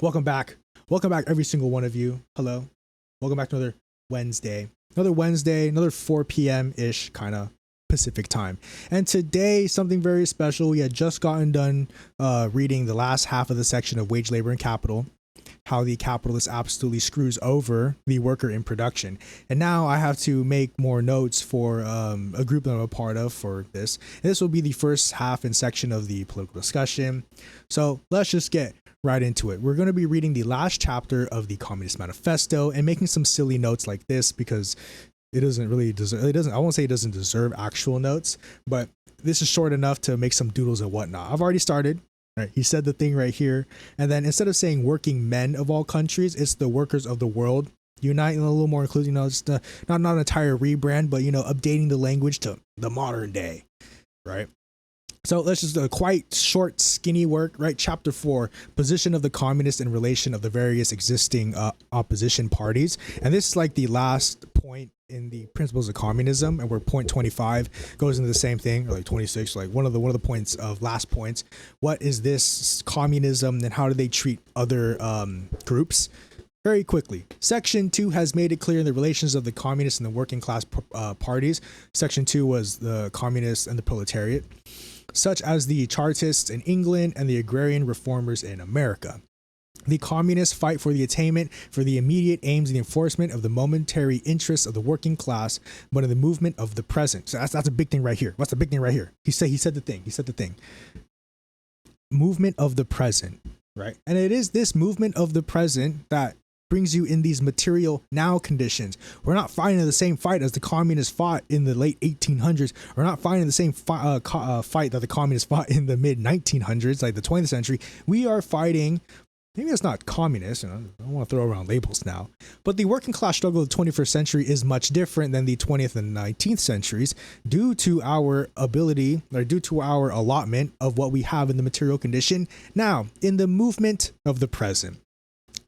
Welcome back. Welcome back, every single one of you. Hello. Welcome back to another Wednesday. Another 4 p.m. ish kind of Pacific time. And today, something very special. We had just gotten done reading the last half of the section of Wage, Labor, and Capital, how the capitalist absolutely screws over the worker in production. And now I have to make more notes for a group that I'm a part of for this. And this will be the first half and section of the political discussion. So let's just get right into it. We're going to be reading the last chapter of the Communist Manifesto and making some silly notes like this because it doesn't really deserve, I won't say it doesn't deserve actual notes, but this is short enough to make some doodles and whatnot. I've already started. Right, he said the thing right here, and then instead of saying working men of all countries, it's the workers of the world unite, and a little more including, just not an entire rebrand, but updating the language to the modern day, right? So let's just quite short, skinny work, right? Chapter 4, position of the communists in relation of the various existing opposition parties. And this is like the last point in the principles of communism, and where point 25 goes into the same thing, or like 26, like one of the points of last points. What is this communism, and how do they treat other groups? Very quickly, Section 2 has made it clear in the relations of the communists and the working class parties. Section 2 was the communists and the proletariat, such as the Chartists in England and the agrarian reformers in America. The communists fight for the attainment for the immediate aims and the enforcement of the momentary interests of the working class, but in the movement of the present. So that's a big thing right here. What's the big thing right here? He said the thing. Movement of the present, right? And it is this movement of the present that brings you in these material now conditions. We're not fighting the same fight as the communists fought in the late 1800s. We're not fighting the same fight that the communists fought in the mid 1900s, like the 20th century. We are fighting, maybe it's not communist, I don't want to throw around labels now, but the working class struggle of the 21st century is much different than the 20th and 19th centuries due to our ability, or due to our allotment of what we have in the material condition. Now, in the movement of the present,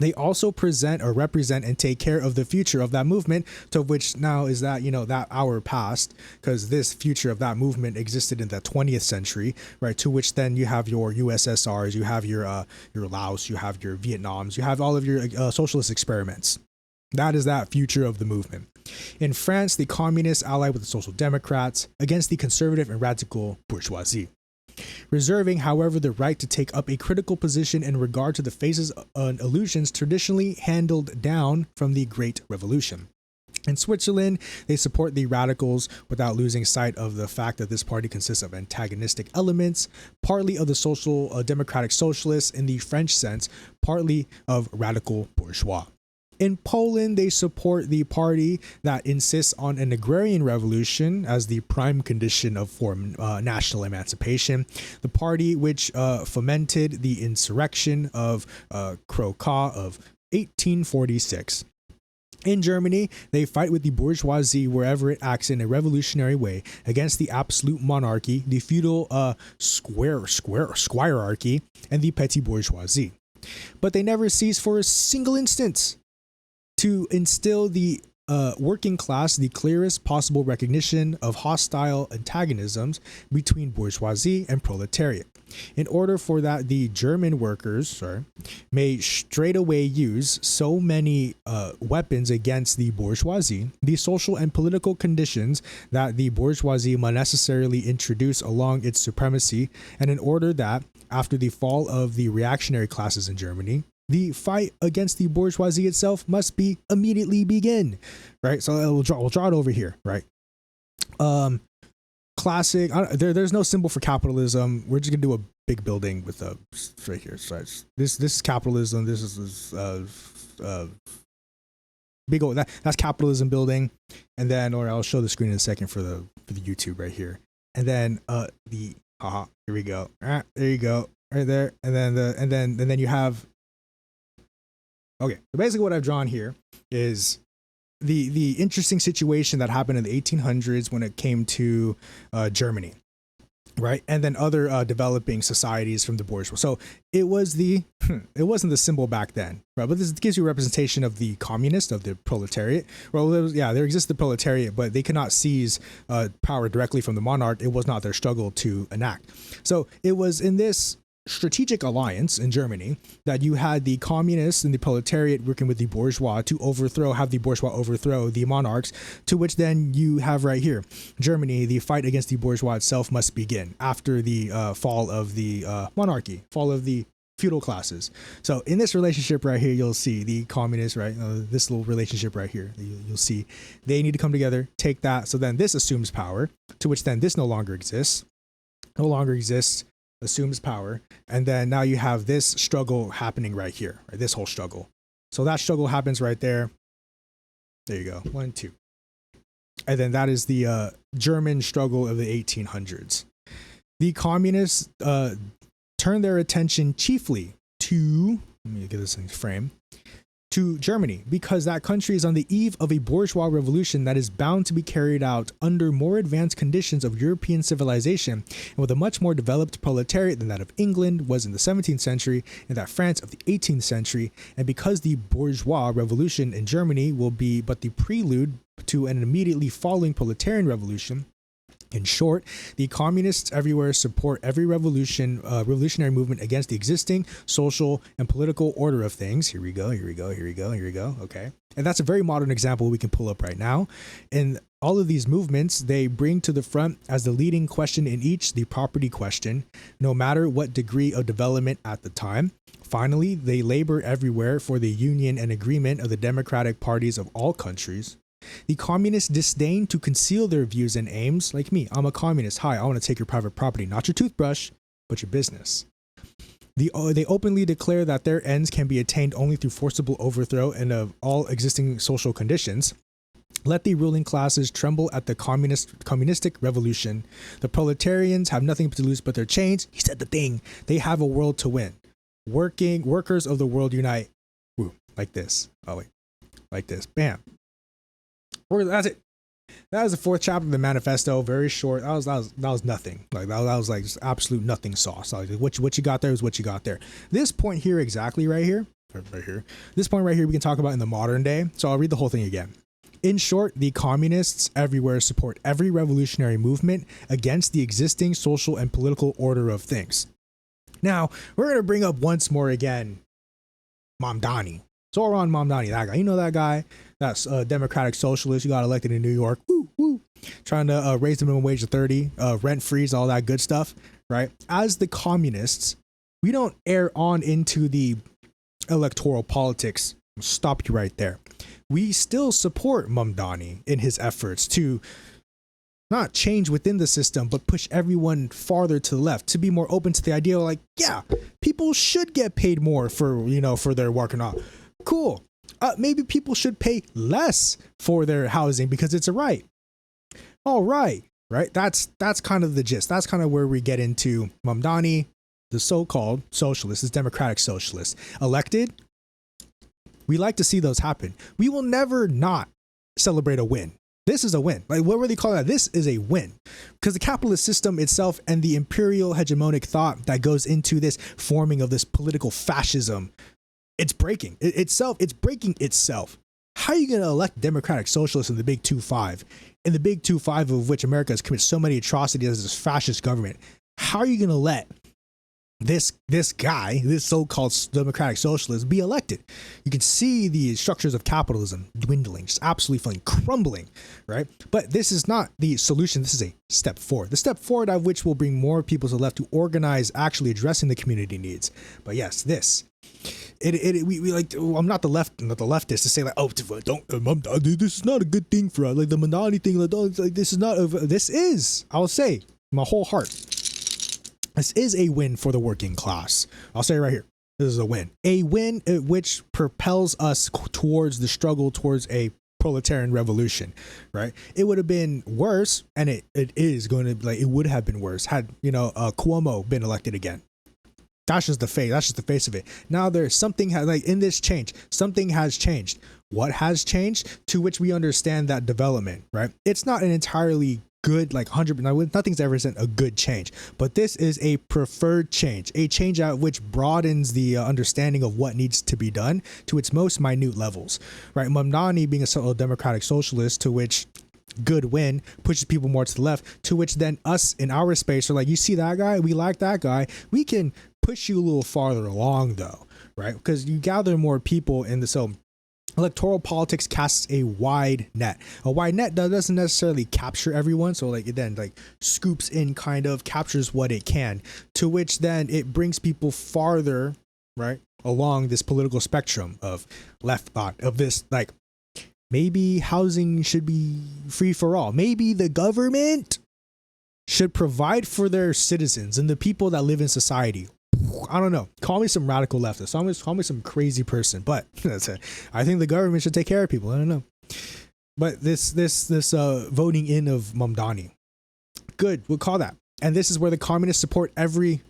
they also present or represent and take care of the future of that movement, to which now is that, that our past, because this future of that movement existed in the 20th century, right? To which then you have your USSRs, you have your Laos, you have your Vietnams, you have all of your socialist experiments. That is that future of the movement. In France, the communists allied with the social democrats against the conservative and radical bourgeoisie, reserving, however, the right to take up a critical position in regard to the phases and illusions traditionally handled down from the Great Revolution. In Switzerland, they support the radicals without losing sight of the fact that this party consists of antagonistic elements, partly of the social democratic socialists in the French sense, partly of radical bourgeois. In Poland, they support the party that insists on an agrarian revolution as the prime condition for national emancipation, the party which fomented the insurrection of Krakow of 1846. In Germany, they fight with the bourgeoisie wherever it acts in a revolutionary way against the absolute monarchy, the feudal squirearchy, and the petty bourgeoisie. But they never cease for a single instant to instill the working class the clearest possible recognition of hostile antagonisms between bourgeoisie and proletariat. In order for that, the German workers may straightaway use so many weapons against the bourgeoisie, the social and political conditions that the bourgeoisie must necessarily introduce along its supremacy, and in order that, after the fall of the reactionary classes in Germany, the fight against the bourgeoisie itself must be immediately begin, right? So we'll draw it over here, right? Classic. There's no symbol for capitalism. We're just gonna do a big building with a right here. So this is capitalism. This is big old that's capitalism building, and then or I'll show the screen in a second for the YouTube right here, and then here we go. There you go, right there, and then you have. Okay, so basically what I've drawn here is the interesting situation that happened in the 1800s when it came to Germany, right? And then other developing societies from the bourgeois. So it wasn't the symbol back then, right? But this gives you a representation of the communist, of the proletariat. Well, there exists the proletariat, but they could not seize power directly from the monarch. It was not their struggle to enact. So it was in this strategic alliance in Germany that you had the communists and the proletariat working with the bourgeois to have the bourgeois overthrow the monarchs, to which then you have right here, Germany, the fight against the bourgeois itself must begin after the fall of the monarchy, fall of the feudal classes. So in this relationship right here, you'll see the communists, right? This little relationship right here, you'll see they need to come together, take that. So then this assumes power, to which then this no longer exists, assumes power. And then now you have this struggle happening right here, right? This whole struggle. So that struggle happens right there. There you go. 1, 2. And then that is the German struggle of the 1800s. The communists turn their attention chiefly to, let me get this in frame, to Germany, because that country is on the eve of a bourgeois revolution that is bound to be carried out under more advanced conditions of European civilization and with a much more developed proletariat than that of England was in the 17th century and that France of the 18th century. And because the bourgeois revolution in Germany will be but the prelude to an immediately following proletarian revolution. In short, the communists everywhere support every revolutionary movement against the existing social and political order of things. Here we go. Okay. And that's a very modern example we can pull up right now. And all of these movements, they bring to the front as the leading question in each the property question, no matter what degree of development at the time. Finally, they labor everywhere for the union and agreement of the democratic parties of all countries. The communists disdain to conceal their views and aims. Like me, I'm a communist. Hi, I want to take your private property, not your toothbrush, but your business. They openly declare that their ends can be attained only through forcible overthrow and of all existing social conditions. Let the ruling classes tremble at the communistic revolution. The proletarians have nothing to lose but their chains. He said the thing. They have a world to win. Workers of the world unite. Woo, like this. Oh wait, like this. Bam. That's it. That was the 4th chapter of the manifesto. Very short. That was nothing. Like that was like just absolute nothing sauce. Like what you got there is what you got there. This point here, exactly right here. This point right here, we can talk about in the modern day. So I'll read the whole thing again. In short, the communists everywhere support every revolutionary movement against the existing social and political order of things. Now we're gonna bring up once more again, Mamdani. Zoran Mamdani, that guy. You know that guy? That's a democratic socialist. You got elected in New York. Woo, woo. Trying to raise the minimum wage to 30, rent freeze, all that good stuff, right? As the communists, we don't air on into the electoral politics. Stop you right there. We still support Mamdani in his efforts to not change within the system, but push everyone farther to the left, to be more open to the idea like, yeah, people should get paid more for their work and all. Cool. Maybe people should pay less for their housing because it's a right. All right. That's kind of the gist. That's kind of where we get into Mamdani, the so-called socialist, this democratic socialist, elected. We like to see those happen. We will never not celebrate a win. This is a win. Like, what would they call that? This is a win. Because the capitalist system itself and the imperial hegemonic thought that goes into this forming of this political fascism, it's breaking itself. It's breaking itself. How are you going to elect democratic socialists in the big 2-5? In the big 2-5 of which America has committed so many atrocities as this fascist government. How are you going to let this guy, this so-called democratic socialist, be elected? You can see the structures of capitalism dwindling, just absolutely crumbling, right? But this is not the solution. This is a step forward. The step forward of which will bring more people to the left to organize, actually addressing the community needs. But yes, this. We like. I'm not the leftist to say like, oh, don't. This is not a good thing for us. Like the Mamdani thing. Like this is not. This is. I'll say my whole heart. This is a win for the working class. I'll say it right here. This is a win. A win which propels us towards the struggle towards a proletarian revolution. Right. It would have been worse, and it is going to like. It would have been worse had Cuomo been elected again. That's just the face. That's just the face of it. Now there's something in this change. Something has changed. What has changed? To which we understand that development, right? It's not an entirely good, like 100%. Nothing's ever been a good change, but this is a preferred change, a change out which broadens the understanding of what needs to be done to its most minute levels, right? Mamdani being a democratic socialist, to which good win pushes people more to the left, to which then us in our space are like, you see that guy, we like that guy, we can push you a little farther along, though, right? Because you gather more people in the so electoral politics casts a wide net. A wide net doesn't necessarily capture everyone, so like it then like scoops in, kind of captures what it can, to which then it brings people farther, right, along this political spectrum of left thought, of this like maybe housing should be free for all, maybe the government should provide for their citizens and the people that live in society. I don't know. Call me some radical leftist. Call me some crazy person. But that's it. I think the government should take care of people. I don't know. But this voting in of Mamdani, good. We'll call that. And this is where the communists support every,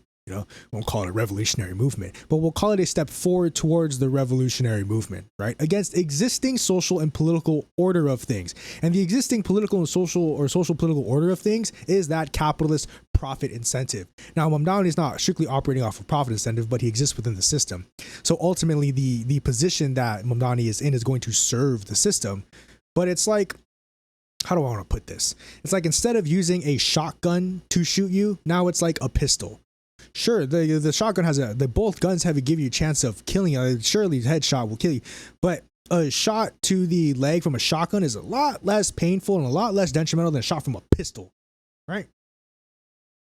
won't call it a revolutionary movement, but we'll call it a step forward towards the revolutionary movement, right? Against existing social and political order of things. And the existing political and social political order of things is that capitalist profit incentive. Now, Mamdani is not strictly operating off of profit incentive, but he exists within the system. So ultimately, the position that Mamdani is in is going to serve the system. But it's like, how do I want to put this? It's like instead of using a shotgun to shoot you, now it's like a pistol. Sure, the shotgun has both guns give you a chance of killing you. Surely headshot will kill you, but a shot to the leg from a shotgun is a lot less painful and a lot less detrimental than a shot from a pistol, right?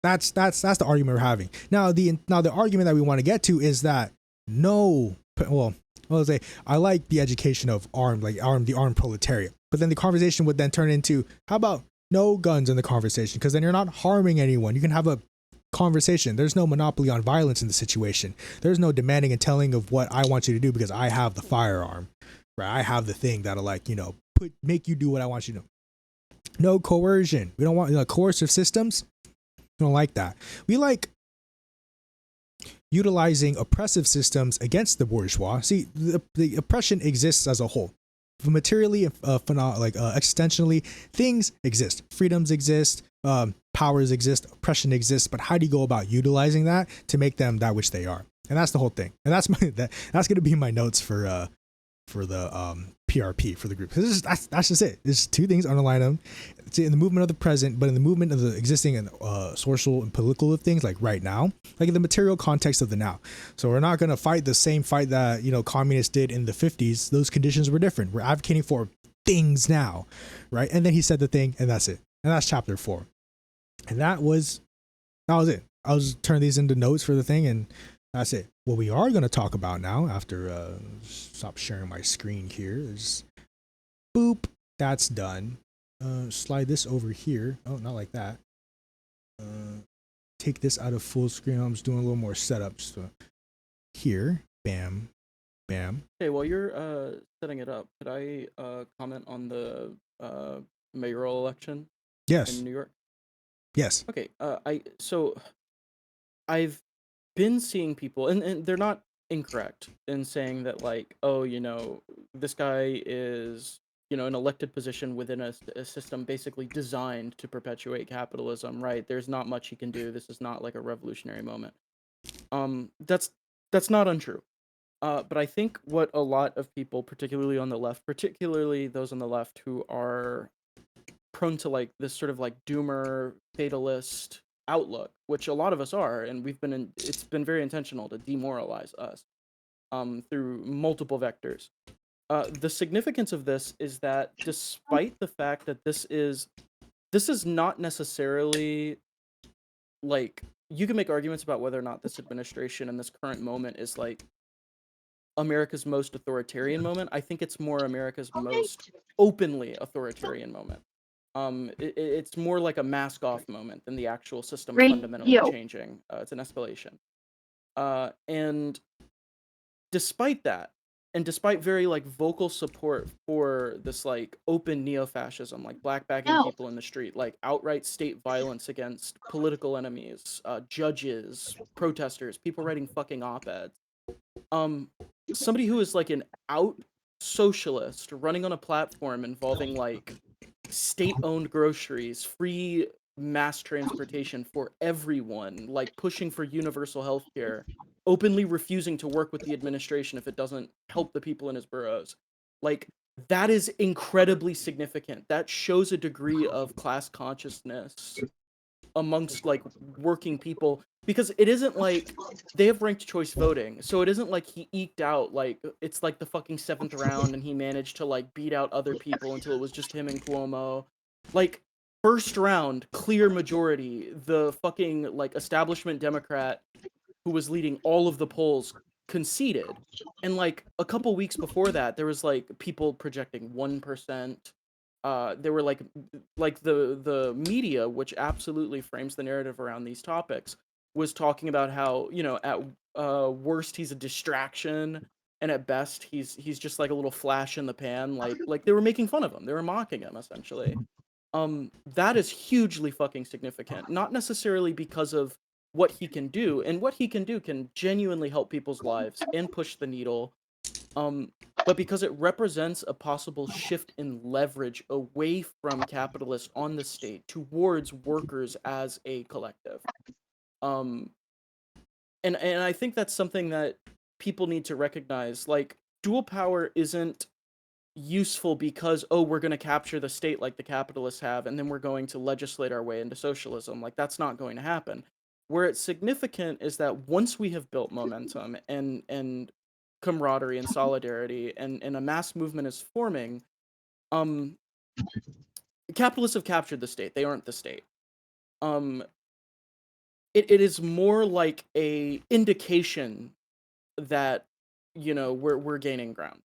That's the argument we're having. Now the argument that we want to get to is that I'll say I like the education of the armed proletariat, but then the conversation would then turn into, how about no guns in the conversation? Because then you're not harming anyone. You can have a conversation. There's no monopoly on violence in the situation. There's no demanding and telling of what I want you to do because I have the firearm, right? I have the thing that'll make you do what I want you to. No coercion. We don't want coercive systems. We don't like that. We like utilizing oppressive systems against the bourgeois. See, the oppression exists as a whole. Materially, existentially, things exist. Freedoms exist. Powers exist, oppression exists, but how do you go about utilizing that to make them that which they are? And that's the whole thing. And that's going to be my notes for the PRP for the group. That's just it. There's two things underline them. It's in the movement of the present, but in the movement of the existing and social and political things, like right now, like in the material context of the now. So we're not going to fight the same fight that communists did in the 50s. Those conditions were different. We're advocating for things now, right? And then he said the thing, and that's it. And that's chapter 4. And that was it. I was turning these into notes for the thing, and that's it. What we are going to talk about now, after stop sharing my screen here, is boop. That's done. Slide this over here. Oh, not like that. Take this out of full screen. I'm just doing a little more setup. So here, bam, bam. Hey, while you're setting it up, could I comment on the mayoral election? Yes. In New York. Yes. Okay. I've been seeing people, and they're not incorrect in saying that, like, oh, this guy is, an elected position within a system basically designed to perpetuate capitalism, right? There's not much he can do. This is not like a revolutionary moment. That's not untrue. But I think what a lot of people, particularly on the left, particularly those on the left who are prone to like this sort of like doomer fatalist outlook, which a lot of us are, and it's been very intentional to demoralize us through multiple vectors. The significance of this is that despite the fact that this is not necessarily, like, you can make arguments about whether or not this administration and this current moment is like America's most authoritarian moment. I think it's more America's most openly authoritarian moment. It's more like a mask off moment than the actual system fundamentally changing. It's an escalation. And despite that, and despite very like vocal support for this like open neo-fascism, like blackbacking people in the street, like outright state violence against political enemies, judges, protesters, people writing fucking op-eds, somebody who is like an out socialist running on a platform involving like state-owned groceries, free mass transportation for everyone, like pushing for universal health care, openly refusing to work with the administration if it doesn't help the people in his boroughs. Like, that is incredibly significant. That shows a degree of class consciousness amongst like working people, because it isn't like they have ranked choice voting, so it isn't like he eked out like it's like the fucking seventh round and he managed to like beat out other people until it was just him and Cuomo. Like first round, clear majority, the fucking like establishment Democrat who was leading all of the polls conceded. And like a couple weeks before that, there was like people projecting 1%. There were like the media, which absolutely frames the narrative around these topics, was talking about how, you know, at worst he's a distraction, and at best he's just like a little flash in the pan. Like they were making fun of him, they were mocking him essentially. That is hugely fucking significant. Not necessarily because of what he can do, and what he can do can genuinely help people's lives and push the needle. But because it represents a possible shift in leverage away from capitalists on the state towards workers as a collective. Um, and I think that's something that people need to recognize. Like dual power isn't useful because, oh, we're going to capture the state like the capitalists have and then we're going to legislate our way into socialism. Like that's not going to happen. Where it's significant is that once we have built momentum and camaraderie and solidarity, and a mass movement is forming, um capitalists have captured the state, they aren't the state. um it is more like a indication that, you know, we're gaining ground.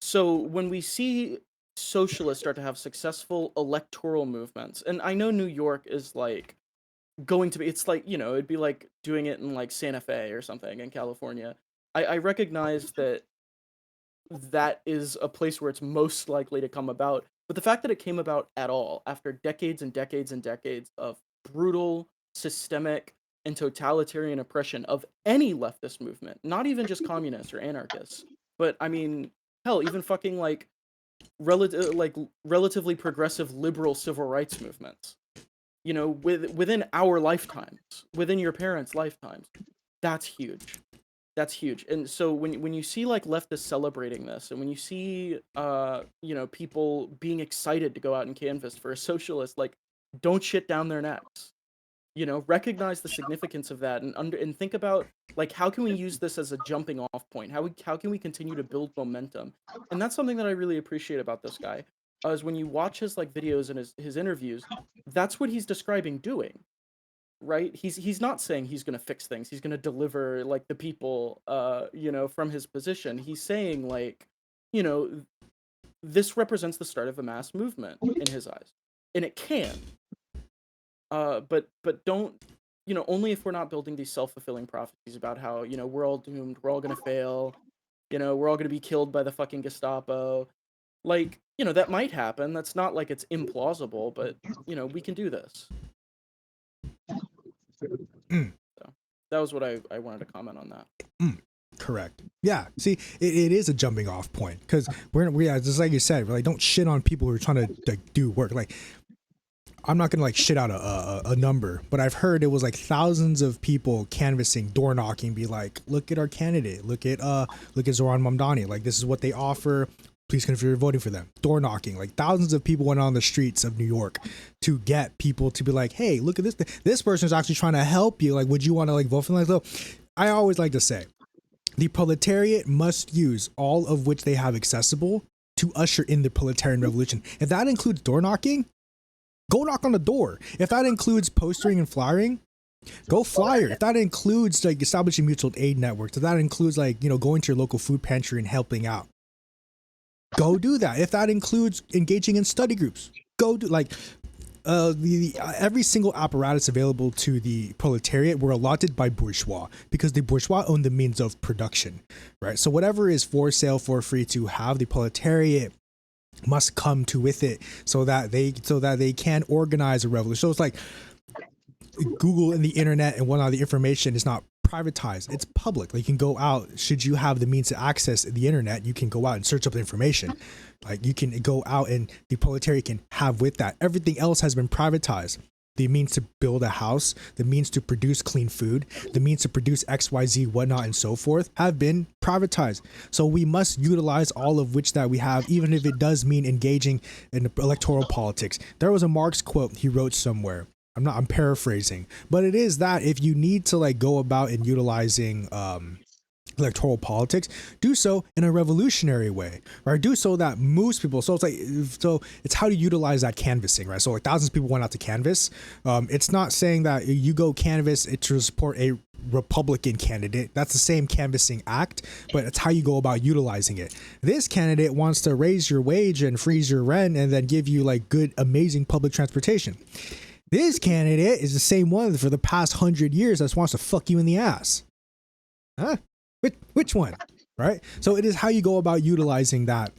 So when we see socialists start to have successful electoral movements, and I know New York is like going to be, it's like, you know, it'd be like doing it in like Santa Fe or something in California. I recognize that that is a place where it's most likely to come about. But the fact that it came about at all after decades and decades and decades of brutal, systemic, and totalitarian oppression of any leftist movement, not even just communists or anarchists, but I mean, hell, even fucking like relatively progressive liberal civil rights movements, you know, within our lifetimes, within your parents' lifetimes, that's huge. That's huge. And so when you see like leftists celebrating this, and when you see you know, people being excited to go out and canvass for a socialist, like don't shit down their necks. You know, recognize the significance of that, and think about like how can we use this as a jumping off point? How can we continue to build momentum? And that's something that I really appreciate about this guy. Is when you watch his like videos and his interviews, that's what he's describing doing, right? He's not saying he's going to fix things, he's going to deliver like the people you know, from his position. He's saying like, you know, this represents the start of a mass movement in his eyes, and it can, but don't, you know, only if we're not building these self-fulfilling prophecies about how, you know, we're all doomed, we're all going to fail, you know, we're all going to be killed by the fucking Gestapo. Like, you know, that might happen, that's not like it's implausible, but you know, we can do this. Mm. So that was what I wanted to comment on that. Correct. Yeah. See, it is a jumping off point, because we just like you said, like don't shit on people who are trying to like do work. Like I'm not gonna like shit out a number, but I've heard it was like thousands of people canvassing, door knocking, be like, look at our candidate, look at Zoran Mamdani, like this is what they offer. Please consider voting for them. Door knocking, like thousands of people went on the streets of New York to get people to be like, hey, look at this. This person is actually trying to help you. Like, would you want to like vote for them? Like, so I always like to say, the proletariat must use all of which they have accessible to usher in the proletarian revolution. If that includes door knocking, go knock on the door. If that includes postering and flyering, go flyer. If that includes like establishing mutual aid networks, if that includes like, you know, going to your local food pantry and helping out, go do that. If that includes engaging in study groups, go do like every single apparatus available to the proletariat were allotted by bourgeois, because the bourgeois own the means of production, right? So whatever is for sale for free to have, the proletariat must come to with it so that they can organize a revolution. So it's like Google and the internet and whatnot, the information is not privatized, it's public. Like you can go out, should you have the means to access the internet, you can go out and search up the information. Like you can go out and the proletariat can have with that. Everything else has been privatized. The means to build a house, the means to produce clean food, the means to produce XYZ, whatnot, and so forth have been privatized. So we must utilize all of which that we have, even if it does mean engaging in electoral politics. There was a Marx quote he wrote somewhere. I'm paraphrasing, but it is that if you need to like go about and utilizing electoral politics, do so in a revolutionary way, right? Do so that moves people. So it's how to utilize that canvassing, right? So like thousands of people went out to canvass. It's not saying that you go canvass to support a Republican candidate. That's the same canvassing act, but it's how you go about utilizing it. This candidate wants to raise your wage and freeze your rent and then give you like good, amazing public transportation. This candidate is the same one for the past 100 years that wants to fuck you in the ass. Huh? Which one? Right? So it is how you go about utilizing that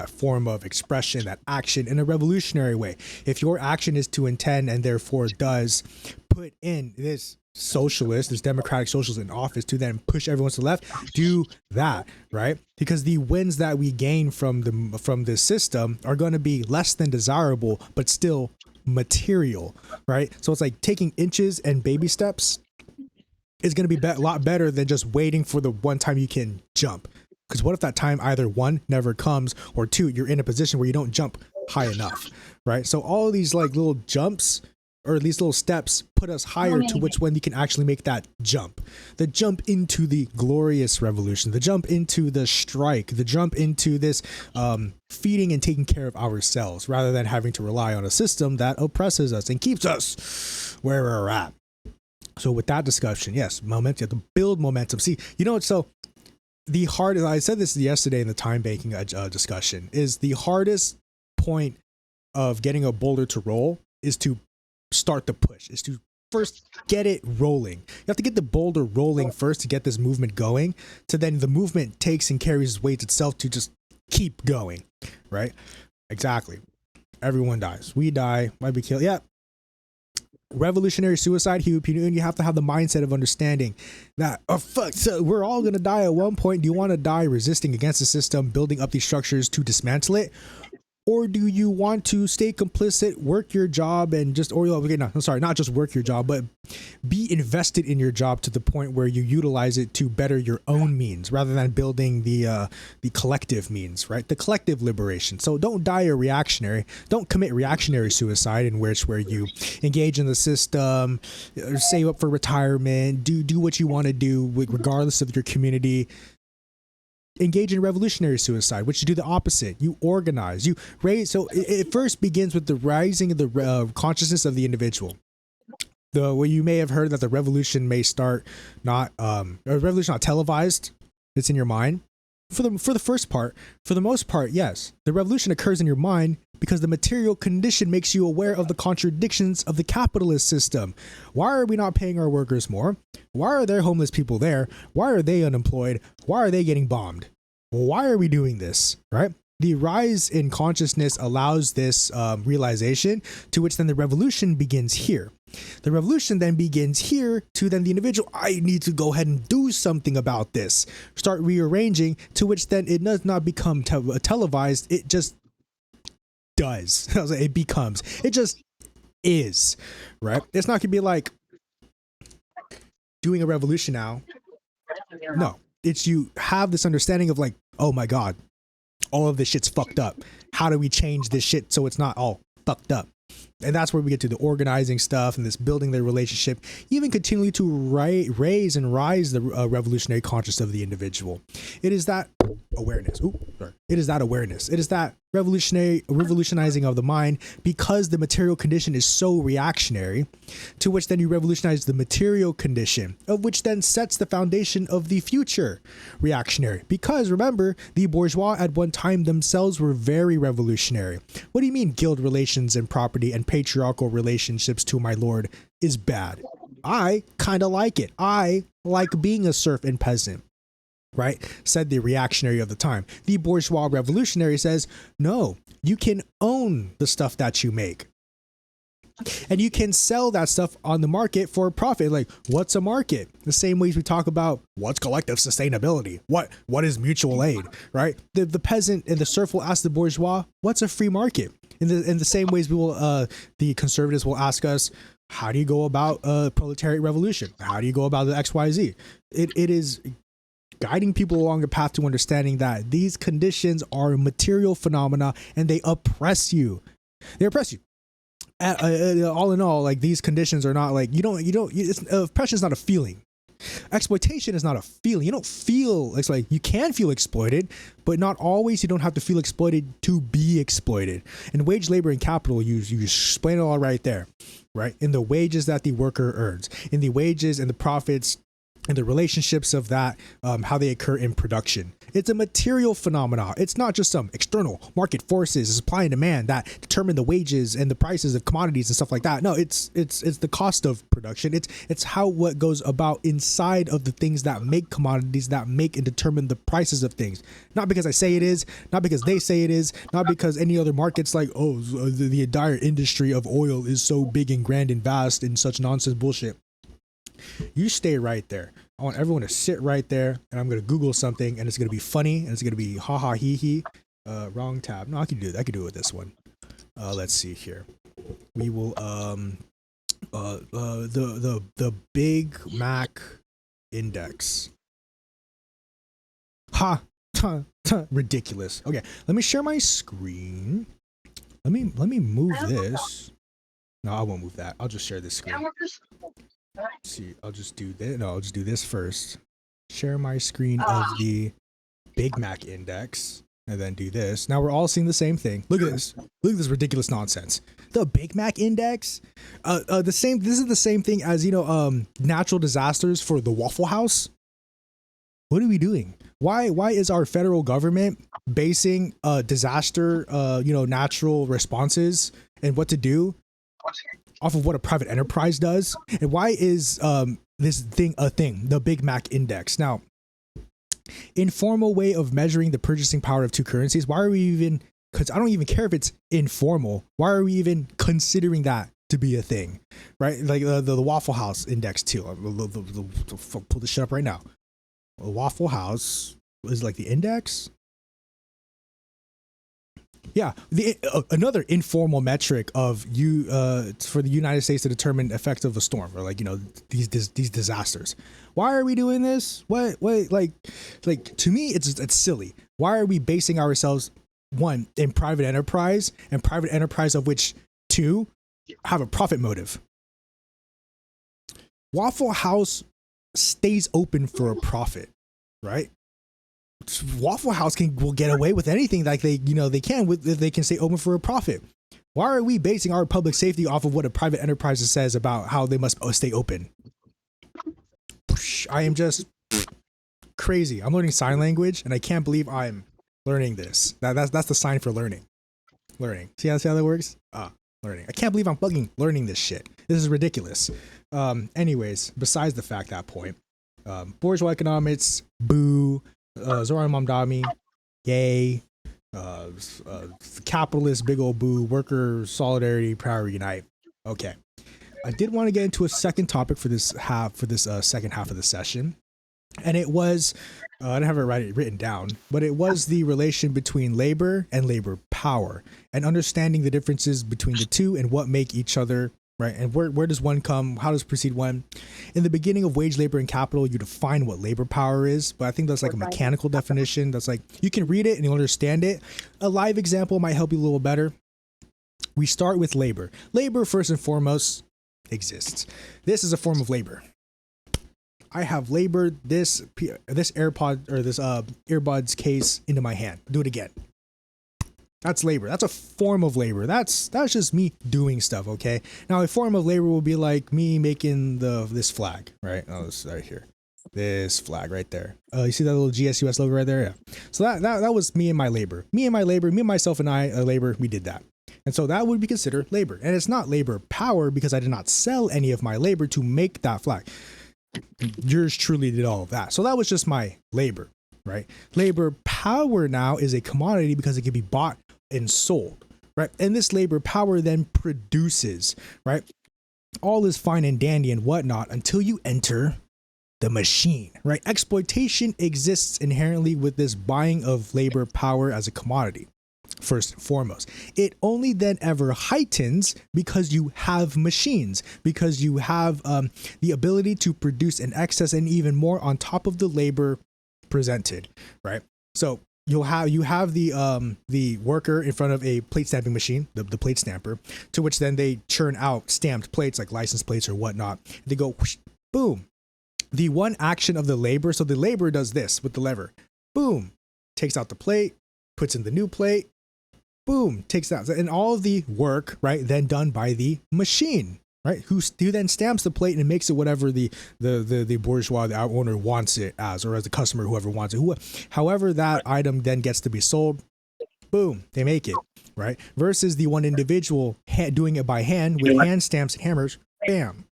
form of expression, that action in a revolutionary way. If your action is to intend and therefore does put in this socialist, this democratic socialist in office to then push everyone to the left, do that, right? Because the wins that we gain from this system are going to be less than desirable, but still material, right? So it's like taking inches and baby steps is going to be a lot better than just waiting for the one time you can jump. Because what if that time either one never comes, or two, you're in a position where you don't jump high enough, right? So all of these like little jumps or these little steps put us higher to which one you can actually make that jump. The jump into the glorious revolution, the jump into the strike, the jump into this feeding and taking care of ourselves rather than having to rely on a system that oppresses us and keeps us where we're at. So with that discussion, yes, momentum, you have to build momentum. See, so the hardest, I said this yesterday in the time banking discussion, is the hardest point of getting a boulder to roll is to start the push, is to first get it rolling. You have to get the boulder rolling first to get this movement going, to then the movement takes and carries weight itself to just keep going, right? Exactly. Everyone dies. We die. Might be killed. Yeah. Revolutionary suicide, you have to have the mindset of understanding that, oh fuck, so we're all gonna die at one point. Do you want to die resisting against the system, building up these structures to dismantle it? Or do you want to stay complicit, work your job, and not just work your job, but be invested in your job to the point where you utilize it to better your own means rather than building the collective means, right? The collective liberation. So don't die a reactionary. Don't commit reactionary suicide in where you engage in the system, save up for retirement, do what you want to do regardless of your community. Engage in revolutionary suicide, which you do the opposite. You organize, you raise. So it first begins with the rising of the consciousness of the individual. Where you may have heard that the revolution may start not televised. It's in your mind. For the first part, for the most part, yes, the revolution occurs in your mind because the material condition makes you aware of the contradictions of the capitalist system. Why are we not paying our workers more? Why are there homeless people there? Why are they unemployed? Why are they getting bombed? Why are we doing this, right? The rise in consciousness allows this realization, to which then the revolution begins here. The revolution then begins here to then the individual, I need to go ahead and do something about this. Start rearranging, to which then it does not become televised. It just does. It becomes. It just is, right? It's not going to be like doing a revolution now. No, it's you have this understanding of like, oh my God, all of this shit's fucked up. How do we change this shit so it's not all fucked up? And that's where we get to the organizing stuff and this building their relationship, even continually to raise the revolutionary consciousness of the individual. It is that awareness. It is that awareness. It is that revolutionizing of the mind, because the material condition is so reactionary, to which then you revolutionize the material condition, of which then sets the foundation of the future reactionary. Because remember, the bourgeois at one time themselves were very revolutionary. What do you mean guild relations and property and patriarchal relationships to my lord is bad? I kind of like it. I like being a serf and peasant. Right? Said the reactionary of the time. The bourgeois revolutionary says, no, you can own the stuff that you make. And you can sell that stuff on the market for a profit. Like, what's a market? The same ways we talk about what's collective sustainability. What is mutual aid, right? The peasant and the serf will ask the bourgeois, what's a free market? In the same ways we will, the conservatives will ask us, how do you go about a proletariat revolution? How do you go about the XYZ? It is guiding people along a path to understanding that these conditions are material phenomena and they oppress you. They oppress you. all in all, like these conditions are not like oppression is not a feeling. Exploitation is not a feeling. You don't feel it's like you can feel exploited, but not always. You don't have to feel exploited to be exploited. In wage, labor, and capital, you explain it all right there, right? In the wages that the worker earns, in the wages and the profits and the relationships of that, how they occur in production. It's a material phenomenon. It's not just some external market forces, supply and demand that determine the wages and the prices of commodities and stuff like that. No, it's the cost of production. It's how what goes about inside of the things that make commodities, that make and determine the prices of things. Not because I say it is, not because they say it is, not because any other markets like, oh, the entire industry of oil is so big and grand and vast and such nonsense bullshit. You stay right there. I want everyone to sit right there, and I'm going to Google something, and it's going to be funny, and it's going to be ha ha hee hee. Wrong tab. No, I can do it. I can do it with this one. Let's see here. We will the Big Mac Index. Ha. Ridiculous. Okay, let me share my screen. Let me move this. No, I won't move that. I'll just share this screen. See, I'll just do this. No, I'll just do this first. Share my screen of the Big Mac Index, and then do this. Now we're all seeing the same thing. Look at this. Look at this ridiculous nonsense. The Big Mac Index. This is the same thing as natural disasters for the Waffle House. What are we doing? Why is our federal government basing disaster natural responses and what to do off of what a private enterprise does? And why is this thing a thing, the Big Mac Index? Now, informal way of measuring the purchasing power of two currencies. Why are we even, because I don't even care if it's informal, why are we even considering that to be a thing, right? Like the Waffle House Index too. I'll pull this shit up right now. The Waffle House is like the index. Yeah, another informal metric of for the United States to determine effect of a storm, or these disasters. Why are we doing this? What like to me it's silly. Why are we basing ourselves one in private enterprise, and private enterprise of which two have a profit motive? Waffle House stays open for a profit, right? Waffle House will get away with anything like they can stay open for a profit. Why are we basing our public safety off of what a private enterprise says about how they must stay open? I am just crazy. I'm learning sign language, and I can't believe I'm learning this. That's the sign for learning. See how that works? Learning. I can't believe I'm fucking learning this shit. This is ridiculous. Anyways, besides the fact that point, bourgeois economics, boo. Zoran Mamdani, yay. Capitalist, big old boo. Worker solidarity, power unite. Okay, I did want to get into a second topic for this second half of the session, and it was I didn't have it written down, but it was the relation between labor and labor power, and understanding the differences between the two and what make each other. Right, and where does one come? How does it proceed when? In the beginning of Wage, Labor, and Capital, you define what labor power is, but I think that's like a mechanical definition. That's like, you can read it and you'll understand it. A live example might help you a little better. We start with labor. Labor, first and foremost, exists. This is a form of labor. I have labored this AirPod or this earbuds case into my hand. Do it again. That's labor. That's a form of labor. That's just me doing stuff, okay? Now, a form of labor will be like me making this flag, right? Oh, this right here. This flag right there. You see that little GSUS logo right there? Yeah. So that was me and my labor. Me and myself and I, labor, we did that. And so that would be considered labor. And it's not labor power because I did not sell any of my labor to make that flag. Yours truly did all of that. So that was just my labor, right? Labor power now is a commodity because it can be bought and sold, right? And this labor power then produces, right? All is fine and dandy and whatnot until you enter the machine, right? Exploitation exists inherently with this buying of labor power as a commodity, first and foremost. It only then ever heightens because you have machines, because you have the ability to produce an excess and even more on top of the labor presented, right? So you have the worker in front of a plate stamping machine, the plate stamper, to which then they churn out stamped plates like license plates or whatnot. They go whoosh, boom. The one action of the labor, so the labor does this with the lever, boom, takes out the plate, puts in the new plate, boom, takes out, and all of the work, right, then done by the machine, right, who then stamps the plate and makes it whatever the bourgeois, the owner wants it as, or as the customer, whoever wants it, however that item then gets to be sold, boom, they make it, right, versus the one individual doing it by hand with hand stamps and hammers, bam,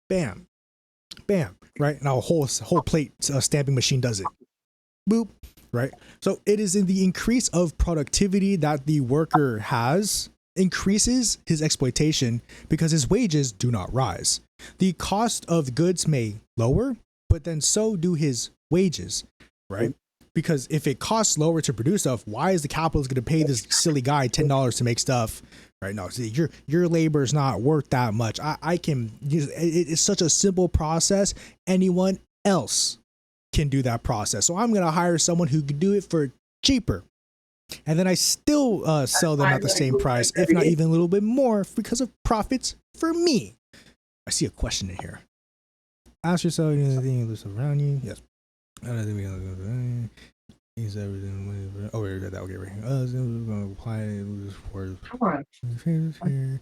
bam, bam, right, now a whole plate stamping machine does it, boop, right? So it is in the increase of productivity that the worker has increases his exploitation because his wages do not rise. The cost of goods may lower, but then so do his wages, right? Because if it costs lower to produce stuff, why is the capitalist going to pay this silly guy $10 to make stuff? Right? No, see, your labor is not worth that much. I can use it's such a simple process. Anyone else can do that process. So I'm going to hire someone who can do it for cheaper. And then I still sell them at the same price, if not even a little bit more because of profits for me. I see a question in here. Ask yourself anything that lives around you. Yes. Is everything? Oh, we read that. Okay, right here. I'm going to apply it for here.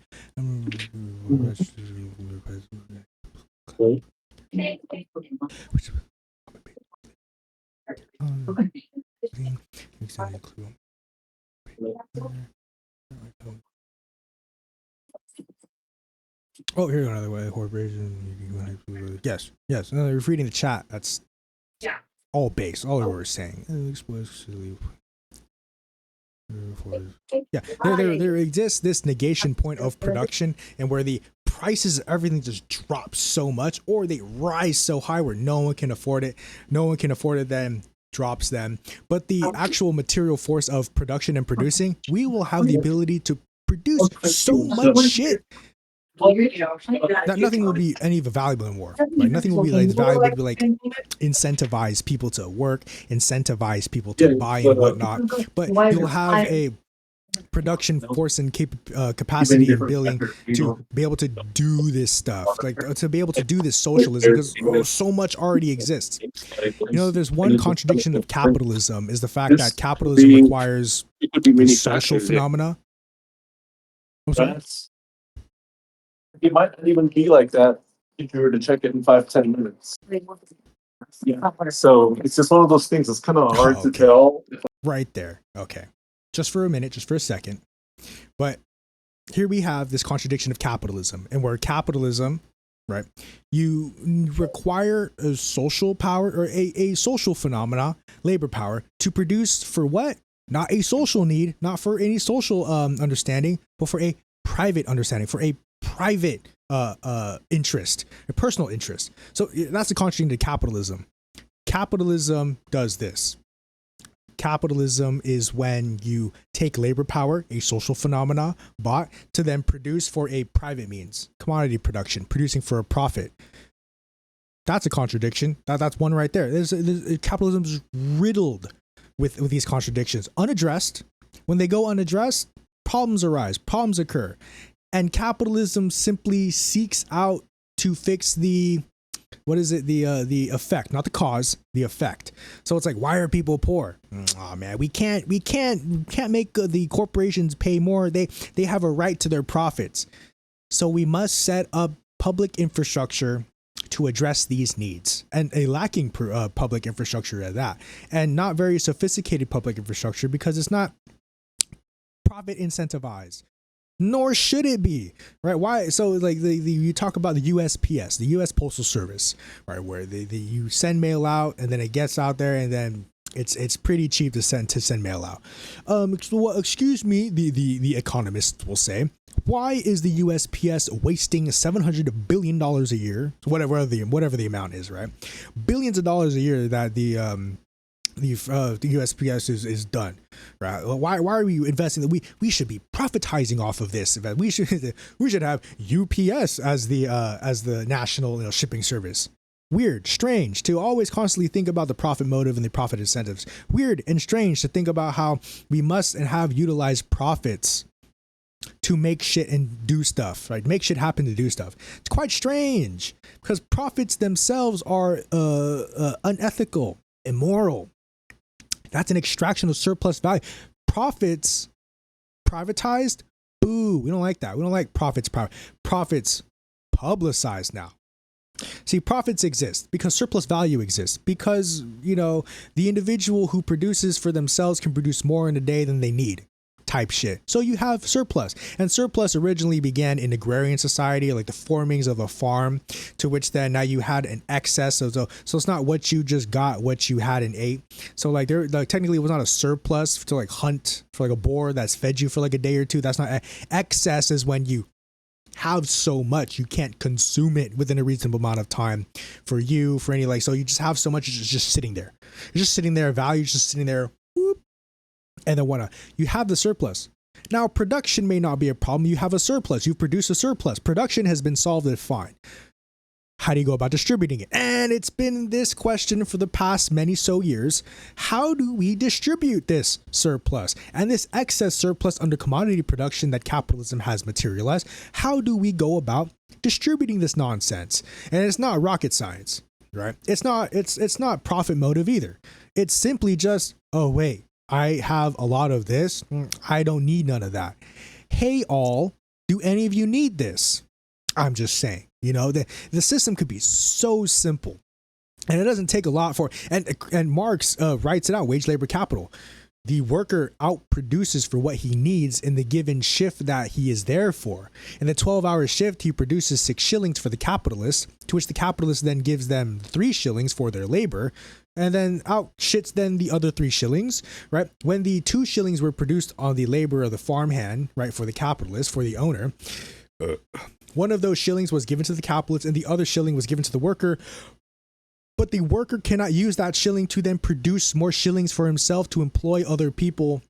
Oh, here's another way. Corporation. Yes, yes. No, you're reading the chat. That's all base. All we were saying. Yeah, there exists this negation point of production, and where the prices of everything just drop so much, or they rise so high where no one can afford it. No one can afford it, then drops them. But the actual material force of production and producing, we will have the ability to produce so much shit that nothing will be any valuable in war. Right? Nothing will be like valuable to be like incentivize people to work, incentivize people to buy and whatnot. But you'll have a production force and capacity and billing to be able to do this stuff, like to be able to do this socialism, because so much already exists. You know, there's one contradiction of capitalism is the fact that capitalism requires a social phenomena. I'm sorry? It might not even be like that if you were to check it in 5-10 minutes. Yeah. So it's just one of those things. It's kind of hard to tell. Right there. Okay. Just for a minute, just for a second. But here we have this contradiction of capitalism, and where capitalism, right, you require a social power or a social phenomena, labor power, to produce for what? Not a social need, not for any social understanding, but for a private understanding, for a private interest, a personal interest. So that's the contradiction to capitalism. Capitalism does this. Capitalism is when you take labor power, a social phenomena, bought to then produce for a private means, commodity production, producing for a profit. That's a contradiction. That's one right there. Capitalism is riddled with these contradictions, unaddressed. When they go unaddressed, problems arise, problems occur. And capitalism simply seeks out to fix the effect, not the cause, the effect. So it's like, why are people poor? Oh man, we can't make the corporations pay more. They have a right to their profits. So we must set up public infrastructure to address these needs, and a lacking public infrastructure at that, and not very sophisticated public infrastructure because it's not profit incentivized. Nor should it be, right? Why? So like you talk about the USPS, the U.S. Postal Service, right? Where you send mail out and then it gets out there and then it's pretty cheap to send mail out. Excuse me, the economists will say, why is the USPS wasting $700 billion a year, whatever the amount is, right? Billions of dollars a year that the USPS is done, right? Why are we investing that we should be profitizing off of this event? We should have UPS as the national shipping service. Weird, strange to always constantly think about the profit motive and the profit incentives. Weird and strange to think about how we must and have utilized profits to make shit and do stuff, right? Make shit happen to do stuff. It's quite strange because profits themselves are unethical, immoral. That's an extraction of surplus value. Profits privatized? Boo. We don't like that. We don't like profits. Profits publicized now. See, profits exist because surplus value exists because, the individual who produces for themselves can produce more in a day than they need type shit. So you have surplus, and surplus originally began in agrarian society, like the formings of a farm, to which then now you had an excess. So it's not what you just got, what you had and ate. So like technically it was not a surplus to like hunt for like a boar that's fed you for like a day or two. That's not excess. Is when you have so much you can't consume it within a reasonable amount of time for any so you just have so much, it's just sitting there. You're just sitting there, value's just sitting there, whoop, and then you have the surplus. Now production may not be a problem. You have a surplus, you've produced a surplus, production has been solved and fine. How do you go about distributing it? And it's been this question for the past many so years. How do we distribute this surplus and this excess surplus under commodity production that capitalism has materialized? How do we go about distributing this nonsense? And it's not rocket science, right? It's not profit motive either. It's simply just, oh wait, I have a lot of this. I don't need none of that. Hey all, do any of you need this? I'm just saying, the system could be so simple and it doesn't take a lot for, and Marx writes it out, wage labor capital. The worker outproduces for what he needs in the given shift that he is there for. In the 12-hour shift, he produces 6 shillings for the capitalist, to which the capitalist then gives them 3 shillings for their labor, and then out shits then the other 3 shillings, right? When the 2 shillings were produced on the labor of the farmhand, right, for the capitalist, for the owner, one of those shillings was given to the capitalist and the other shilling was given to the worker. But the worker cannot use that shilling to then produce more shillings for himself to employ other people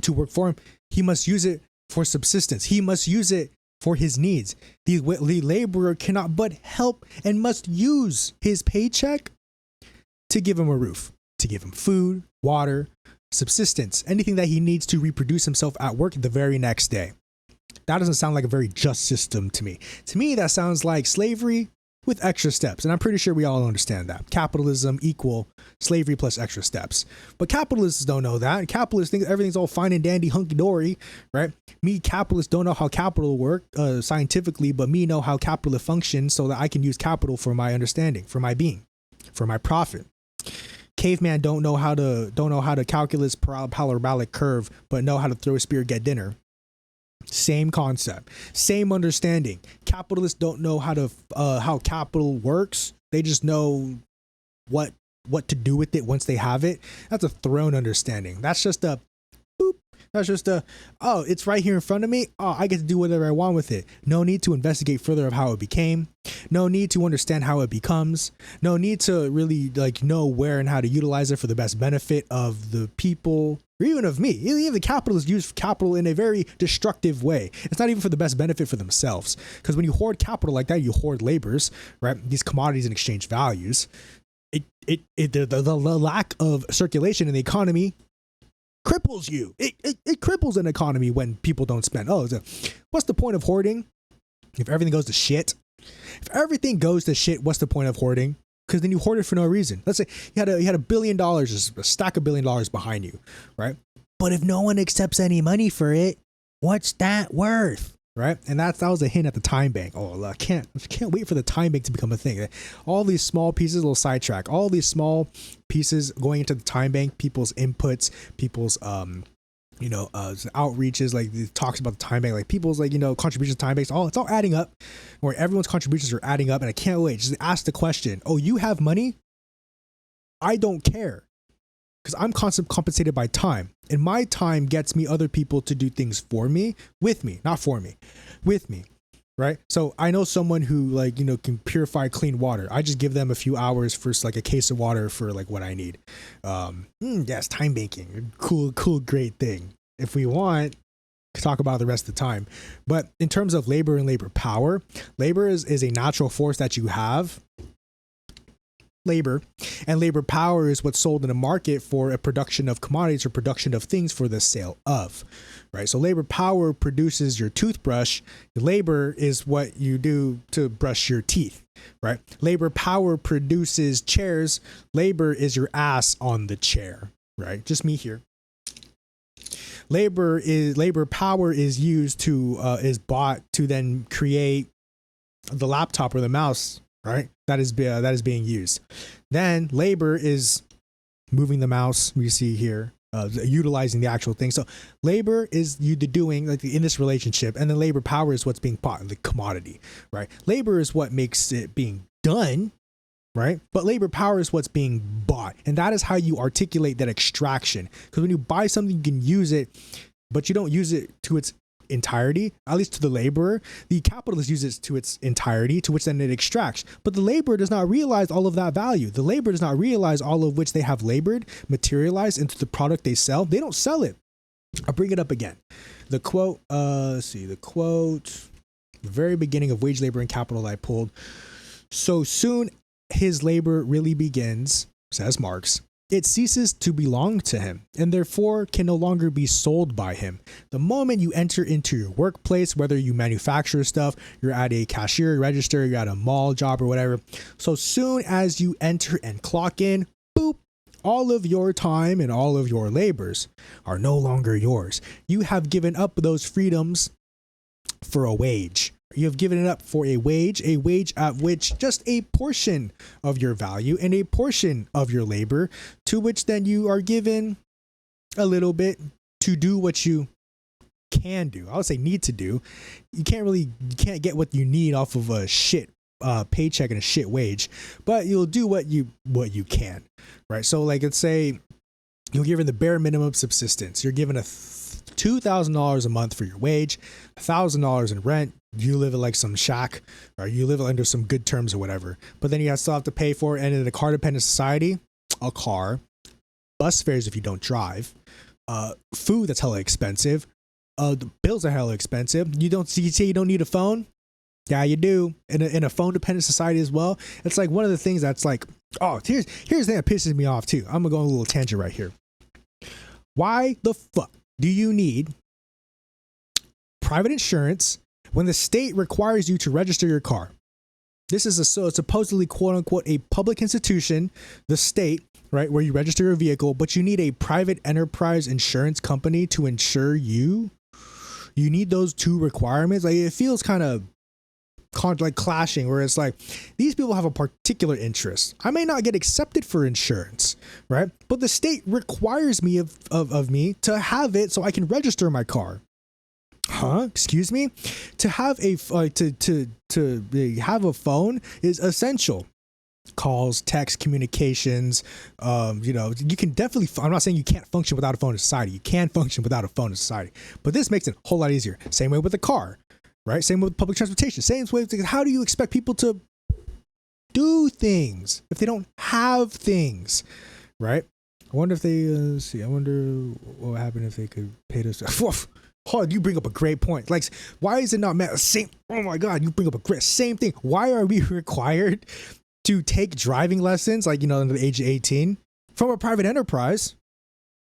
to work for him. He must use it for subsistence. He must use it for his needs. The laborer cannot but help and must use his paycheck to give him a roof, to give him food, water, subsistence, anything that he needs to reproduce himself at work the very next day. That doesn't sound like a very just system to me. To me, that sounds like slavery with extra steps. And I'm pretty sure we all understand that. Capitalism equal slavery plus extra steps. But capitalists don't know that. Capitalists think everything's all fine and dandy, hunky-dory, right? Me, capitalists, don't know how capital works scientifically, but me know how capital functions so that I can use capital for my understanding, for my being, for my profit. Caveman don't know how to calculus parabolic curve, but know how to throw a spear, get dinner. Same concept, same understanding. Capitalists don't know how capital works. They just know what to do with it once they have it. That's a thrown understanding. That's just a boop. That's just oh, it's right here in front of me. Oh, I get to do whatever I want with it. No need to investigate further of how it became. No need to understand how it becomes. No need to really know where and how to utilize it for the best benefit of the people. Or even of me. Even the capitalists use capital in a very destructive way. It's not even for the best benefit for themselves. Because when you hoard capital like that, you hoard labors, right? These commodities and exchange values. The lack of circulation in the economy cripples you. It cripples an economy when people don't spend. What's the point of hoarding if everything goes to shit? If everything goes to shit, what's the point of hoarding? Because then you hoard it for no reason. Let's say you had $1 billion, just a stack of $1 billion behind you, right? But if no one accepts any money for it, what's that worth, right? And that was a hint at the time bank. Oh, I can't wait for the time bank to become a thing. All these small pieces, little sidetrack. All these small pieces going into the time bank, people's inputs, people's outreaches, like it talks about the time bank, like people's contributions to time banks, it's all adding up, or everyone's contributions are adding up. And I can't wait. Just ask the question, oh, you have money? I don't care, because I'm compensated by time, and my time gets me other people to do things for me, with me, not for me, with me. Right. So I know someone who can purify clean water. I just give them a few hours for a case of water for what I need. Yes, time banking. Cool, great thing. If we want to talk about the rest of the time. But in terms of labor and labor power, labor is a natural force that you have labor, and labor power is what's sold in a market for a production of commodities or production of things for the sale of, right? So labor power produces your toothbrush. Labor is what you do to brush your teeth, right? Labor power produces chairs. Labor is your ass on the chair, right? Just me here. Labor power is used to is bought to then create the laptop or the mouse, right? That is being used. Then labor is moving the mouse. We see here utilizing the actual thing. So labor is you doing like in this relationship, and then labor power is what's being bought, the commodity, right? Labor is what makes it being done, right? But labor power is what's being bought. And that is how you articulate that extraction. Because when you buy something, you can use it, but you don't use it to its entirety, at least to the laborer. The capitalist uses it to its entirety, to which then it extracts. But the laborer does not realize all of that value. The laborer does not realize all of which they have labored, materialized into the product they sell. They don't sell it. I'll bring it up again. The quote, the very beginning of Wage, Labor, and Capital that I pulled. So soon his labor really begins, says Marx, it ceases to belong to him and therefore can no longer be sold by him. The moment you enter into your workplace, whether you manufacture stuff, you're at a cashier register, you're at a mall job or whatever. So soon as you enter and clock in, boop, all of your time and all of your labors are no longer yours. You have given up those freedoms for a wage. You have given it up for a wage at which just a portion of your value and a portion of your labor, to which then you are given a little bit to do what you can do. I would say need to do. You can't get what you need off of a shit paycheck and a shit wage, but you'll do what you can, right? So like, let's say you're given the bare minimum subsistence. You're given $2,000 a month for your wage, $1,000 in rent. You live in like some shack, or you live under some good terms or whatever. But then you still have to pay for it. And in a car dependent society, a car, bus fares if you don't drive, food that's hella expensive, the bills are hella expensive. You say you don't need a phone? Yeah, you do. In a phone dependent society as well. It's like one of the things that's like, oh, here's the thing that pisses me off too. I'm gonna go on a little tangent right here. Why the fuck do you need private insurance when the state requires you to register your car? This is supposedly quote unquote a public institution, the state, right, where you register your vehicle, but you need a private enterprise insurance company to insure you. You need those two requirements. Like, it feels kind of like clashing, where it's like these people have a particular interest. I may not get accepted for insurance, right? But the state requires me of me to have it so I can register my car. Huh? Excuse me? To have a to have a phone is essential. Calls, text, communications. You can definitely. I'm not saying you can't function without a phone in society. You can function without a phone in society, but this makes it a whole lot easier. Same way with a car, right? Same with public transportation. Same way. How do you expect people to do things if they don't have things, right? I wonder if they I wonder what would happen if they could pay this. Oh, you bring up a great point. Like, why is it not same? Oh my God, you bring up a great same thing. Why are we required to take driving lessons, like, under the age of 18, from a private enterprise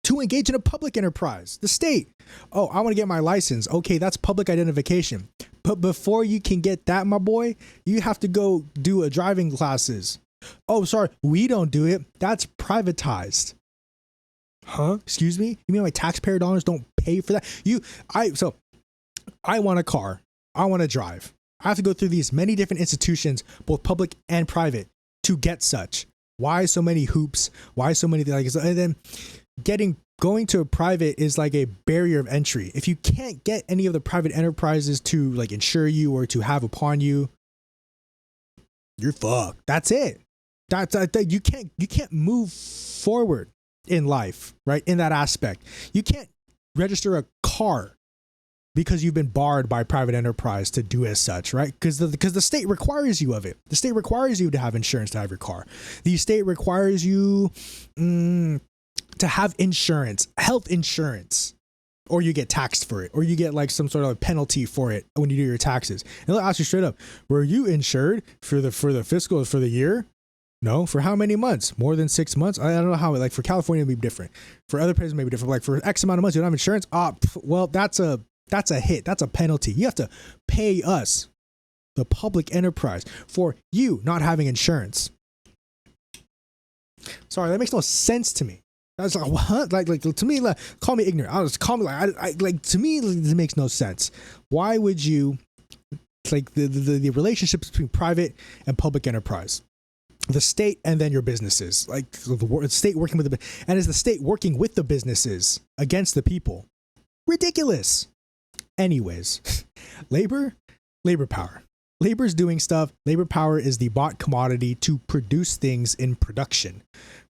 to engage in a public enterprise, the state? Oh, I want to get my license. Okay, that's public identification. But before you can get that, my boy, you have to go do a driving classes. Oh, sorry, we don't do it. That's privatized. Huh? Excuse me? You mean my taxpayer dollars don't pay for that? I want a car. I want to drive. I have to go through these many different institutions, both public and private, to get such. Why so many hoops? Why so many things? And then going to a private is like a barrier of entry. If you can't get any of the private enterprises to like insure you or to have upon you, you're fucked. That's it. You can't move forward in life, right? In that aspect, you can't register a car because you've been barred by private enterprise to do as such, right? Because the state requires you of it. The state requires you to have insurance to have your car. The state requires you to have insurance, health insurance, or you get taxed for it, or you get like some sort of penalty for it when you do your taxes. And they'll ask you straight up, were you insured for the fiscal for the year? No, for how many months? More than 6 months? I don't know how. Like for California, it'd be different. For other places, maybe different. Like for X amount of months, you don't have insurance. Well, that's a hit. That's a penalty. You have to pay us, the public enterprise, for you not having insurance. Sorry, that makes no sense to me. I was like, what? Like to me, like, call me ignorant. Call me like to me, it makes no sense. Why would you like the relationships between private and public enterprise? The state and then your businesses, like the state working with and is the state working with the businesses against the people? Ridiculous. Anyways, labor power. Labor's doing stuff. Labor power is the bought commodity to produce things in production,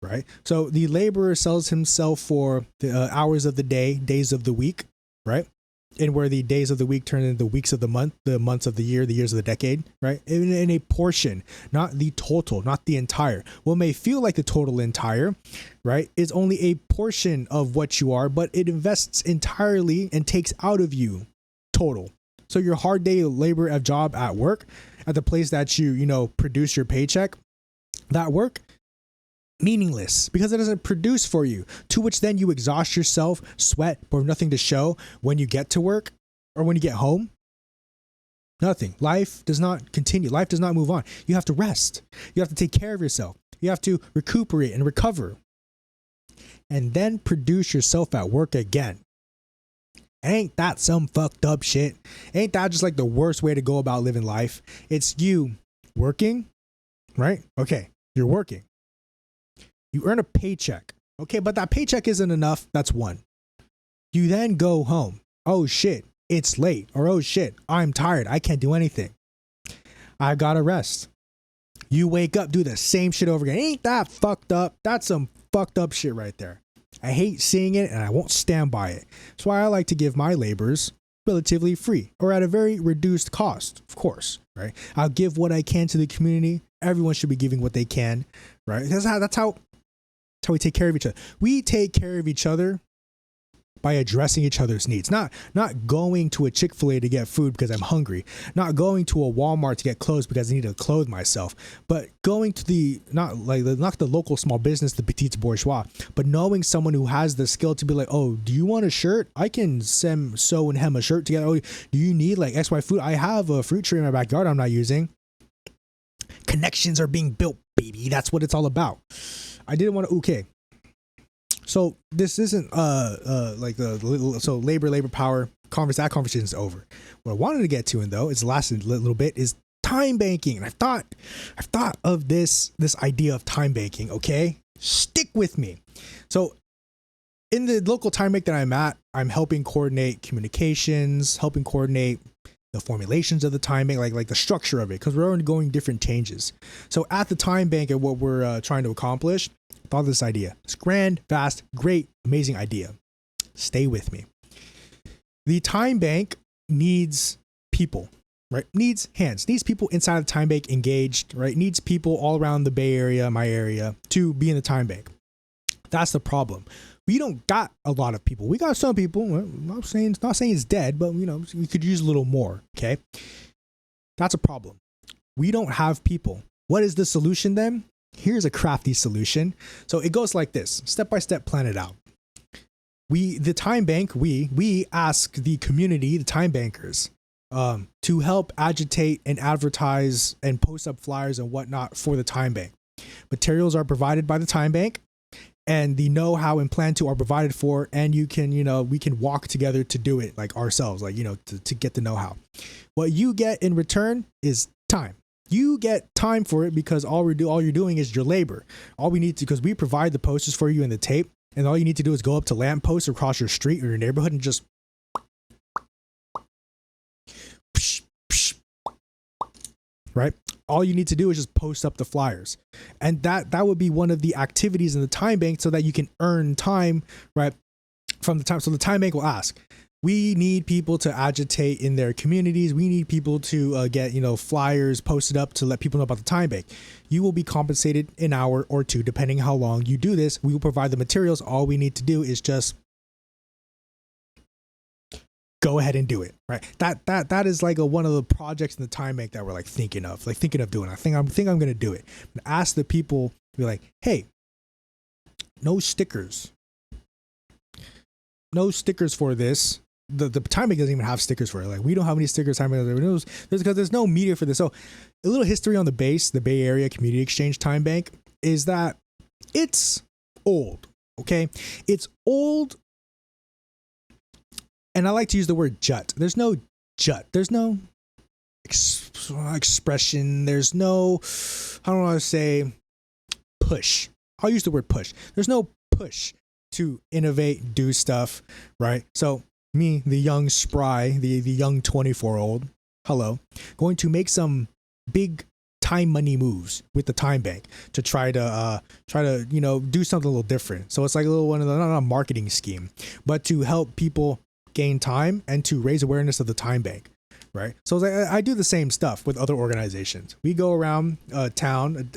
right? So the laborer sells himself for the hours of the day, days of the week, right? And where the days of the week turn into the weeks of the months of the year, the years of the decade, right? In a portion, not the total, not the entire. What may feel like the total entire, right, is only a portion of what you are, but it invests entirely and takes out of you total. So your hard day of labor of job at work, at the place that you produce your paycheck, that work, meaningless because it doesn't produce for you, to which then you exhaust yourself, sweat, but have nothing to show when you get to work or when you get home. Nothing. Life does not continue. Life does not move on. You have to rest. You have to take care of yourself. You have to recuperate and recover and then produce yourself at work again. Ain't that some fucked up shit? Ain't that just like the worst way to go about living life? It's you working, right? Okay, you're working. You earn a paycheck. Okay, but that paycheck isn't enough. That's one. You then go home. Oh shit, it's late. Or oh shit, I'm tired. I can't do anything. I gotta rest. You wake up, do the same shit over again. Ain't that fucked up? That's some fucked up shit right there. I hate seeing it and I won't stand by it. That's why I like to give my labors relatively free or at a very reduced cost, of course, right? I'll give what I can to the community. Everyone should be giving what they can, right? That's how we take care of each other. We take care of each other by addressing each other's needs, not going to a Chick-fil-A to get food because I'm hungry, not going to a Walmart to get clothes because I need to clothe myself, but going to not the local small business, the petite bourgeois, but knowing someone who has the skill to be like, oh, do you want a shirt? I can sew and hem a shirt together. Oh, do you need like XY food? I have a fruit tree in my backyard I'm not using. Connections are being built, baby. That's what it's all about. I didn't want to. Okay. So this isn't like so labor power that conversation is over. What I wanted to get to, and though it's lasted a little bit, is time banking. And I've thought of this idea of time banking. Okay, stick with me. So in the local time bank that I'm at, I'm helping coordinate communications, helping coordinate the formulations of the time bank, like the structure of it, because we're undergoing different changes. So at the time bank and what we're trying to accomplish, I thought of this idea. It's grand, fast, great, amazing idea. Stay with me. The time bank needs people, right? Needs hands, needs people inside the time bank engaged, right? Needs people all around the Bay Area, my area, to be in the time bank. That's the problem. We don't got a lot of people. We got some people. Well, not saying it's dead, but we could use a little more. Okay, that's a problem. We don't have people. What is the solution then? Here's a crafty solution. So it goes like this: step by step, plan it out. The time bank, we ask the community, the time bankers, to help agitate and advertise and post up flyers and whatnot for the time bank. Materials are provided by the time bank. And the know-how and plan to are provided for, and we can walk together to do it like ourselves, like, to get the know-how. What you get in return is time. You get time for it because all you're doing is your labor. All we need to, because we provide the posters for you and the tape, and all you need to do is go up to lampposts across your street or your neighborhood and just right? All you need to do is just post up the flyers. And that would be one of the activities in the time bank so that you can earn time, right, from the time. So the time bank will ask, we need people to agitate in their communities. We need people to get, flyers posted up to let people know about the time bank. You will be compensated an hour or two, depending how long you do this. We will provide the materials. All we need to do is just go ahead and do it. Right. That is like one of the projects in the time bank that we're like thinking of doing. I think I'm going to do it. Ask the people, be like, hey, no stickers for this. The time bank doesn't even have stickers for it. Like, we don't have any stickers. Time bank knows because there's no media for this. So a little history on the Bay Area Community Exchange Time Bank is that it's old. Okay, it's old, and I like to use the word jut. There's no jut. There's no expression. There's no, I don't want to say push. I'll use the word push. There's no push to innovate, do stuff, right? So me, the young spry, the young 24-year-old, hello, going to make some big time money moves with the time bank to try to do something a little different. So it's like a little one of the, not a marketing scheme, but to help people gain time and to raise awareness of the time bank, right? So I do the same stuff with other organizations. We go around a town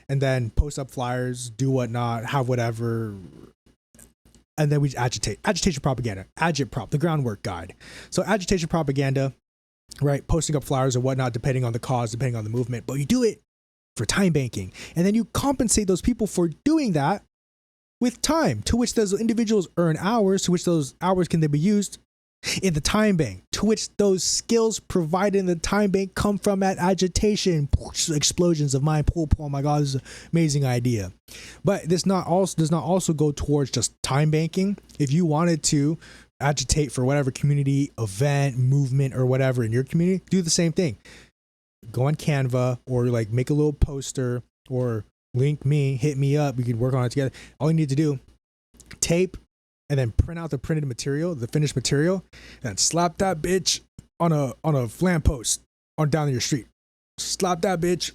and then post up flyers, do whatnot, have whatever, and then we agitation propaganda, agitprop, the groundwork guide. So agitation propaganda, right? Posting up flyers or whatnot, depending on the cause, depending on the movement, but you do it for time banking. And then you compensate those people for doing that with time, to which those individuals earn hours, to which those hours can then be used in the time bank, to which those skills provided in the time bank come from that agitation, explosions of mind. Oh my God, this is an amazing idea. But this does not also go towards just time banking. If you wanted to agitate for whatever community event, movement, or whatever in your community, do the same thing. Go on Canva or like make a little poster or link me, hit me up. We can work on it together. All you need to do, tape and then print out the printed material, the finished material, and slap that bitch on a lamppost on down your street. Slap that bitch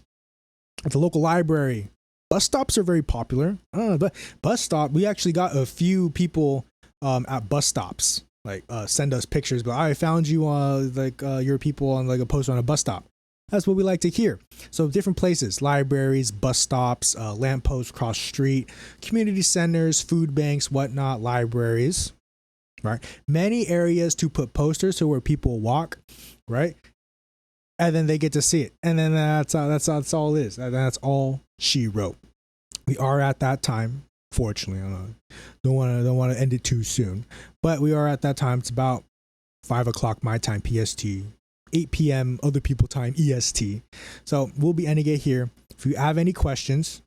at the local library. Bus stops are very popular. I don't know, but bus stop, we actually got a few people at bus stops like send us pictures, but I found you your people on like a poster on a bus stop. That's what we like to hear. So different places, libraries, bus stops, lampposts cross street, community centers, food banks, whatnot, libraries, right? Many areas to put posters to where people walk, right? And then they get to see it. And then that's all it is. And that's all she wrote. We are at that time, fortunately. Don't want to end it too soon. But we are at that time. It's about 5 o'clock my time, PST. 8 p.m. other people time, EST. So we'll be ending it here. If you have any questions,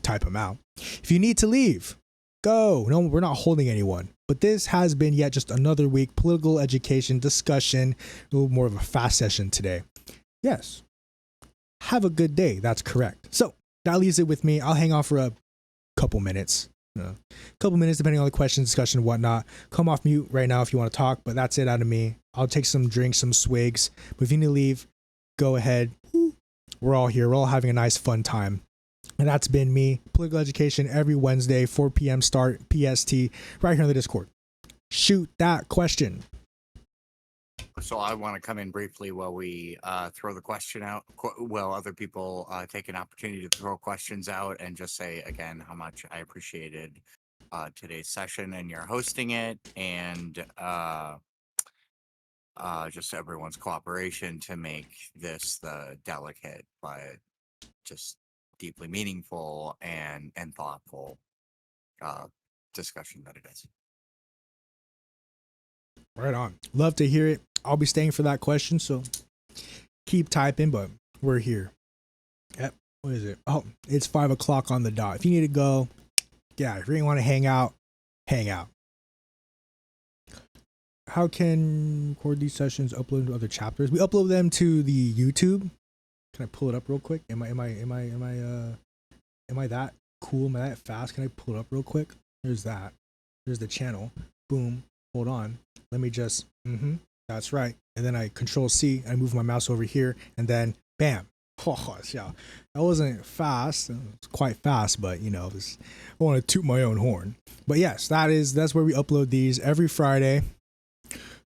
type them out. If you need to leave, go. No, we're not holding anyone. But this has been yet just another week, political education discussion, a little more of a fast session today. Yes. Have a good day. That's correct. So that leaves it with me. I'll hang on for a couple minutes. Couple minutes depending on the questions, discussion, whatnot. Come off mute right now if you want to talk, but that's it out of me. I'll take some drinks, some swigs, but if you need to leave, go ahead. We're all here. We're all having a nice fun time. And that's been me, political education, every Wednesday, 4 p.m. start, PST, right here on the Discord. Shoot that question. So I want to come in briefly while we throw the question out, while other people take an opportunity to throw questions out, and just say again how much I appreciated today's session and your hosting it, and just everyone's cooperation to make this the delicate but just deeply meaningful and thoughtful discussion that it is. Right on. Love to hear it. I'll be staying for that question, so keep typing, but we're here. Yep. What is it? Oh, it's 5 o'clock on the dot. If you need to go, yeah, if you really want to hang out, hang out. How can record these sessions upload to other chapters? We upload them to the YouTube. Can I pull it up real quick? Am I that cool? Am I that fast? Can I pull it up real quick? There's that. There's the channel. Boom. Hold on. Let me just, that's right. And then I Control C, I move my mouse over here, and then bam. Oh, yeah. That wasn't fast. It was quite fast, but I want to toot my own horn. But yes, that's where we upload these every Friday.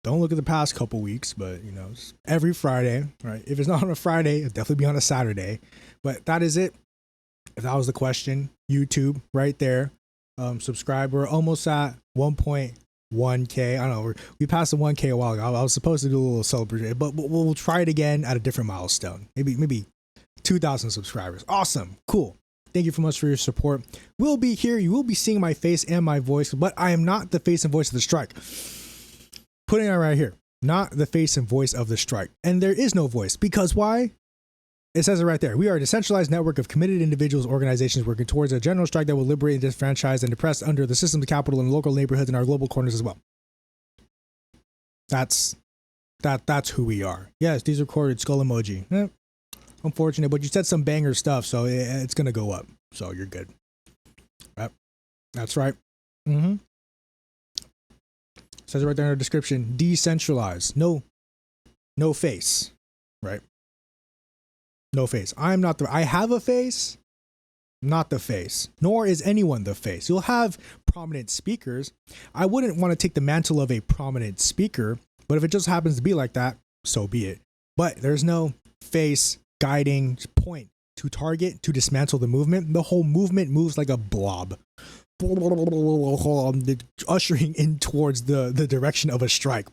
Don't look at the past couple weeks, but it's every Friday, right? If it's not on a Friday, it'll definitely be on a Saturday. But that is it. If that was the question, YouTube right there. Subscribe. We're almost at 1.9 1K. I don't know. We passed the 1K a while ago. I was supposed to do a little celebration, but we'll try it again at a different milestone. Maybe 2,000 subscribers. Awesome. Cool. Thank you so much for your support. We'll be here. You will be seeing my face and my voice, but I am not the face and voice of the strike. Putting it right here. Not the face and voice of the strike. And there is no voice. Because why? It says it right there. We are a decentralized network of committed individuals, organizations working towards a general strike that will liberate and disfranchise and oppress under the systems of capital in local neighborhoods and our global corners as well. That's who we are. Yes, these recorded skull emoji. Unfortunate, but you said some banger stuff, so it's gonna go up. So you're good. Yep. That's right. Says it right there in the description. Decentralized. No face. Right? No face. I have a face, not the face. Nor is anyone the face. You'll have prominent speakers. I wouldn't want to take the mantle of a prominent speaker, but if it just happens to be like that, so be it. But there's no face guiding point to target, to dismantle the movement. The whole movement moves like a blob. Ushering in towards the direction of a strike.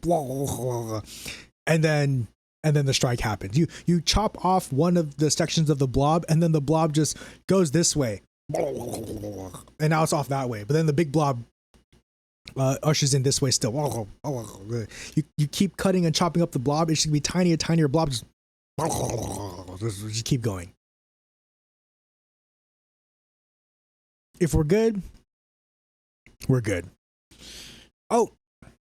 And then the strike happens. You chop off one of the sections of the blob, and then the blob just goes this way, and now it's off that way. But then the big blob ushers in this way still. You keep cutting and chopping up the blob. It should be tinier, tinier blobs. Just keep going. If we're good, we're good. Oh,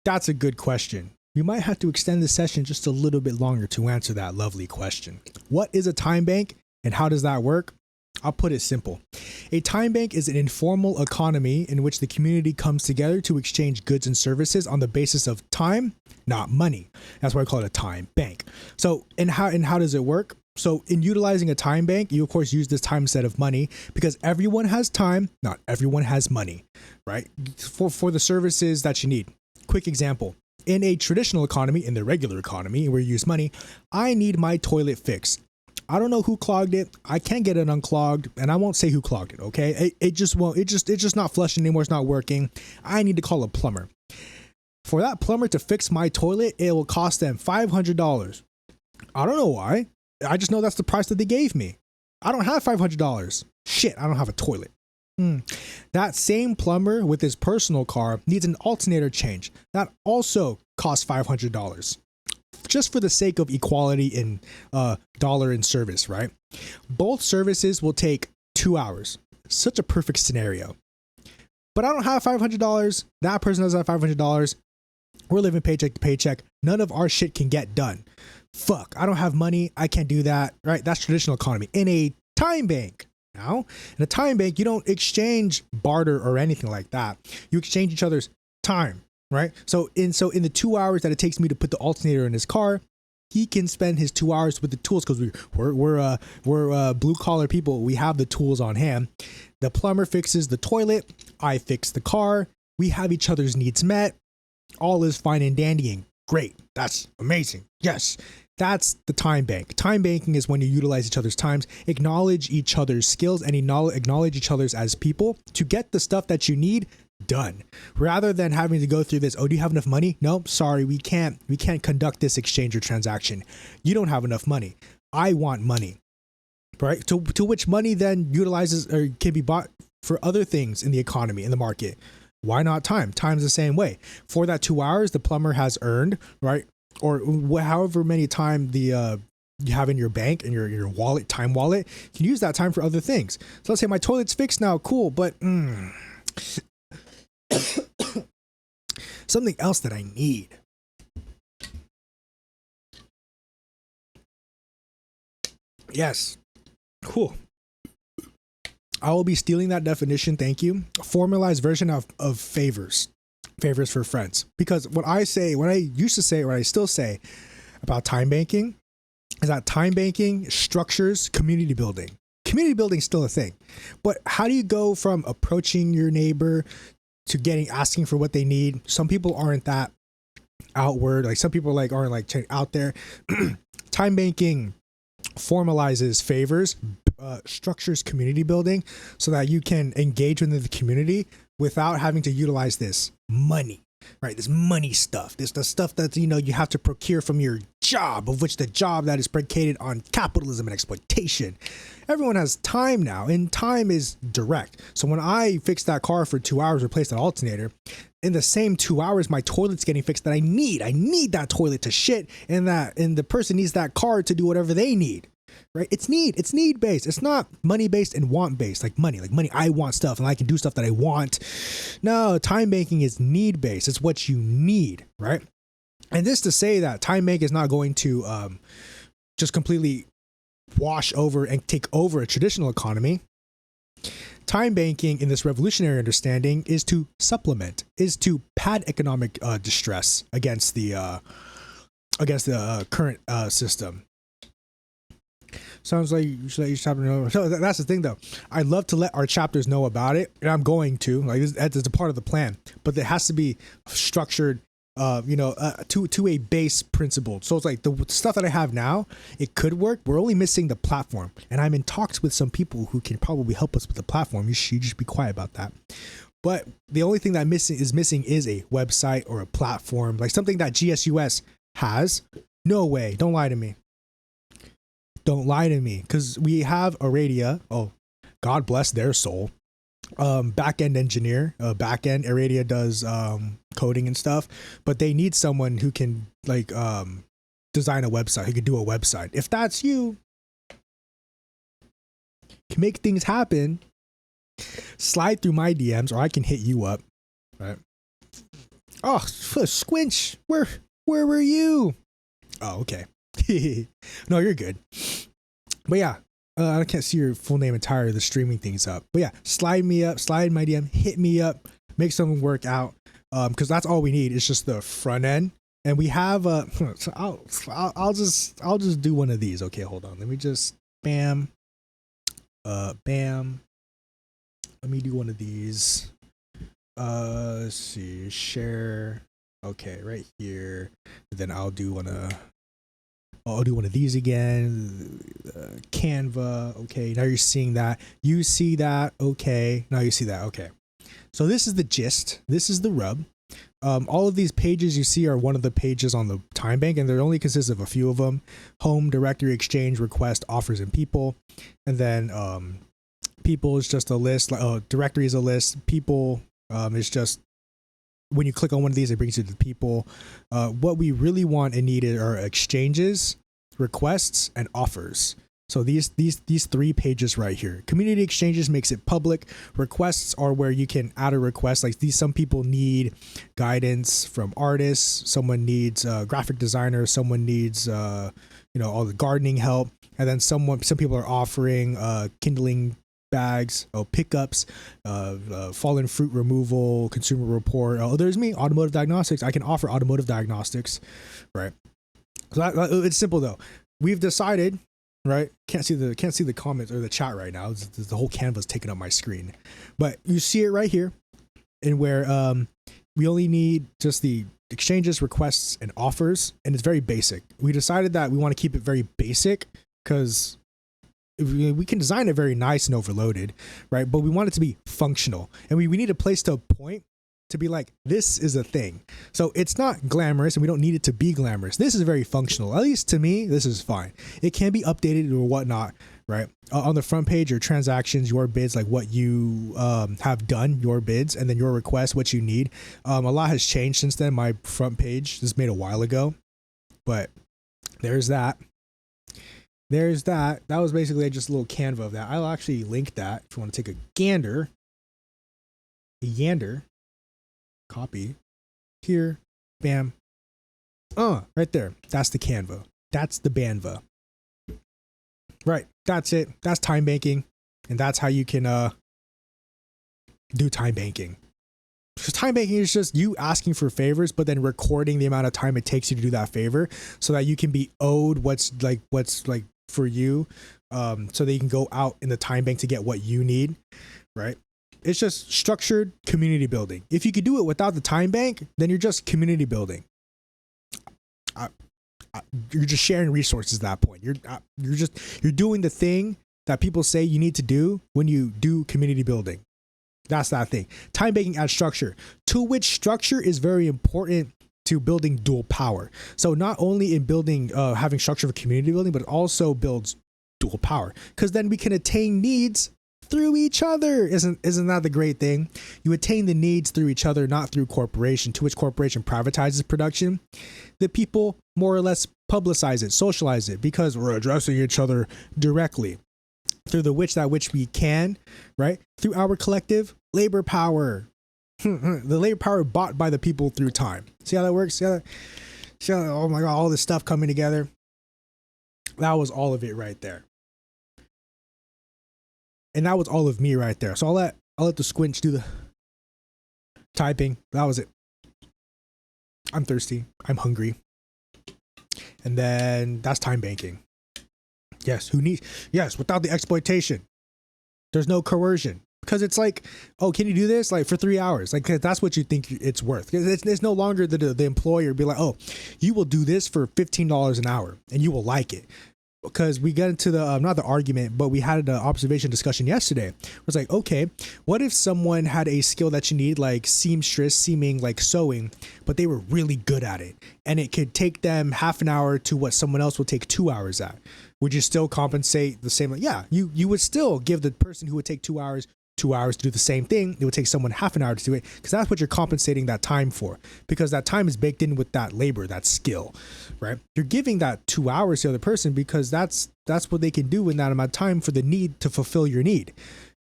that's a good question. We might have to extend the session just a little bit longer to answer that lovely question. What is a time bank and how does that work? I'll put it simple. A time bank is an informal economy in which the community comes together to exchange goods and services on the basis of time, not money. That's why I call it a time bank. So, and how does it work? So in utilizing a time bank, you of course use this time instead of money because everyone has time, not everyone has money, right? For the services that you need. Quick example. In a traditional economy, in the regular economy where you use money, I need my toilet fixed. I don't know who clogged it. I can't get it unclogged, and I won't say who clogged it, okay? It just won't. It's just not flushing anymore. It's not working. I need to call a plumber. For that plumber to fix my toilet, it will cost them $500. I don't know why. I just know that's the price that they gave me. I don't have $500. Shit, I don't have a toilet. That same plumber with his personal car needs an alternator change. That also costs $500. Just for the sake of equality in dollar in service, right? Both services will take 2 hours. Such a perfect scenario. But I don't have $500. That person doesn't have $500. We're living paycheck to paycheck. None of our shit can get done. Fuck, I don't have money. I can't do that, right? That's traditional economy. In a time bank, now, in a time bank, you don't exchange barter or anything like that. You exchange each other's time, right? So in the 2 hours that it takes me to put the alternator in his car, he can spend his 2 hours with the tools because we're blue collar people. We have the tools on hand. The plumber fixes the toilet. I fix the car. We have each other's needs met. All is fine and dandying. Great. That's amazing. Yes. That's the time bank. Time banking is when you utilize each other's times, acknowledge each other's skills, and acknowledge each other's as people to get the stuff that you need done. Rather than having to go through this, oh, do you have enough money? Nope, sorry, we can't conduct this exchange or transaction. You don't have enough money. I want money. Right? To which money then utilizes or can be bought for other things in the economy, in the market. Why not time? Time's the same way. For that 2 hours, the plumber has earned, right? Or however many time the you have in your bank and your wallet, time wallet, you can use that time for other things. So let's say my toilet's fixed now, cool, but something else that I need. Yes, cool. I will be stealing that definition. Thank you. A formalized version of favors for friends. Because what I used to say, what I still say about time banking is that time banking structures community building. Community building is still a thing. But how do you go from approaching your neighbor to asking for what they need? Some people aren't that outward. Like some people aren't out there. Time banking formalizes favors, structures community building so that you can engage within the community without having to utilize this money. right? This money stuff, this the stuff that you have to procure from your job, of which the job that is predicated on capitalism and exploitation. Everyone has time now, and time is direct. So when I fix that car for 2 hours, replace that alternator, in the same 2 hours, my toilet's getting fixed that I need. I need that toilet to shit, and the person needs that car to do whatever they need. Right? It's need based. It's not money based and want based, like money. I want stuff and I can do stuff that I want. No, time banking is need based. It's what you need, right? And this to say that time bank is not going to just completely wash over and take over a traditional economy. Time banking, in this revolutionary understanding, is to supplement, is to pad economic distress against the current system. Sounds like you should let your chapter know. So that's the thing, though. I'd love to let our chapters know about it, and I'm going to. That's a part of the plan, but it has to be structured, to a base principle. So it's like the stuff that I have now, it could work. We're only missing the platform, and I'm in talks with some people who can probably help us with the platform. You should just be quiet about that. But the only thing that is missing is a website or a platform, like something that GSUS has. No way. Don't lie to me. Don't lie to me, because we have Aradia. Oh, God bless their soul. Back-end engineer. Back-end Aradia does coding and stuff, but they need someone who can design a website, who can do a website. If that's you, can make things happen, slide through my DMs, or I can hit you up. Right? Oh, Squinch, where were you? Oh, okay. No, you're good. But yeah, I can't see your full name entirely. The streaming thing's up. But yeah, slide me up, slide my DM, hit me up, make something work out. Because that's all we need. It's just the front end, and we have so I'll just do one of these. Okay, hold on. Let me just bam. Let me do one of these. Let's see, share. Okay, right here. Then I'll do one of these again. Canva. Okay, now you're seeing that. You see that. Okay, now you see that. Okay. So this is the gist. This is the rub. All of these pages you see are one of the pages on the time bank, and there only consists of a few of them: home, directory, exchange, request, offers, and people. And then people is just a list. Directory is a list. People is just, when you click on one of these, it brings you to the people. What we really want and need are exchanges, requests, and offers. So these three pages right here. Community exchanges makes it public. Requests are where you can add a request. Like these, some people need guidance from artists. Someone needs a graphic designer. Someone needs all the gardening help. And then some people are offering kindling bags, pickups, fallen fruit removal, consumer report. Oh, there's me, automotive diagnostics. I can offer automotive diagnostics, right? So it's simple though. We've decided, right? Can't see the comments or the chat right now. The whole canvas taking up my screen, but you see it right here, and where we only need just the exchanges, requests, and offers, and it's very basic. We decided that we want to keep it very basic because we can design it very nice and overloaded, right? But we want it to be functional, and we need a place to point to be like, this is a thing. So it's not glamorous, and we don't need it to be glamorous. This is very functional. At least to me, this is fine. It can be updated or whatnot, right? On the front page, your transactions, your bids, like what you have done, your bids, and then your requests, what you need. A lot has changed since then. My front page was made a while ago, but there's that. There's that. That was basically just a little Canva of that. I'll actually link that if you want to take a gander. Copy. Here. Bam. Right there. That's the Canva. That's the Banva. Right. That's it. That's time banking. And that's how you can do time banking. Because time banking is just you asking for favors, but then recording the amount of time it takes you to do that favor so that you can be owed what's for you, so that you can go out in the time bank to get what you need, right? It's just structured community building. If you could do it without the time bank, then you're just community building. You're just sharing resources at that point. You're doing the thing that people say you need to do when you do community building. That's that thing. Time banking adds structure, to which structure is very important to building dual power. So not only in building, having structure for community building, but it also builds dual power, because then we can attain needs through each other. Isn't that the great thing? You attain the needs through each other, not through corporation, to which corporation privatizes production. The people more or less publicize it, socialize it, because we're addressing each other directly through that which we can, right? Through our collective labor power. The labor power bought by the people through time. See how that works? See how, oh my God, all this stuff coming together. That was all of it right there. And that was all of me right there. So I'll let the squinch do the typing. That was it. I'm thirsty. I'm hungry. And then that's time banking. Yes, without the exploitation. There's no coercion. Because it's like, oh, can you do this? Like for 3 hours. Like that's what you think it's worth. It's no longer the employer be like, oh, you will do this for $15 an hour and you will like it. Because we got into the, not the argument, but we had an observation discussion yesterday. It was like, okay, what if someone had a skill that you need, like seaming, like sewing, but they were really good at it, and it could take them half an hour to what someone else would take 2 hours at? Would you still compensate the same? Like, yeah, you would still give the person who would take 2 hours 2 hours to do the same thing. It would take someone half an hour to do it, because that's what you're compensating that time for, because that time is baked in with that labor, that skill, right? You're giving that 2 hours to the other person because that's what they can do in that amount of time for the need to fulfill your need,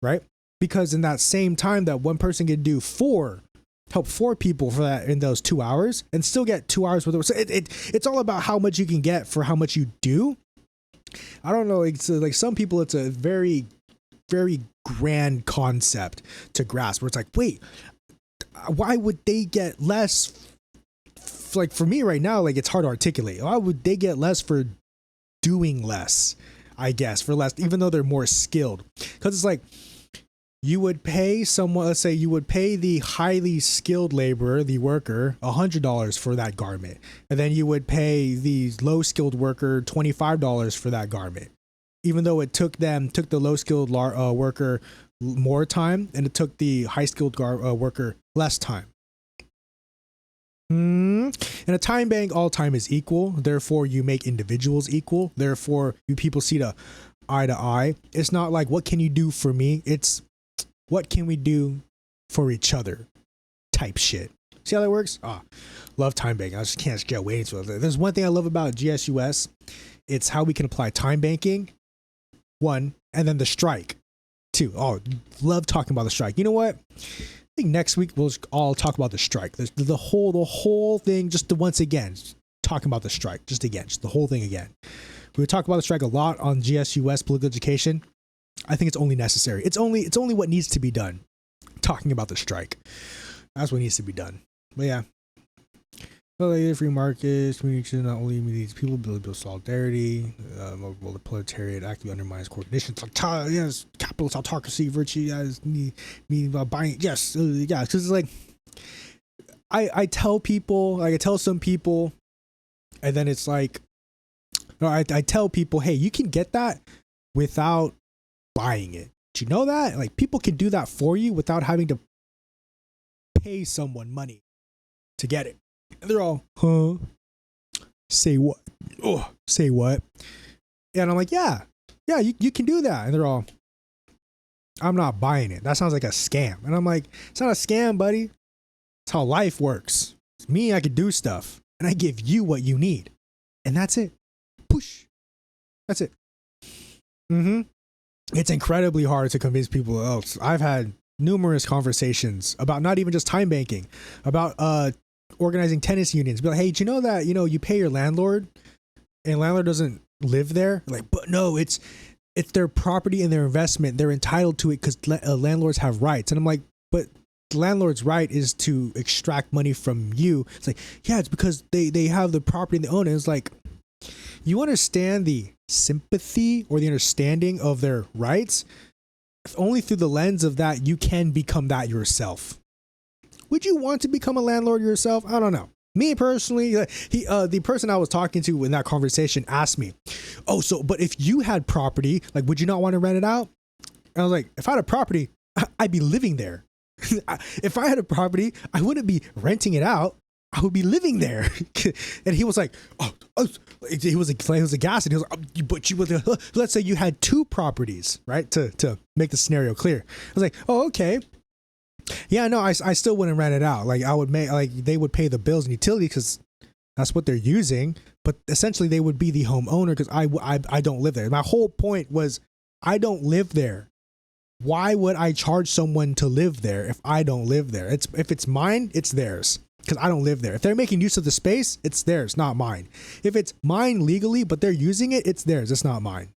right? Because in that same time that one person can do help 4 people for that in those 2 hours and still get 2 hours with it. So it's all about how much you can get for how much you do. I don't know. It's like some people, it's a very, very grand concept to grasp, where it's like, wait, why would they get less? Like for me right now, like it's hard to articulate. Why would they get less for doing less? I guess for less, even though they're more skilled. Because it's like, you would pay someone, let's say you would pay the highly skilled laborer, the worker, $100 for that garment. And then you would pay the low skilled worker $25 for that garment. Even though it took the low skilled worker more time, and it took the high skilled worker less time. In a time bank, all time is equal. Therefore, you make individuals equal. Therefore, you people see the eye to eye. It's not like, what can you do for me? It's, what can we do for each other type shit. See how that works? Love time banking. I just can't get away into it. There's one thing I love about GSUS. It's how we can apply time banking. 1, and then the strike. 2. Oh, love talking about the strike. You know what? I think next week we'll all talk about the strike. The whole thing, just once again, talking about the strike, just the whole thing again. We talk about the strike a lot on GSUS political education. I think it's only necessary. It's only what needs to be done. Talking about the strike. That's what needs to be done. But yeah. Well, like, free markets, community not only needs people, build solidarity. Well, the proletariat actively undermines coordination. Yes, capitalist autocracy, virtue. Yes, meaning about buying. Yes, yeah. Because it's like, I tell people, like I tell some people, and then it's like, no, I tell people, hey, you can get that without buying it. Did you know that? Like, people can do that for you without having to pay someone money to get it. And they're all, huh? Say what? Oh, say what? And I'm like, yeah, you can do that. And they're all, I'm not buying it. That sounds like a scam. And I'm like, it's not a scam, buddy. It's how life works. It's me, I could do stuff. And I give you what you need. And that's it. Push. That's it. It's incredibly hard to convince people else. I've had numerous conversations about not even just time banking, about organizing tennis unions. Be like, hey, do you know that, you pay your landlord and landlord doesn't live there? Like, but no, it's their property and their investment. They're entitled to it because landlords have rights. And I'm like, but the landlord's right is to extract money from you. It's like, yeah, it's because they have the property and they own it. It's like, you understand the sympathy or the understanding of their rights? If only through the lens of that, you can become that yourself. Would you want to become a landlord yourself? I don't know. Me personally, the person I was talking to in that conversation asked me, oh, so, but if you had property, like, would you not want to rent it out? And I was like, if I had a property, I'd be living there. If I had a property, I wouldn't be renting it out. I would be living there. And he was like, he was aghast, and he was like, but you would, let's say you had 2 properties, right? To make the scenario clear. I was like, oh, okay. Yeah, no, I still wouldn't rent it out. Like I would make, like they would pay the bills and utilities because that's what they're using. But essentially they would be the homeowner because I don't live there. My whole point was I don't live there. Why would I charge someone to live there if I don't live there? If it's mine, it's theirs because I don't live there. If they're making use of the space, it's theirs, not mine. If it's mine legally, but they're using it, it's theirs. It's not mine.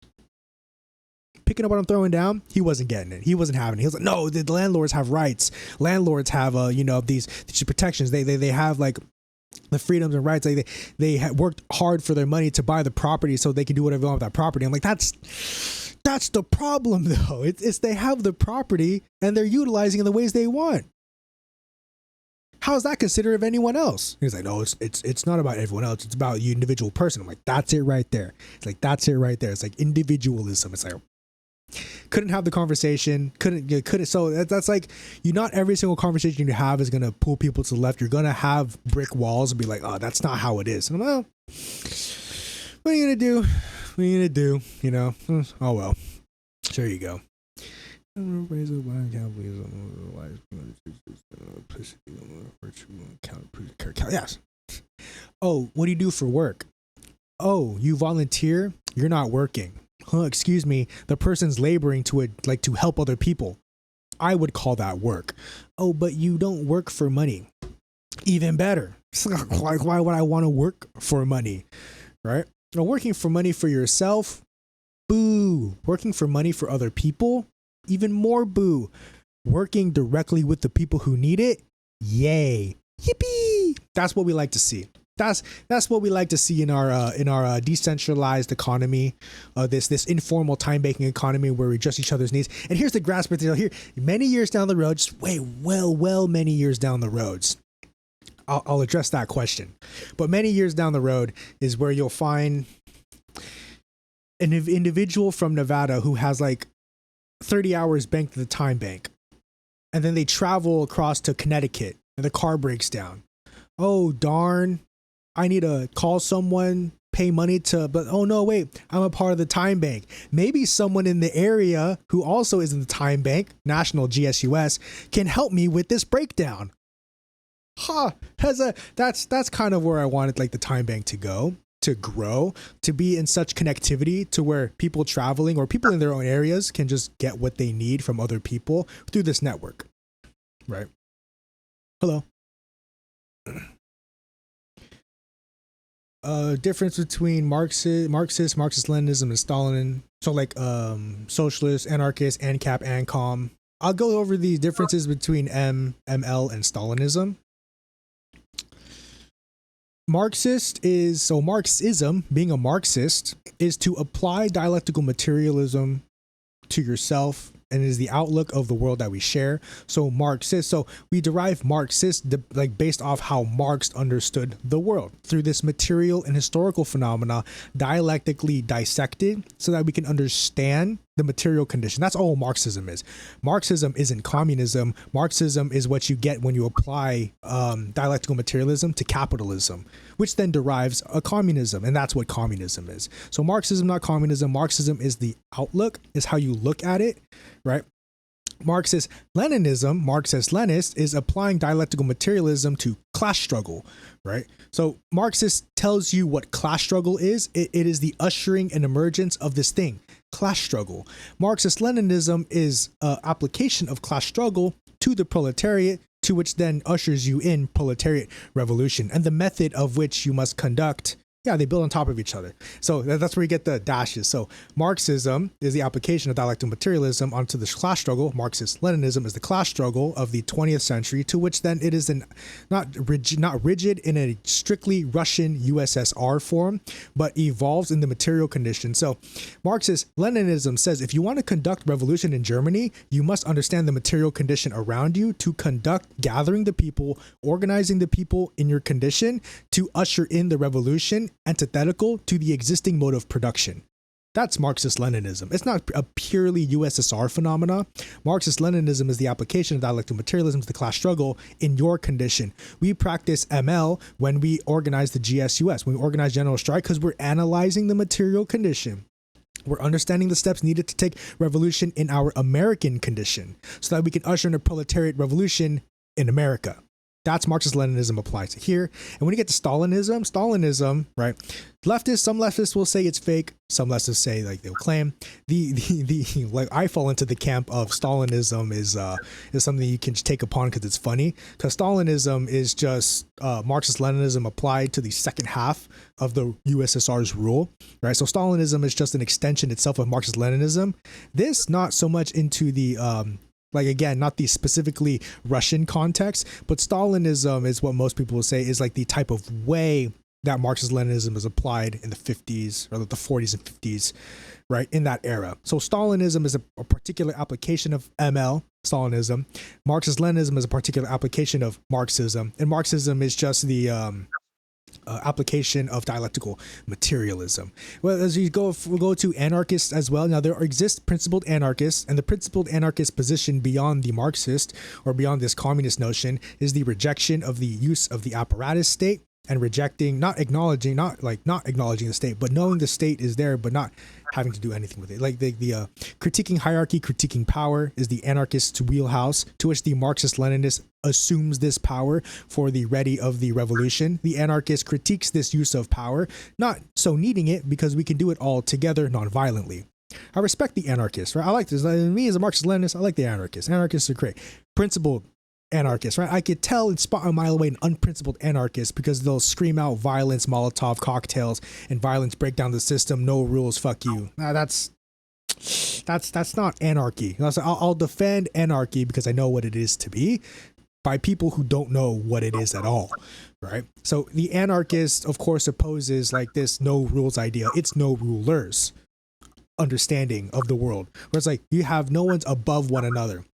Picking up what I'm throwing down, he wasn't getting it. He wasn't having it. He was like, no, the landlords have rights. Landlords have, these protections. They have like the freedoms and rights. They worked hard for their money to buy the property so they can do whatever they want with that property. I'm like, that's the problem though. It's they have the property and they're utilizing it in the ways they want. How is that considerate of anyone else? He's like, no, it's not about everyone else. It's about you individual person. I'm like, that's it right there. It's like, that's it right there. It's like individualism. It's like, couldn't have the conversation. Couldn't. So that's like, not every single conversation you have is going to pull people to the left. You're going to have brick walls and be like, oh, that's not how it is. And I'm like, well, what are you going to do? What are you going to do? You know? Oh, well, there you go. Yes. Oh, what do you do for work? Oh, you volunteer? You're not working. Excuse me. The person's laboring to help other people. I would call that work. Oh, but you don't work for money. Even better. Why would I want to work for money? Right? Working for money for yourself? Boo. Working for money for other people? Even more boo. Working directly with the people who need it? Yay. Yippee. That's what we like to see. That's what we like to see in our decentralized economy, this informal time banking economy where we adjust each other's needs. And here's the grass material here. Many years down the road, just many years down the roads, I'll address that question. But many years down the road is where you'll find an individual from Nevada who has like 30 hours banked at the time bank, and then they travel across to Connecticut and the car breaks down. Oh darn. I need to call someone, pay money but oh no, wait, I'm a part of the time bank. Maybe someone in the area who also is in the time bank, national GSUS, can help me with this breakdown. That's kind of where I wanted like the time bank to go, to grow, to be in such connectivity to where people traveling or people in their own areas can just get what they need from other people through this network. Right. Hello. Difference between Marxist-Leninism and Stalin. So like socialist, anarchist, ANCAP, ANCOM. I'll go over the differences between ML and Stalinism. Marxism, being a Marxist, is to apply dialectical materialism to yourself and is the outlook of the world that we share. So Marxist, so we derive Marxist based off how Marx understood the world through this material and historical phenomena dialectically dissected so that we can understand the material condition. That's all Marxism is. Marxism isn't communism. Marxism is what you get when you apply dialectical materialism to capitalism, which then derives a communism, and that's what communism is. So Marxism, not communism. Marxism is the outlook, is how you look at it, right? Marxist-Leninism, Marxist-Leninist, is applying dialectical materialism to class struggle, right? So Marxist tells you what class struggle is. It is the ushering and emergence of this thing, class struggle. Marxist-Leninism is an application of class struggle to the proletariat, to which then ushers you in proletariat revolution and the method of which you must conduct. Yeah, they build on top of each other. So that's where you get the dashes. So Marxism is the application of dialectical materialism onto the class struggle. Marxist-Leninism is the class struggle of the 20th century, to which then it is not rigid in a strictly Russian USSR form, but evolves in the material condition. So Marxist-Leninism says if you want to conduct revolution in Germany, you must understand the material condition around you to conduct gathering the people, organizing the people in your condition to usher in the revolution antithetical to the existing mode of production. That's Marxist-Leninism. It's not a purely USSR phenomena. Marxist-Leninism is the application of dialectical materialism to the class struggle in your condition. We practice ML when we organize the GSUS, when we organize general strike, because we're analyzing the material condition. We're understanding the steps needed to take revolution in our American condition so that we can usher in a proletariat revolution in America. That's Marxist-Leninism applies to here. And when you get to Stalinism, right? Some leftists will say it's fake. Some leftists say, like, they'll claim like, I fall into the camp of Stalinism is something you can take upon because it's funny. Because Stalinism is just Marxist-Leninism applied to the second half of the USSR's rule, right? So Stalinism is just an extension itself of Marxist-Leninism. This not so much into the like, again, not the specifically Russian context, but Stalinism is what most people will say is like the type of way that Marxist-Leninism is applied in the 50s or the 40s and 50s, right, in that era. So Stalinism is a particular application of ML, Stalinism. Marxist-Leninism is a particular application of Marxism. And Marxism is just the application of dialectical materialism. Well, as you we'll go to anarchists as well. Now, there exists principled anarchists, and the principled anarchist position beyond the Marxist or beyond this communist notion is the rejection of the use of the apparatus state and rejecting, not acknowledging the state, but knowing the state is there, but not having to do anything with it. Like the critiquing hierarchy, critiquing power is the anarchist's wheelhouse, to which the Marxist-Leninist assumes this power for the ready of the revolution. The anarchist critiques this use of power, not so needing it because we can do it all together non-violently. I respect the anarchists, right? I like this. Me as a Marxist-Leninist, I like the anarchists. Anarchists are great. Principled anarchists, right? I could tell and spot a mile away an unprincipled anarchist because they'll scream out violence, Molotov cocktails, and violence, break down the system, no rules, fuck you. That's not anarchy. I'll defend anarchy because I know what it is to be by people who don't know what it is at all, right? So the anarchist, of course, opposes like this no rules idea. It's no rulers understanding of the world, where it's like you have no one's above one another.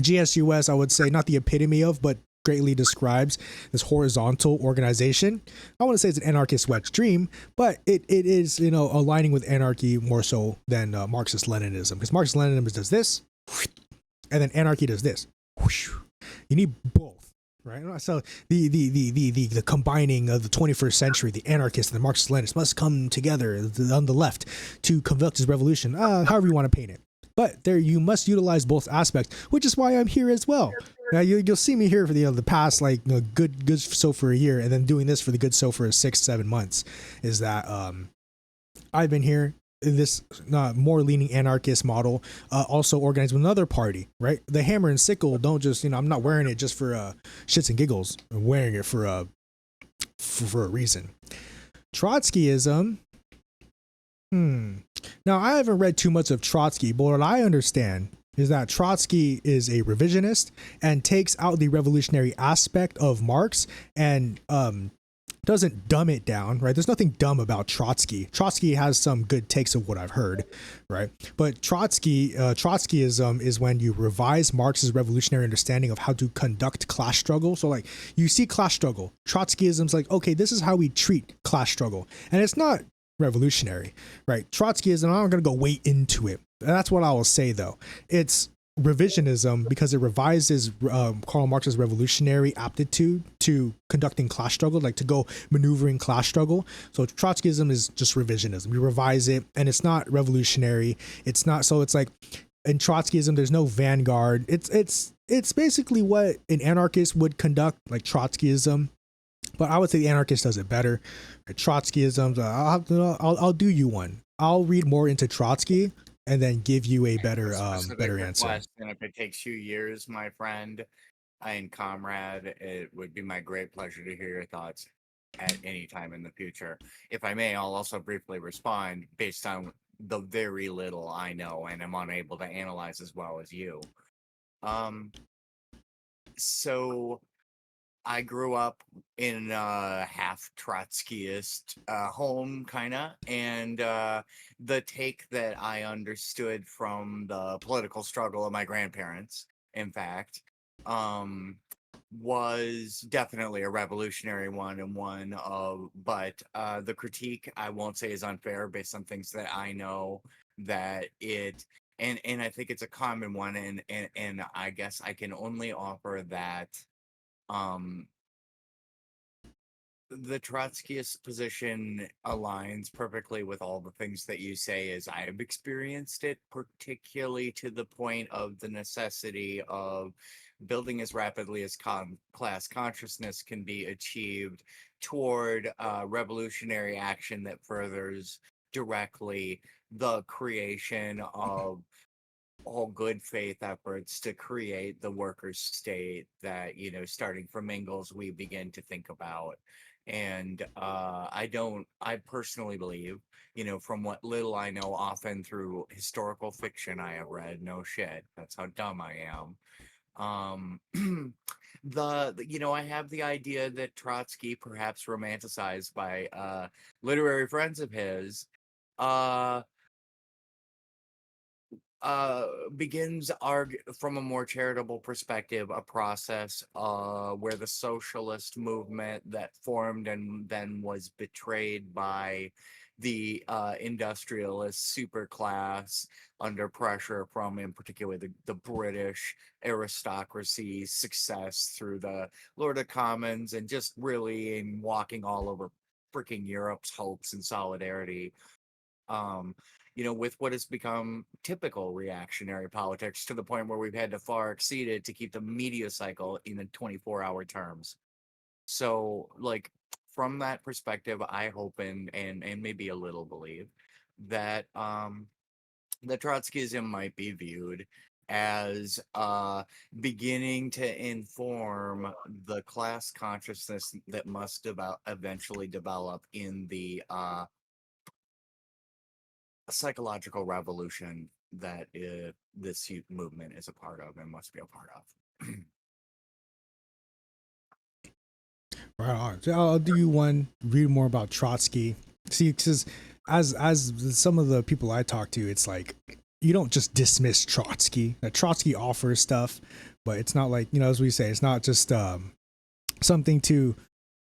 GSUS, I would say, not the epitome of, but greatly describes this horizontal organization. I want to say it's an anarchist wet dream, but it is, aligning with anarchy more so than Marxist-Leninism, because Marxist-Leninism does this, and then anarchy does this. You need both, right? So the combining of the 21st century, the anarchists and the Marxist-Leninists must come together on the left to conduct this revolution, however you want to paint it. But there, you must utilize both aspects, which is why I'm here as well. Now you'll see me here for the past good so for a year, and then doing this for the good so for 6-7 months. Is that I've been here in this more leaning anarchist model, also organized with another party, right? The hammer and sickle don't just I'm not wearing it just for shits and giggles. I'm wearing it for a reason. Trotskyism. Now, I haven't read too much of Trotsky, but what I understand is that Trotsky is a revisionist and takes out the revolutionary aspect of Marx and doesn't dumb it down, right? There's nothing dumb about Trotsky. Trotsky has some good takes of what I've heard, right? But Trotskyism is when you revise Marx's revolutionary understanding of how to conduct class struggle. So like you see class struggle, Trotskyism's like, okay, this is how we treat class struggle. And it's not revolutionary, right? Trotskyism, I'm not going to go way into it. That's what I will say, though. It's revisionism because it revises Karl Marx's revolutionary aptitude to conducting class struggle, like to go maneuvering class struggle. So Trotskyism is just revisionism. We revise it, and it's not revolutionary. It's not. So it's like in Trotskyism, there's no vanguard. It's basically what an anarchist would conduct, like Trotskyism. But I would say the anarchist does it better. Trotskyism, I'll do you one. I'll read more into Trotsky and then give you a better answer. And if it takes you years, my friend and comrade, it would be my great pleasure to hear your thoughts at any time in the future. If I may, I'll also briefly respond based on the very little I know and am unable to analyze as well as you. So I grew up in a half Trotskyist home, kind of, and the take that I understood from the political struggle of my grandparents, in fact, was definitely a revolutionary one, and one of, but the critique I won't say is unfair based on things that I know that it, and I think it's a common one, and I guess I can only offer that um the Trotskyist position aligns perfectly with all the things that you say, as I have experienced it, particularly to the point of the necessity of building as rapidly as class consciousness can be achieved toward revolutionary action that furthers directly the creation of all good faith efforts to create the workers' state that, starting from Engels, we begin to think about. And I personally believe, from what little I know, often through historical fiction I have read, no shit, that's how dumb I am. I have the idea that Trotsky, perhaps romanticized by literary friends of his, uh, uh begins from a more charitable perspective, a process where the socialist movement that formed and then was betrayed by the industrialist superclass under pressure from, in particular, the British aristocracy's success through the Lord of Commons, and just really in walking all over freaking Europe's hopes and solidarity, um, with what has become typical reactionary politics, to the point where we've had to far exceed it to keep the media cycle in the 24-hour terms. So, like, from that perspective, I hope and maybe a little believe that the Trotskyism might be viewed as beginning to inform the class consciousness that must eventually develop in the psychological revolution that this youth movement is a part of and must be a part of. Right on. So I'll do you one. Read more about Trotsky. See, because as some of the people I talk to, it's like you don't just dismiss Trotsky. That Trotsky offers stuff, but it's not like, as we say, it's not just something to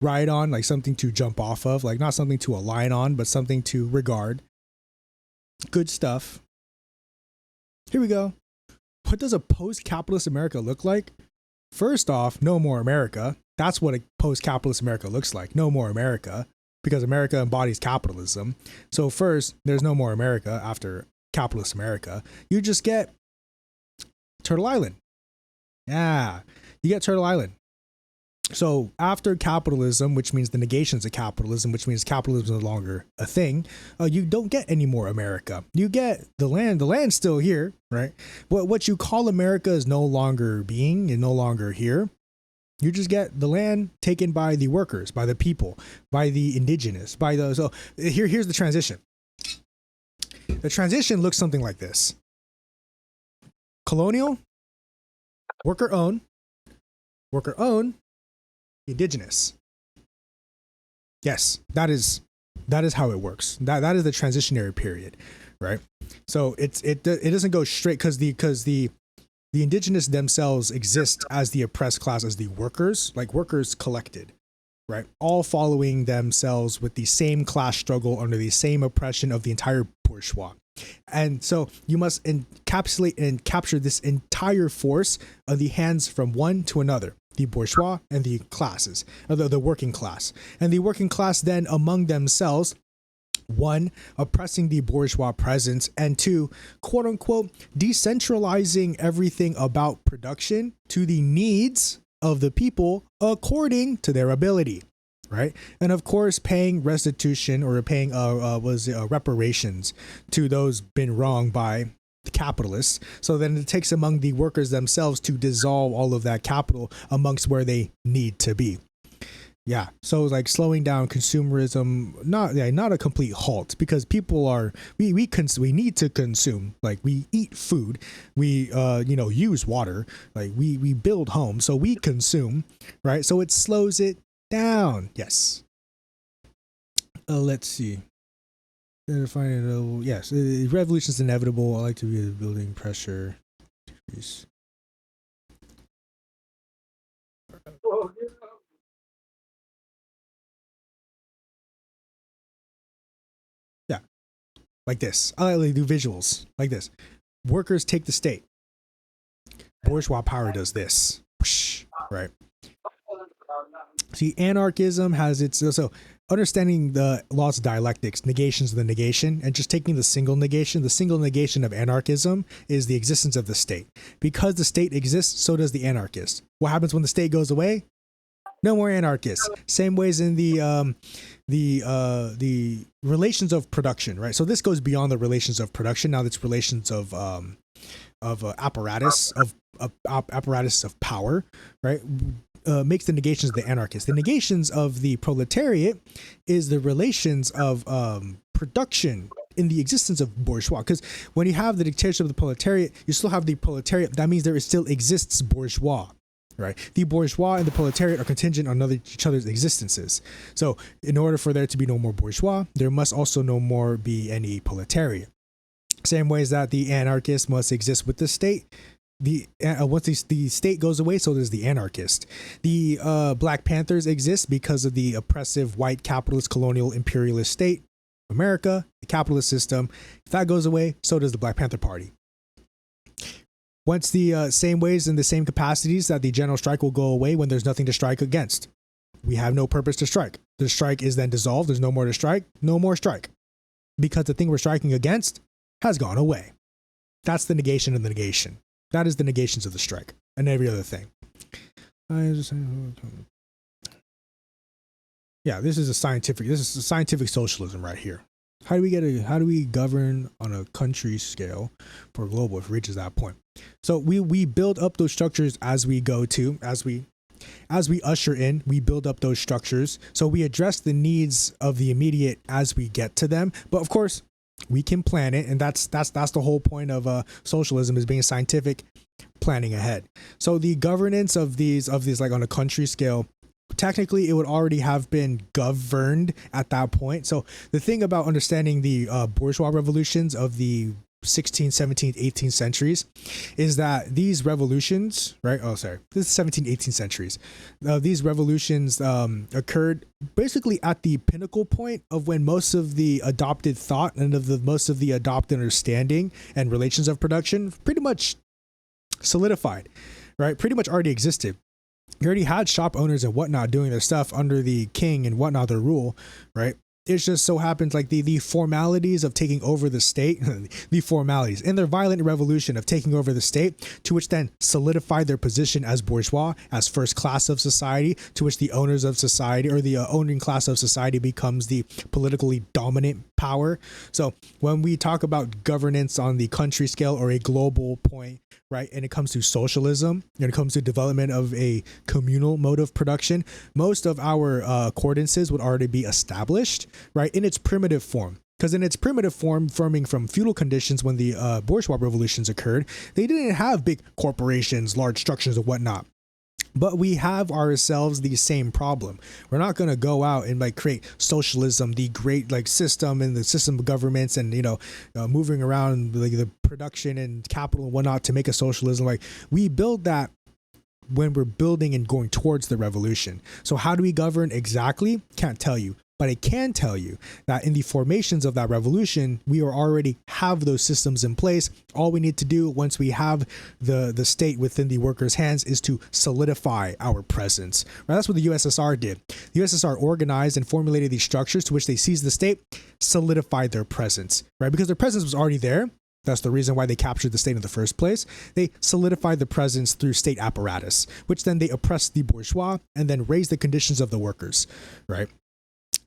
ride on, like something to jump off of, like not something to align on, but something to regard. Good stuff. Here we go. What does a post-capitalist America look like? First off, no more America. That's what a post-capitalist America looks like. No more America, because America embodies capitalism. So first, there's no more America after capitalist America. You just get Turtle Island. Yeah, you get Turtle Island. So after capitalism, which means the negations of capitalism, which means capitalism is no longer a thing, you don't get any more America. You get the land. The land's still here, right? But what you call America is no longer being and no longer here. You just get the land taken by the workers, by the people, by the indigenous, by the. So here's the transition. The transition looks something like this: colonial, worker own, indigenous. Yes, that is how it works. That is the transitionary period, right? So it doesn't go straight because the indigenous themselves exist as the oppressed class, as the workers, like workers collected, right? All following themselves with the same class struggle under the same oppression of the entire bourgeois. And so you must encapsulate and capture this entire force of the hands from one to another, the bourgeois and the classes, the working class. And the working class then among themselves, one, oppressing the bourgeois presence, and two, quote unquote, decentralizing everything about production to the needs of the people according to their ability, right? And of course, paying restitution or paying reparations to those been wronged by the capitalists. So then it takes among the workers themselves to dissolve all of that capital amongst where they need to be. Yeah, so like slowing down consumerism, not a complete halt, because people are we need to consume. Like we eat food, we use water, like we build homes, so we consume, right? So it slows it down. Yes. Let's see. Yes, revolution is inevitable. I like to be building pressure. like this. I like to do visuals like this. Workers take the state. Bourgeois power does this. Whoosh, right? See, anarchism has its so understanding the laws of dialectics, negations of the negation, and just taking the single negation. The single negation of anarchism is the existence of the state. Because the state exists, so does the anarchist. What happens when the state goes away? No more anarchists. Same ways in the relations of production, right? So this goes beyond the relations of production. Now it's relations of apparatus of power, right? Makes the negations of the anarchists. The negations of the proletariat is the relations of production in the existence of bourgeois. Because when you have the dictatorship of the proletariat, you still have the proletariat. That means there still exists bourgeois. Right, the bourgeois and the proletariat are contingent on each other's existences. So, in order for there to be no more bourgeois, there must also no more be any proletariat. Same ways that the anarchist must exist with the state. Once the state goes away, so does the anarchist. The Black Panthers exist because of the oppressive white capitalist colonial imperialist state, America, the capitalist system. If that goes away, so does the Black Panther Party. Once the same ways and the same capacities that the general strike will go away when there's nothing to strike against. We have no purpose to strike. The strike is then dissolved. There's no more to strike. No more strike. Because the thing we're striking against has gone away. That's the negation of the negation. That is the negations of the strike and every other thing. Yeah, this is scientific socialism right here. How do we govern on a country scale for global if it reaches that point? So we build up those structures as we go to, as we usher in, we build up those structures. So we address the needs of the immediate as we get to them. But of course, we can plan it, and that's the whole point of socialism, is being scientific, planning ahead. So the governance of these like on a country scale, technically it would already have been governed at that point. So the thing about understanding the bourgeois revolutions of the 16th, 17th, 18th centuries is that these revolutions, right? Oh, sorry. This is 17th, 18th centuries. These revolutions occurred basically at the pinnacle point of when most of the adopted thought and most of the adopted understanding and relations of production pretty much solidified, right? Pretty much already existed. You already had shop owners and whatnot doing their stuff under the king and whatnot, their rule, right? It just so happens like the formalities of taking over the state, the formalities in their violent revolution of taking over the state, to which then solidified their position as bourgeois, as first class of society, to which the owners of society or the owning class of society becomes the politically dominant power. So when we talk about governance on the country scale or a global point, right, and it comes to socialism, and it comes to development of a communal mode of production, most of our accordances would already be established, right, in its primitive form. Because in its primitive form, forming from feudal conditions when the bourgeois revolutions occurred, they didn't have big corporations, large structures, and whatnot. But we have ourselves the same problem. We're not going to go out and like create socialism, the great like system and the system of governments and, moving around like the production and capital and whatnot to make a socialism. Like we build that when we're building and going towards the revolution. So how do we govern exactly? Can't tell you. But I can tell you that in the formations of that revolution, we already have those systems in place. All we need to do once we have the state within the workers' hands is to solidify our presence. Right? That's what the USSR did. The USSR organized and formulated these structures to which they seized the state, solidified their presence, right? Because their presence was already there. That's the reason why they captured the state in the first place. They solidified the presence through state apparatus, which then they oppressed the bourgeois and then raised the conditions of the workers, right?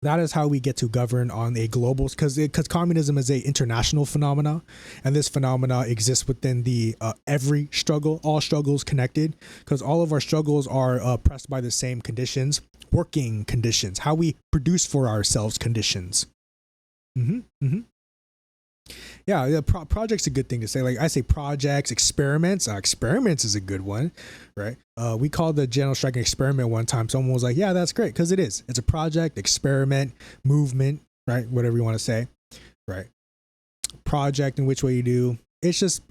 That is how we get to govern on a global, because communism is a international phenomena, and this phenomena exists within the every struggle, all struggles connected, because all of our struggles are oppressed by the same conditions, working conditions, how we produce for ourselves conditions. Yeah, project's a good thing to say. Like I say projects, experiments. Experiments is a good one, right? We called the general strike an experiment one time. Someone was like, yeah, that's great, because it is. It's a project, experiment, movement, right? Whatever you want to say, right? Project in which way you do. It's just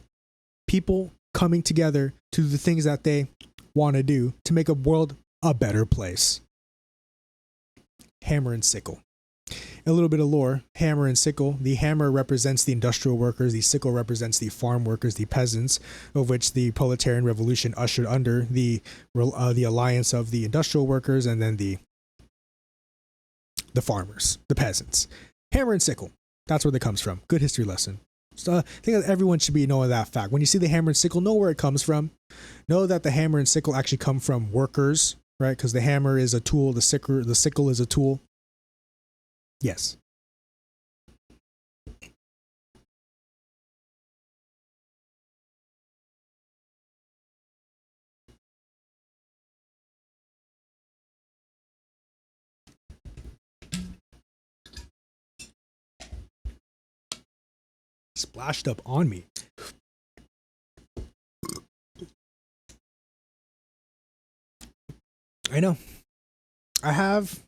people coming together to do the things that they want to do to make a world a better place. Hammer and sickle. A little bit of lore. Hammer and sickle. The hammer represents the industrial workers. The sickle represents the farm workers, the peasants, of which the proletarian revolution ushered under the alliance of the industrial workers and then the farmers, the peasants. Hammer and sickle. That's where that comes from. Good history lesson. So I think that everyone should be knowing that fact. When you see the hammer and sickle, know where it comes from. Know that the hammer and sickle actually come from workers, right? Because the hammer is a tool, the sickle is a tool. Yes. Splashed up on me. I know. I have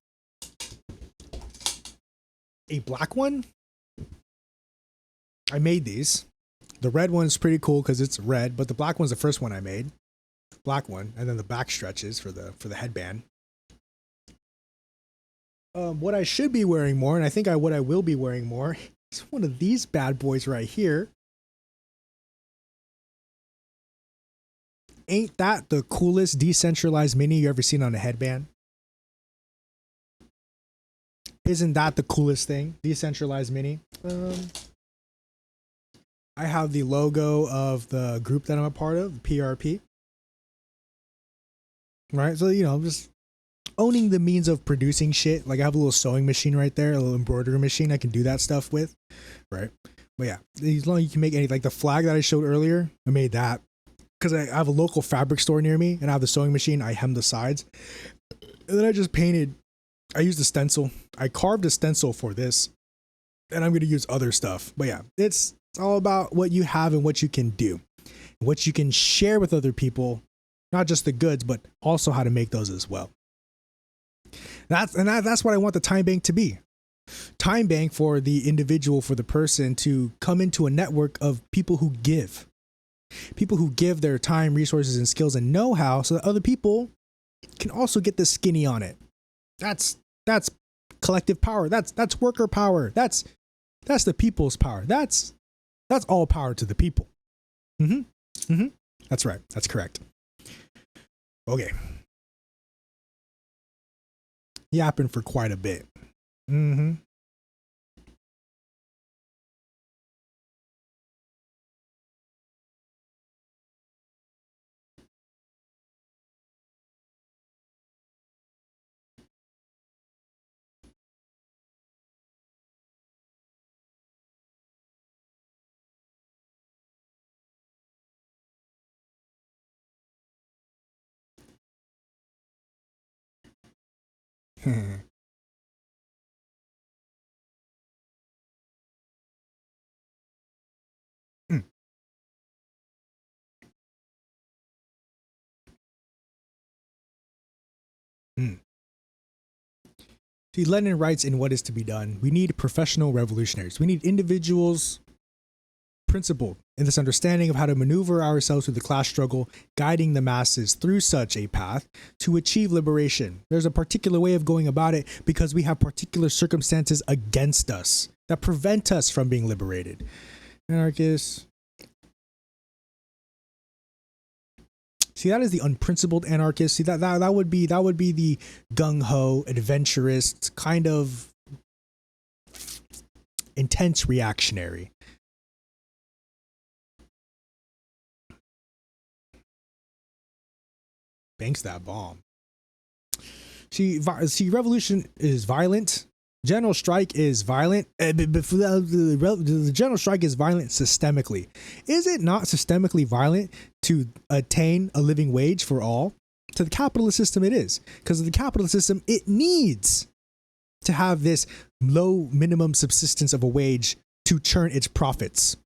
a black one. I made these. The red one's pretty cool because it's red, but the black one's the first one I made. Black one, and then the back stretches for the headband. What I should be wearing more, and I think what I will be wearing more, is one of these bad boys right here. Ain't that the coolest decentralized mini you ever seen on a headband? Isn't that the coolest thing? Decentralized mini. I have the logo of the group that I'm a part of, PRP. Right? So, I'm just owning the means of producing shit. Like I have a little sewing machine right there, a little embroidery machine I can do that stuff with. Right? But yeah, as long as you can make any, like the flag that I showed earlier, I made that. Because I have a local fabric store near me and I have the sewing machine. I hem the sides. And then I just painted. I used a stencil. I carved a stencil for this. And I'm going to use other stuff. But yeah, it's all about what you have and what you can do. What you can share with other people. Not just the goods, but also how to make those as well. That's what I want the time bank to be. Time bank for the individual, for the person to come into a network of people who give. People who give their time, resources, and skills and know-how so that other people can also get the skinny on it. That's collective power. That's worker power. That's the people's power. That's all power to the people. That's right. That's correct. Okay. Yapping for quite a bit. See, Lenin writes in What Is to Be Done, we need professional revolutionaries. We need individuals principled in this understanding of how to maneuver ourselves through the class struggle, guiding the masses through such a path to achieve liberation. There's a particular way of going about it because we have particular circumstances against us that prevent us from being liberated. Anarchists. See, that is the unprincipled anarchist. See, that would be the gung-ho, adventurous, kind of intense reactionary. Banks that bomb. See, revolution is violent. General strike is violent. The general strike is violent systemically. Is it not systemically violent to attain a living wage for all? To the capitalist system, it is. Because of the capitalist system, it needs to have this low minimum subsistence of a wage to churn its profits.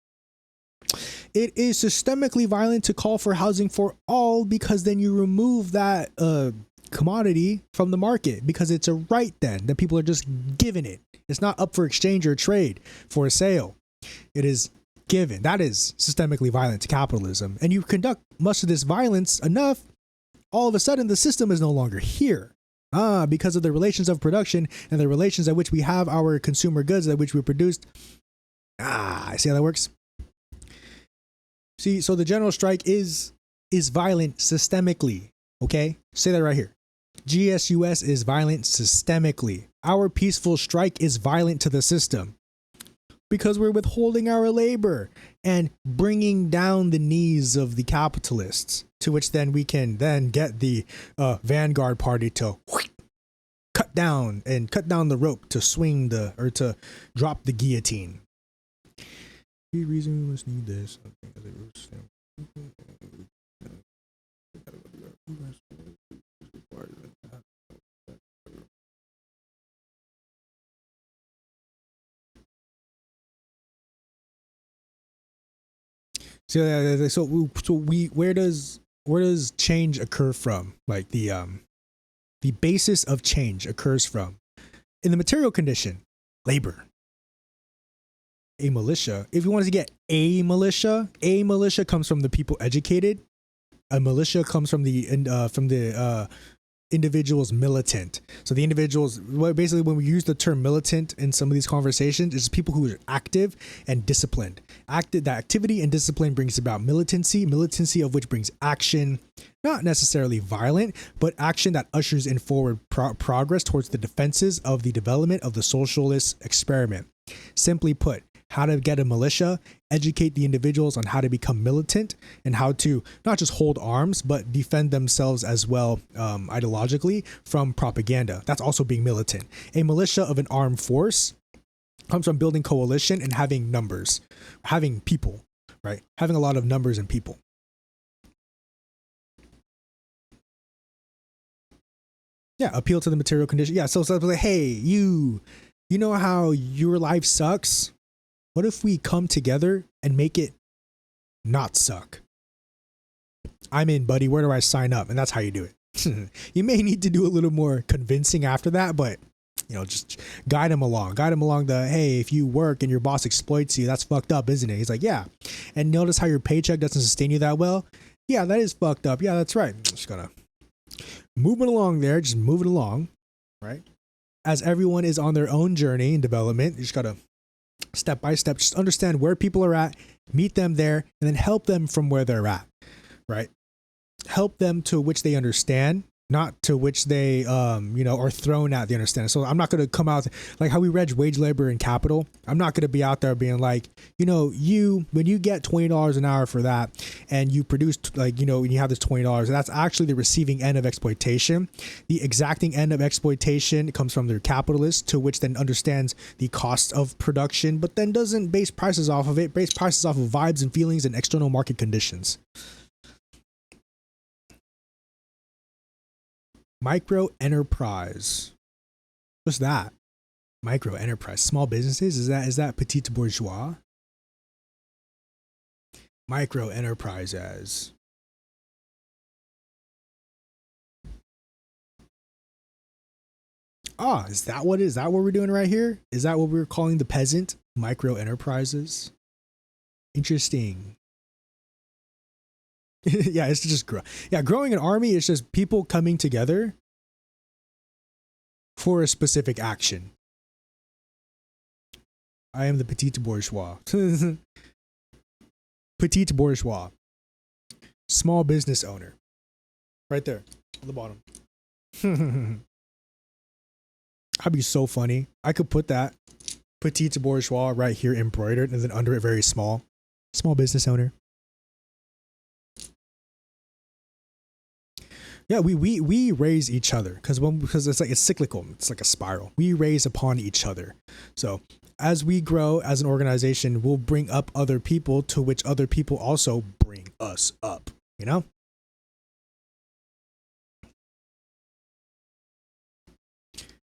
It is systemically violent to call for housing for all because then you remove that commodity from the market because it's a right then that people are just given it. It's not up for exchange or trade for a sale. It is given. That is systemically violent to capitalism. And you conduct much of this violence enough, all of a sudden the system is no longer here. Because of the relations of production and the relations at which we have our consumer goods at which we produced. See how that works? See, so the general strike is violent systemically. Okay, say that right here. GSUS is violent systemically. Our peaceful strike is violent to the system because we're withholding our labor and bringing down the knees of the capitalists, to which then we can then get the vanguard party to cut down the rope to swing to drop the guillotine. The reason we must need this. So where does change occur from? Like the basis of change occurs from in the material condition, labor. A militia. If you wanted to get a militia comes from the people educated. A militia comes from the individuals militant. So the individuals, basically when we use the term militant in some of these conversations, it's people who are active and disciplined. That activity and discipline brings about militancy of which brings action, not necessarily violent, but action that ushers in forward progress towards the defenses of the development of the socialist experiment. Simply put, how to get a militia, educate the individuals on how to become militant and how to not just hold arms, but defend themselves as well ideologically from propaganda. That's also being militant. A militia of an armed force comes from building coalition and having numbers, having people, right? Having a lot of numbers and people. Yeah, appeal to the material condition. Yeah, so it's like, hey, you know how your life sucks? What if we come together and make it not suck? I'm in, buddy. Where do I sign up? And that's how you do it. You may need to do a little more convincing after that, but just guide him along. Hey, if you work and your boss exploits you, that's fucked up, isn't it? He's like, yeah. And notice how your paycheck doesn't sustain you that well? Yeah, that is fucked up. Yeah, that's right. I'm just gonna move it along there. Just move it along, right? As everyone is on their own journey in development, you just gotta step by step, just understand where people are at, meet them there, and then help them from where they're at, right? Help them to which they understand, not to which they, are thrown at the understanding. So I'm not going to come out like how we read wage labor and capital. I'm not going to be out there being like, when you get $20 an hour for that and you produce when you have this $20, that's actually the receiving end of exploitation. The exacting end of exploitation comes from the capitalist, to which then understands the cost of production, but then doesn't base prices off of it, base prices off of vibes and feelings and external market conditions. Micro enterprise. What's that? Micro enterprise. Small businesses? Is that petite bourgeois? Micro enterprise as. Is that what we're doing right here? Is that what we're calling the peasant? Micro enterprises? Interesting. Yeah, it's just growing an army is just people coming together for a specific action. I am the petite bourgeois. Petite bourgeois. Small business owner. Right there on the bottom. That'd be so funny. I could put that petite bourgeois right here embroidered and then under it very small. Small business owner. Yeah, we raise each other because it's cyclical. It's like a spiral. We raise upon each other. So as we grow as an organization, we'll bring up other people, to which other people also bring us up.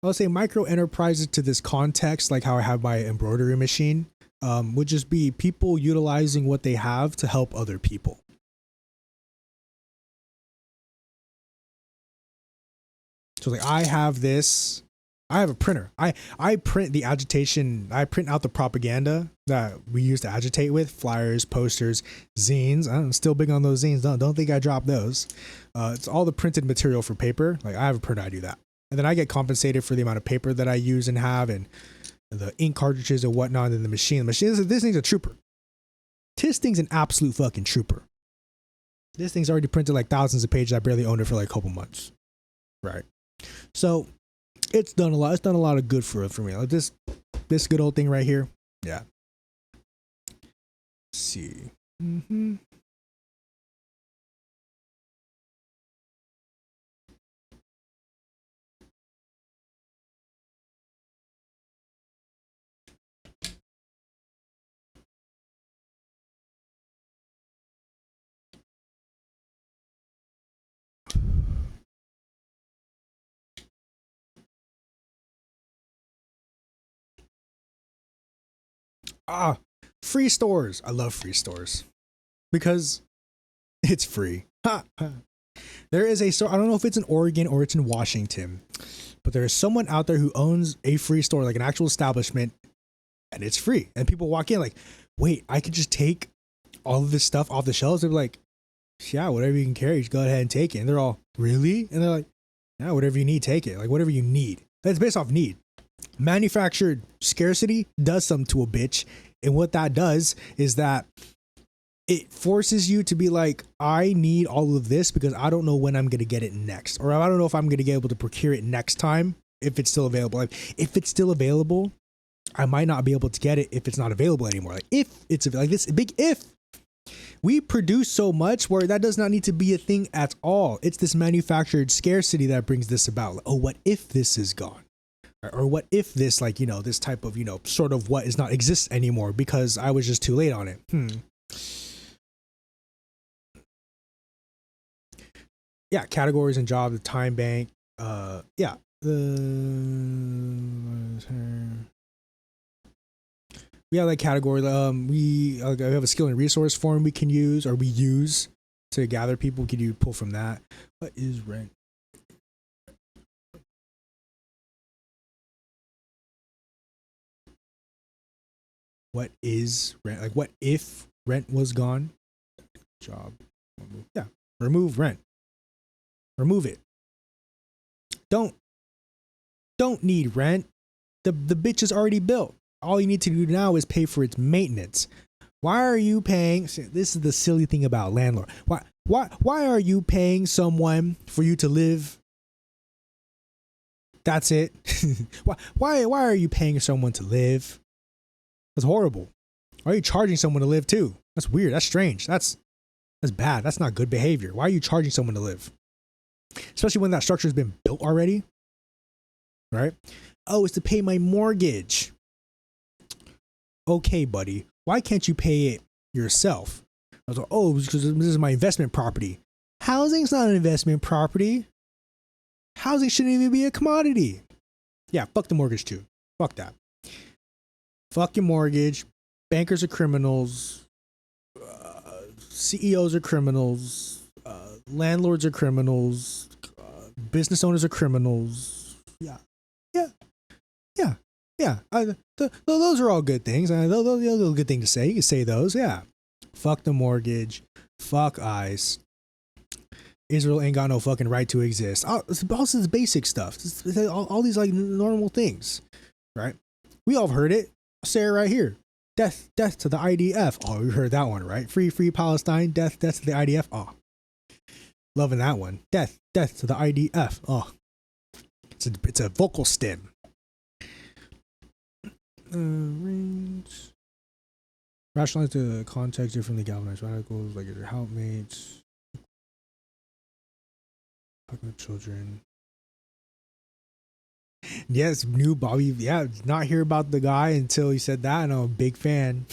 I'll say micro enterprises to this context, like how I have my embroidery machine, would just be people utilizing what they have to help other people. So like I have a printer. I print the agitation. I print out the propaganda that we use to agitate with, flyers, posters, zines. I'm still big on those zines. Don't think I dropped those. It's all the printed material for paper. Like I have a printer. I do that. and then I get compensated for the amount of paper that I use and have, and the ink cartridges and whatnot, and the machine. This thing's a trooper. This thing's an absolute fucking trooper. This thing's already printed like thousands of pages. I barely owned it for like a couple months. Right. So it's done a lot. It's done a lot of good for me. Like this good old thing right here. Yeah. Let's see. Free stores. I love free stores because it's free. There is a store. I don't know if it's in Oregon or it's in Washington, but there is someone out there who owns a free store, like an actual establishment, and it's free. And people walk in like, wait, I could just take all of this stuff off the shelves. They're like, yeah, whatever you can carry, just go ahead and take it. And they're all, really? And they're like, yeah, whatever you need, take it. Like whatever you need. It's based off need. Manufactured scarcity does something to a bitch. And what that does is that it forces you to be like, I need all of this because I don't know when I'm going to get it next. Or I don't know if I'm going to be able to procure it next time if it's still available. Like, if it's still available, I might not be able to get it if it's not available anymore. Like if it's like this big if. We produce so much where that does not need to be a thing at all. It's this manufactured scarcity that brings this about. Like, oh, what if this is gone? Or what if this, like, you know, this type of, you know, sort of what is not exists anymore because I was just too late on it. Yeah, categories and jobs, the time bank. Yeah. We have that category. We have a skill and resource form we can use, or we use to gather people. Can you pull from that? What is rent? What is rent? Like, what if rent was gone? Job. Yeah. Remove rent. Remove it. Don't need rent. The bitch is already built. All you need to do now is pay for its maintenance. Why are you paying? This is the silly thing about landlord. Why are you paying someone for you to live? That's it. Why are you paying someone to live? That's horrible. Why are you charging someone to live too? That's weird. That's strange. That's bad. That's not good behavior. Why are you charging someone to live? Especially when that structure has been built already. Right? Oh, it's to pay my mortgage. Okay, buddy. Why can't you pay it yourself? I was like, oh, because this is my investment property. Housing's not an investment property. Housing shouldn't even be a commodity. Yeah, fuck the mortgage too. Fuck that. Fuck your mortgage. Bankers are criminals. CEOs are criminals. Landlords are criminals. Business owners are criminals. Yeah. Those are all good things. Those are a good thing to say. You can say those. Yeah. Fuck the mortgage. Fuck ICE. Israel ain't got no fucking right to exist. It's also this basic stuff. All these like normal things, right? We all have heard it. I'll say it right here. Death to the IDF. Oh, you heard that one, right? Free Palestine. Death to the IDF. Oh, loving that one. Death to the IDF. Oh, it's a vocal stem. Range. Rationalize the context differently. Galvanize radicals like your helpmates. Talking to children. Yes, new Bobby. Yeah, not hear about the guy until he said that, and I'm a big fan.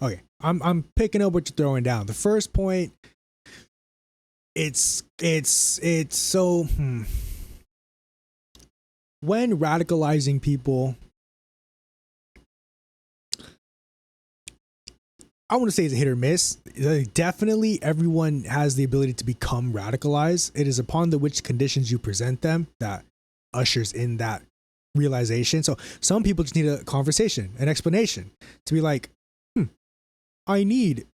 Okay, I'm picking up what you're throwing down. The first point, it's so when radicalizing people, I want to say it's a hit or miss. Definitely everyone has the ability to become radicalized. It is upon the which conditions you present them that ushers in that realization. So some people just need a conversation, an explanation to be like, I need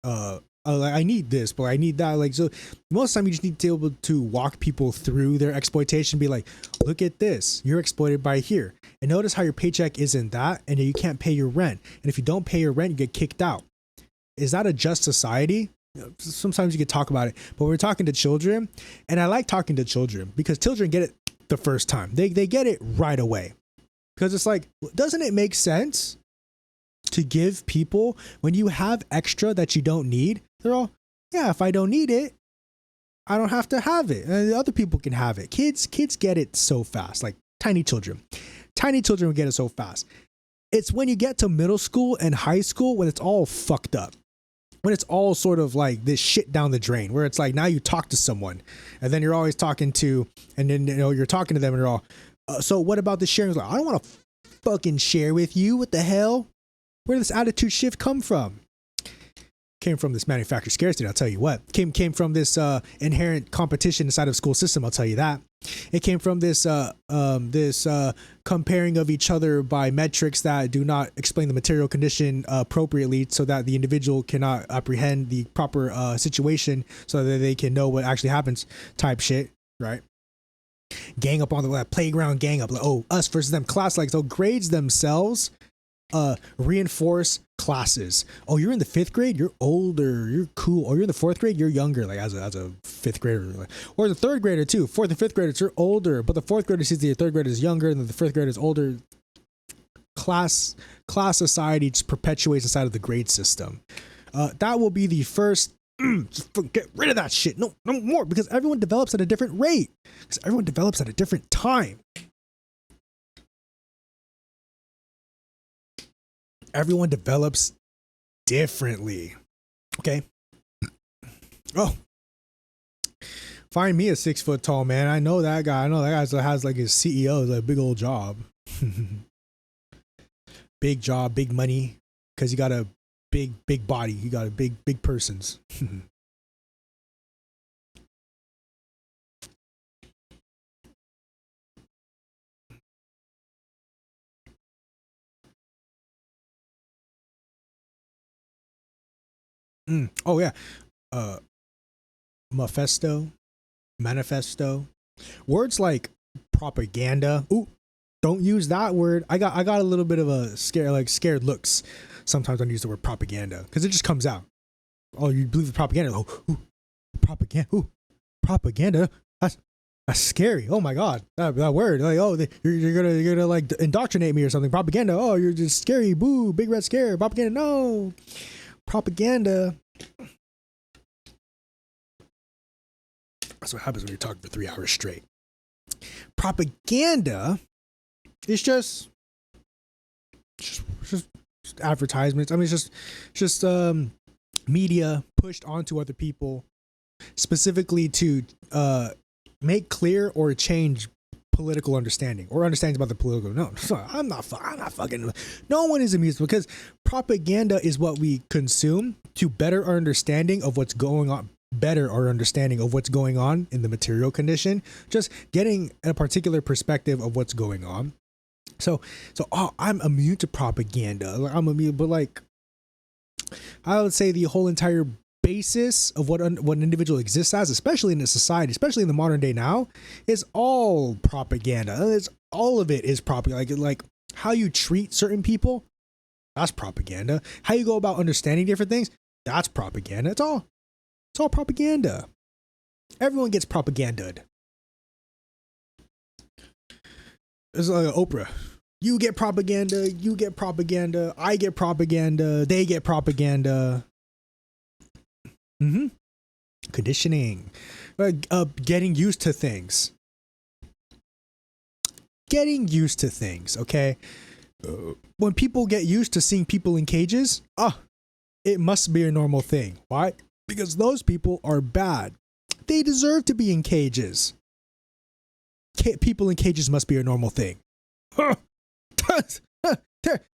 Like, I need this, but I need that. Like, so most of the time you just need to be able to walk people through their exploitation. Be like, look at this. You're exploited by here. And notice how your paycheck isn't that, and you can't pay your rent. And if you don't pay your rent, you get kicked out. Is that a just society? Sometimes you could talk about it, but we're talking to children, and I like talking to children because children get it the first time. They get it right away. Because it's like, doesn't it make sense to give people, when you have extra that you don't need, they're all, yeah, if I don't need it, I don't have to have it. And other people can have it. Kids get it so fast, like tiny children. Tiny children will get it so fast. It's when you get to middle school and high school when it's all fucked up. When it's all sort of like this shit down the drain, where it's like now you talk to someone and then you're always talking to, and then, you know, you're talking to them and they're all, so what about the sharing? It's like, I don't want to fucking share with you. What the hell? Where did this attitude shift come from? Came from this manufactured scarcity, I'll tell you what. Came from this inherent competition inside of the school system, I'll tell you that. It came from this comparing of each other by metrics that do not explain the material condition appropriately, so that the individual cannot apprehend the proper situation, so that they can know what actually happens, type shit, right? Gang up on the playground, gang up, like, oh, us versus them, class, like, so grades themselves reinforce classes. Oh, you're in the 5th grade, you're older, you're cool. Or you're in the 4th grade, you're younger, like as a 5th grader, or the 3rd grader too. 4th and 5th graders, you're older, but the 4th grader sees the 3rd grader is younger and the 5th grader is older. Class society just perpetuates inside of the grade system. That will be the first. Just get rid of that shit. No more, because everyone develops at a different rate. Because everyone develops at a different time. Everyone develops differently. Okay. Oh, find me a 6 foot tall man. I know that guy. I know that guy has like his CEO is like a big old job. Big job, big money. Because you got a big body. You got a big persons. Oh yeah. Manifesto. Words like propaganda. Ooh, don't use that word. I got a little bit of a scared looks sometimes when I use the word propaganda, because it just comes out. Oh, you believe the propaganda? Oh, propaganda. Ooh, propaganda. That's scary. Oh my god, that word. Like, oh, you're gonna like indoctrinate me or something. Propaganda. Oh, you're just scary. Boo, big red scare. Propaganda. No. Propaganda. That's what happens when you're talking for 3 hours straight. Propaganda is just advertisements. I mean, it's just media pushed onto other people, specifically to make clear or change political understanding or understanding about the political. No, I'm not fucking. No one is amused, because propaganda is what we consume to better our understanding of what's going on. Better our understanding of what's going on in the material condition. Just getting a particular perspective of what's going on. So I'm immune to propaganda. I'm immune, but like, I would say the whole entire basis of what an individual exists as, especially in a society, especially in the modern day now, is all propaganda. It's all of it is propaganda. Like how you treat certain people, that's propaganda. How you go about understanding different things, that's propaganda. It's all propaganda. Everyone gets propaganded. It's like Oprah. You get propaganda, I get propaganda, they get propaganda. Conditioning. Getting used to things. Okay? When people get used to seeing people in cages, it must be a normal thing. Why? Because those people are bad. They deserve to be in cages. People in cages must be a normal thing.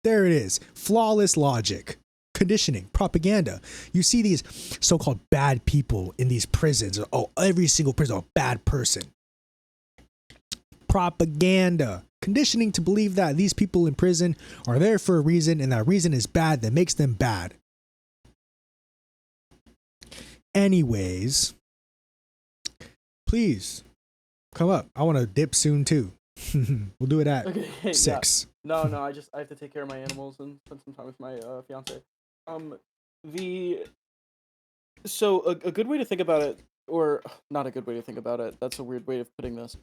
There it is. Flawless logic. Conditioning. Propaganda. You see these so-called bad people in these prisons. Oh, every single prison, a bad person. Propaganda. Conditioning to believe that these people in prison are there for a reason, and that reason is bad that makes them bad. Anyways, please come up. I want to dip soon too. We'll do it at Okay, yeah. 6. No, I have to take care of my animals and spend some time with my fiance. The So a good way to think about it, or not a good way to think about it, that's a weird way of putting this.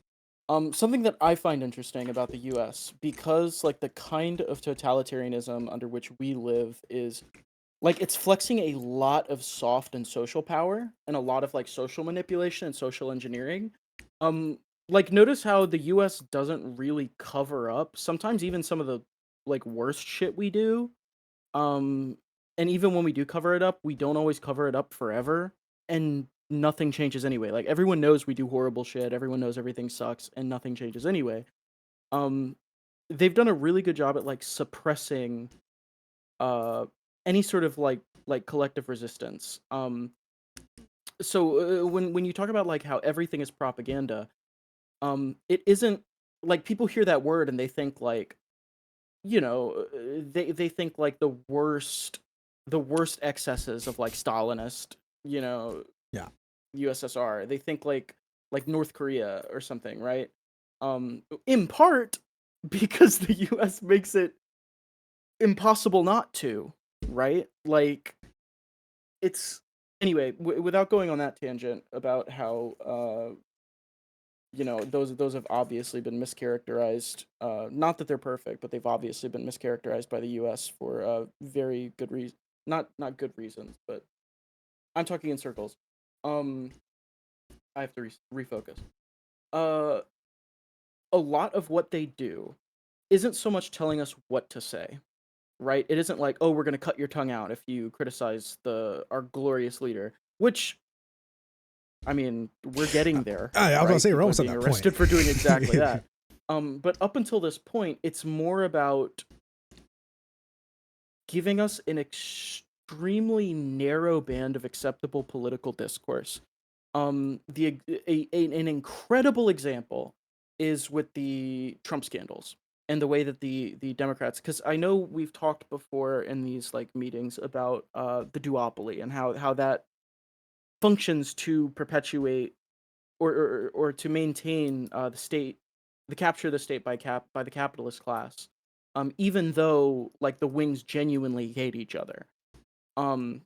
Something that I find interesting about the US, because like the kind of totalitarianism under which we live is like it's flexing a lot of soft and social power and a lot of like social manipulation and social engineering. Um like notice how the US doesn't really cover up sometimes even some of the like worst shit we do. Um, and even when we do cover it up, we don't always cover it up forever, and nothing changes anyway. Like everyone knows we do horrible shit, everyone knows everything sucks, and nothing changes anyway. Um, they've done a really good job at like suppressing uh any sort of like collective resistance. So when you talk about like how everything is propaganda, it isn't like people hear that word and they think like they think like the worst excesses of like Stalinist, you know, Yeah. USSR. They think like North Korea or something, right? In part because the US makes it impossible not to, right? Like it's anyway, without going on that tangent about how those have obviously been mischaracterized. Not that they're perfect, but they've obviously been mischaracterized by the U.S. for very good reason. Not good reasons, but I'm talking in circles. Um, I have to refocus. Uh, a lot of what they do isn't so much telling us what to say, right? It isn't like, oh, we're gonna cut your tongue out if you criticize our glorious leader, which I mean, we're getting there, I was right? gonna say we're People are almost at being that arrested point. for doing exactly that. But up until this point, it's more about giving us an extremely narrow band of acceptable political discourse. An incredible example is with the Trump scandals and the way that the Democrats, because I know we've talked before in these like meetings about the duopoly and how that functions to perpetuate or to maintain the state, the capture of the state by the capitalist class, even though like the wings genuinely hate each other. Um,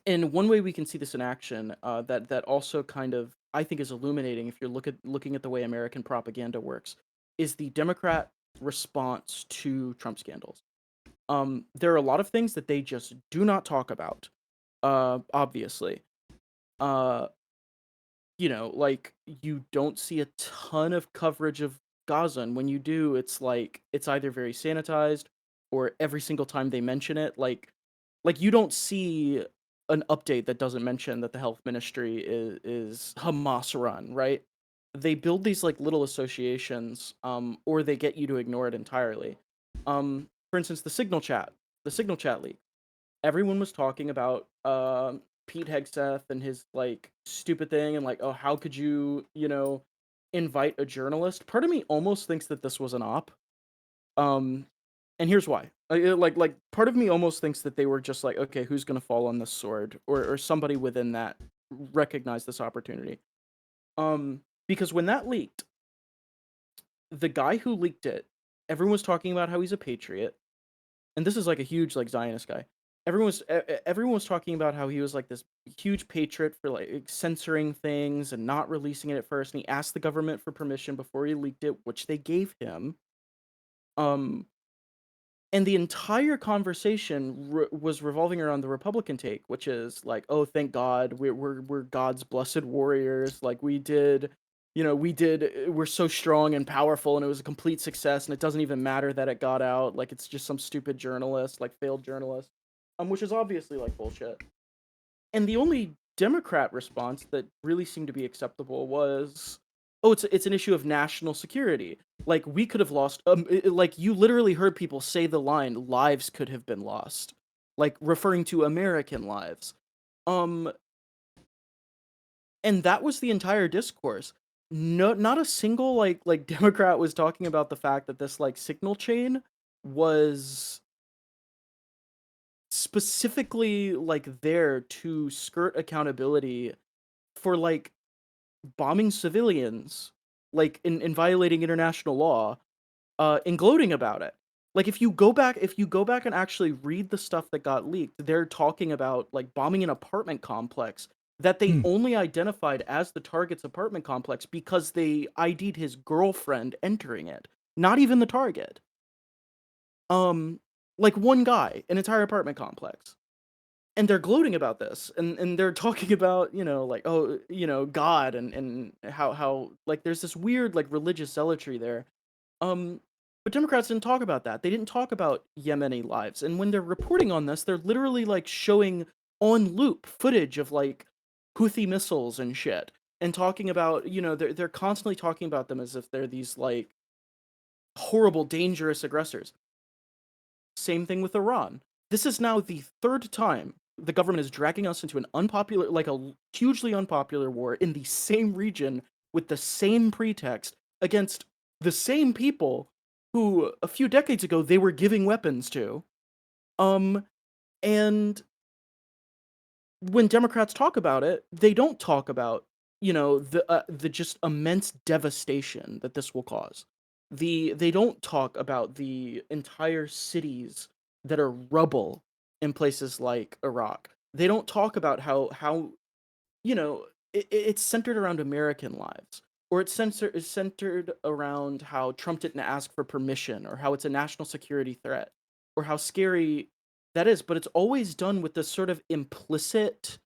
and one way we can see this in action, that also kind of I think is illuminating if you're looking at the way American propaganda works, is the Democrat response to Trump scandals. There are a lot of things that they just do not talk about. Obviously. Uh, like you don't see a ton of coverage of Gaza, and when you do, it's like it's either very sanitized or every single time they mention it, like you don't see an update that doesn't mention that the health ministry is Hamas run, right? They build these like little associations, or they get you to ignore it entirely. For instance, the Signal chat leak. Everyone was talking about Pete Hegseth and his like stupid thing and like, oh, how could you, invite a journalist? Part of me almost thinks that this was an op. Um, and here's why. Like part of me almost thinks that they were just like, okay, who's gonna fall on this sword, or somebody within that recognized this opportunity. Because when that leaked, the guy who leaked it, everyone was talking about how he's a patriot, and this is like a huge like Zionist guy. Everyone was talking about how he was like this huge patriot for like censoring things and not releasing it at first. And he asked the government for permission before he leaked it, which they gave him. Um, and the entire conversation was revolving around the Republican take, which is like, oh, thank God, we're God's blessed warriors. Like we're so strong and powerful, and it was a complete success, and it doesn't even matter that it got out. Like it's just some stupid journalist, like failed journalist, which is obviously like bullshit. And the only Democrat response that really seemed to be acceptable was, "Oh, it's an issue of national security. Like we could have lost. Like you literally heard people say the line, lives could have been lost, like referring to American lives." Um, and that was the entire discourse. No, not a single like Democrat was talking about the fact that this like signal chain was specifically like there to skirt accountability for like bombing civilians, like in violating international law, and gloating about it. Like if you go back and actually read the stuff that got leaked, they're talking about like bombing an apartment complex that they only identified as the target's apartment complex because they ID'd his girlfriend entering it, not even the target. Like one guy, an entire apartment complex. And they're gloating about this, and they're talking about, you know, like, oh, you know, God, and how like there's this weird like religious zealotry there. But Democrats didn't talk about that. They didn't talk about Yemeni lives. And when they're reporting on this, they're literally like showing on loop footage of like Houthi missiles and shit, and talking about, you know, they're constantly talking about them as if they're these like horrible, dangerous aggressors. Same thing with Iran. This is now the third time the government is dragging us into an unpopular, like a hugely unpopular war in the same region with the same pretext against the same people who a few decades ago they were giving weapons to. And when Democrats talk about it, they don't talk about, you know, the just immense devastation that this will cause. They don't talk about the entire cities that are rubble in places like Iraq. They don't talk about how you know, it's centered around American lives, or it's centered around how Trump didn't ask for permission, or how it's a national security threat, or how scary that is. But it's always done with this sort of implicit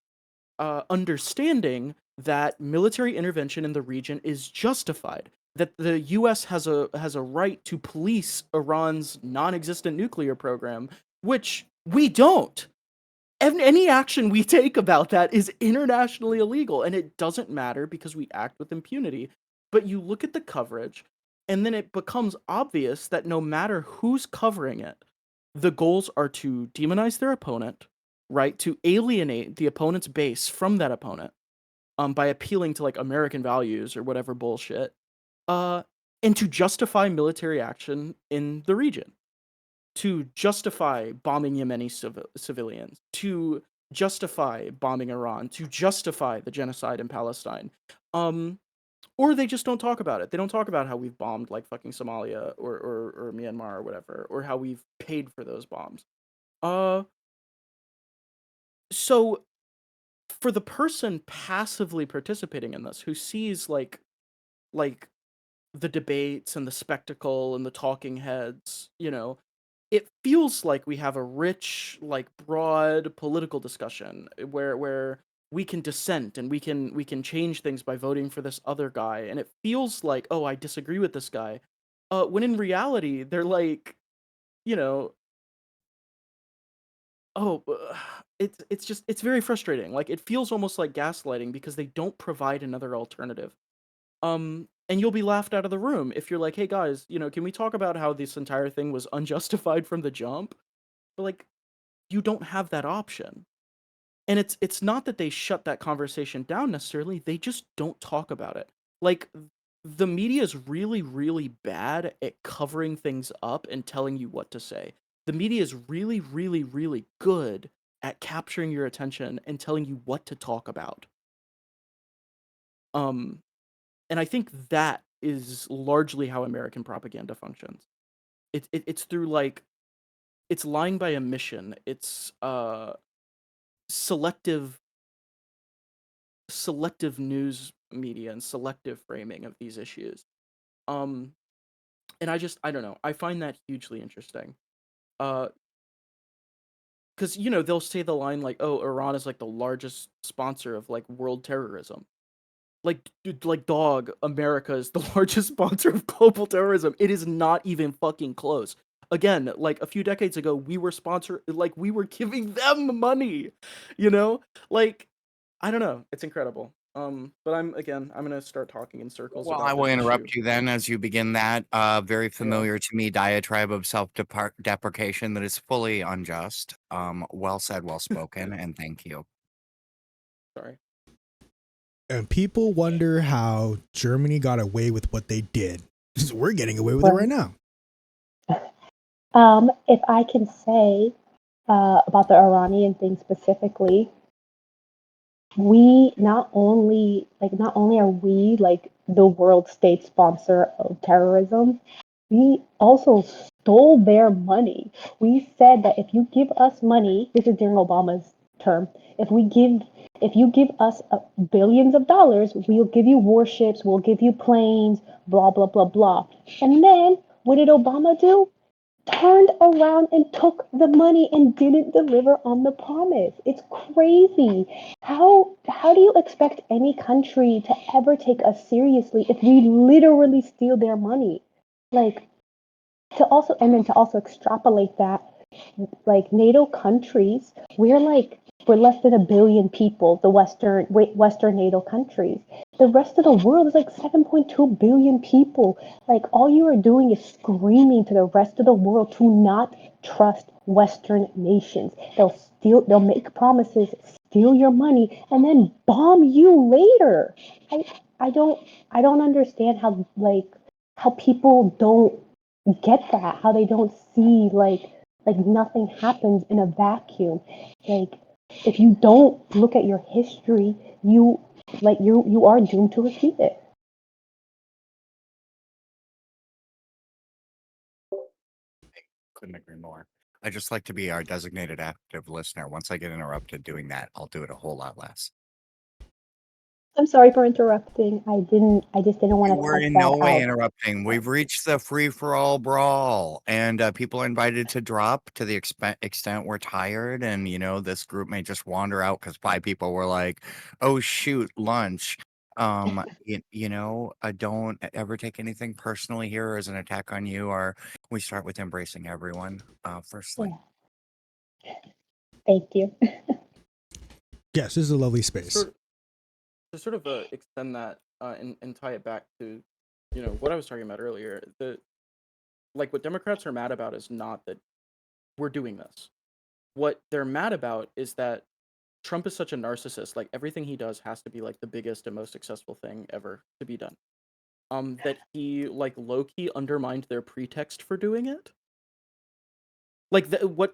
understanding that military intervention in the region is justified. That the U.S. has a right to police Iran's non-existent nuclear program, which we don't. Any action we take about that is internationally illegal, and it doesn't matter because we act with impunity. But you look at the coverage, and then it becomes obvious that no matter who's covering it, the goals are to demonize their opponent, right? To alienate the opponent's base from that opponent, by appealing to like American values or whatever bullshit, uh, and to justify military action in the region, to justify bombing Yemeni civilians, to justify bombing Iran, to justify the genocide in Palestine. Or they just don't talk about it. They don't talk about how we've bombed like fucking Somalia or Myanmar or whatever, or how we've paid for those bombs. So for the person passively participating in this, who sees like the debates and the spectacle and the talking heads, you know, it feels like we have a rich, like broad political discussion where we can dissent and we can change things by voting for this other guy, and it feels like, oh, I disagree with this guy, when in reality they're like, you know, oh, it's just it's very frustrating. Like it feels almost like gaslighting because they don't provide another alternative. And you'll be laughed out of the room if you're like, hey guys, you know, can we talk about how this entire thing was unjustified from the jump? But like, you don't have that option. And it's not that they shut that conversation down necessarily, they just don't talk about it. Like the media is really, really bad at covering things up and telling you what to say. The media is really, really, really good at capturing your attention and telling you what to talk about. Um, and I think that is largely how American propaganda functions. It's through like it's lying by omission. It's selective news media and selective framing of these issues. Um, and I don't know. I find that hugely interesting. Because you know they'll say the line like, "Oh, Iran is like the largest sponsor of like world terrorism." Like, dude, like, dog, America is the largest sponsor of global terrorism. It is not even fucking close. Again, like a few decades ago, we were like we were giving them money, you know? Like, I don't know. It's incredible. But I'm gonna start talking in circles Well, about I will this interrupt issue. you then as you begin that very familiar to me diatribe of self-deprecation that is fully unjust. Well said, well spoken, and thank you. Sorry. And people wonder how Germany got away with what they did. We're getting away with it right now. If I can say, about the Iranian thing specifically, we not only are we like the world state sponsor of terrorism, we also stole their money. We said that if you give us money, this is during Obama's term, if you give us billions of dollars, we'll give you warships, we'll give you planes, blah blah blah blah. And then what did Obama do? Turned around and took the money and didn't deliver on the promise. It's crazy. How do you expect any country to ever take us seriously if we literally steal their money? Like to also extrapolate that, like NATO countries, we're less than a billion people, the Western NATO countries. The rest of the world is like 7.2 billion people. Like all you are doing is screaming to the rest of the world to not trust Western nations. They'll make promises, steal your money, and then bomb you later. I I don't understand how people don't get that, how they don't see like nothing happens in a vacuum. Like if you don't look at your history, you are doomed to repeat it. Couldn't agree more. I just like to be our designated active listener. Once I get interrupted doing that, I'll do it a whole lot less. I'm sorry for interrupting. I just didn't want to We're test in that no way out. interrupting. We've reached the free for all brawl, and people are invited to drop to the extent we're tired. And this group may just wander out because 5 people were like, "Oh shoot, lunch." Don't ever take anything personally here as an attack on you. Or we start with embracing everyone. Firstly. Yeah. Thank you. Yes, this is a lovely To space. sort of extend that and tie it back to what I was talking about earlier. What Democrats are mad about is not that we're doing this. What they're mad about is that Trump is such a narcissist. Like everything he does has to be like the biggest and most successful thing ever to be done. That he like low key undermined their pretext for doing it. Like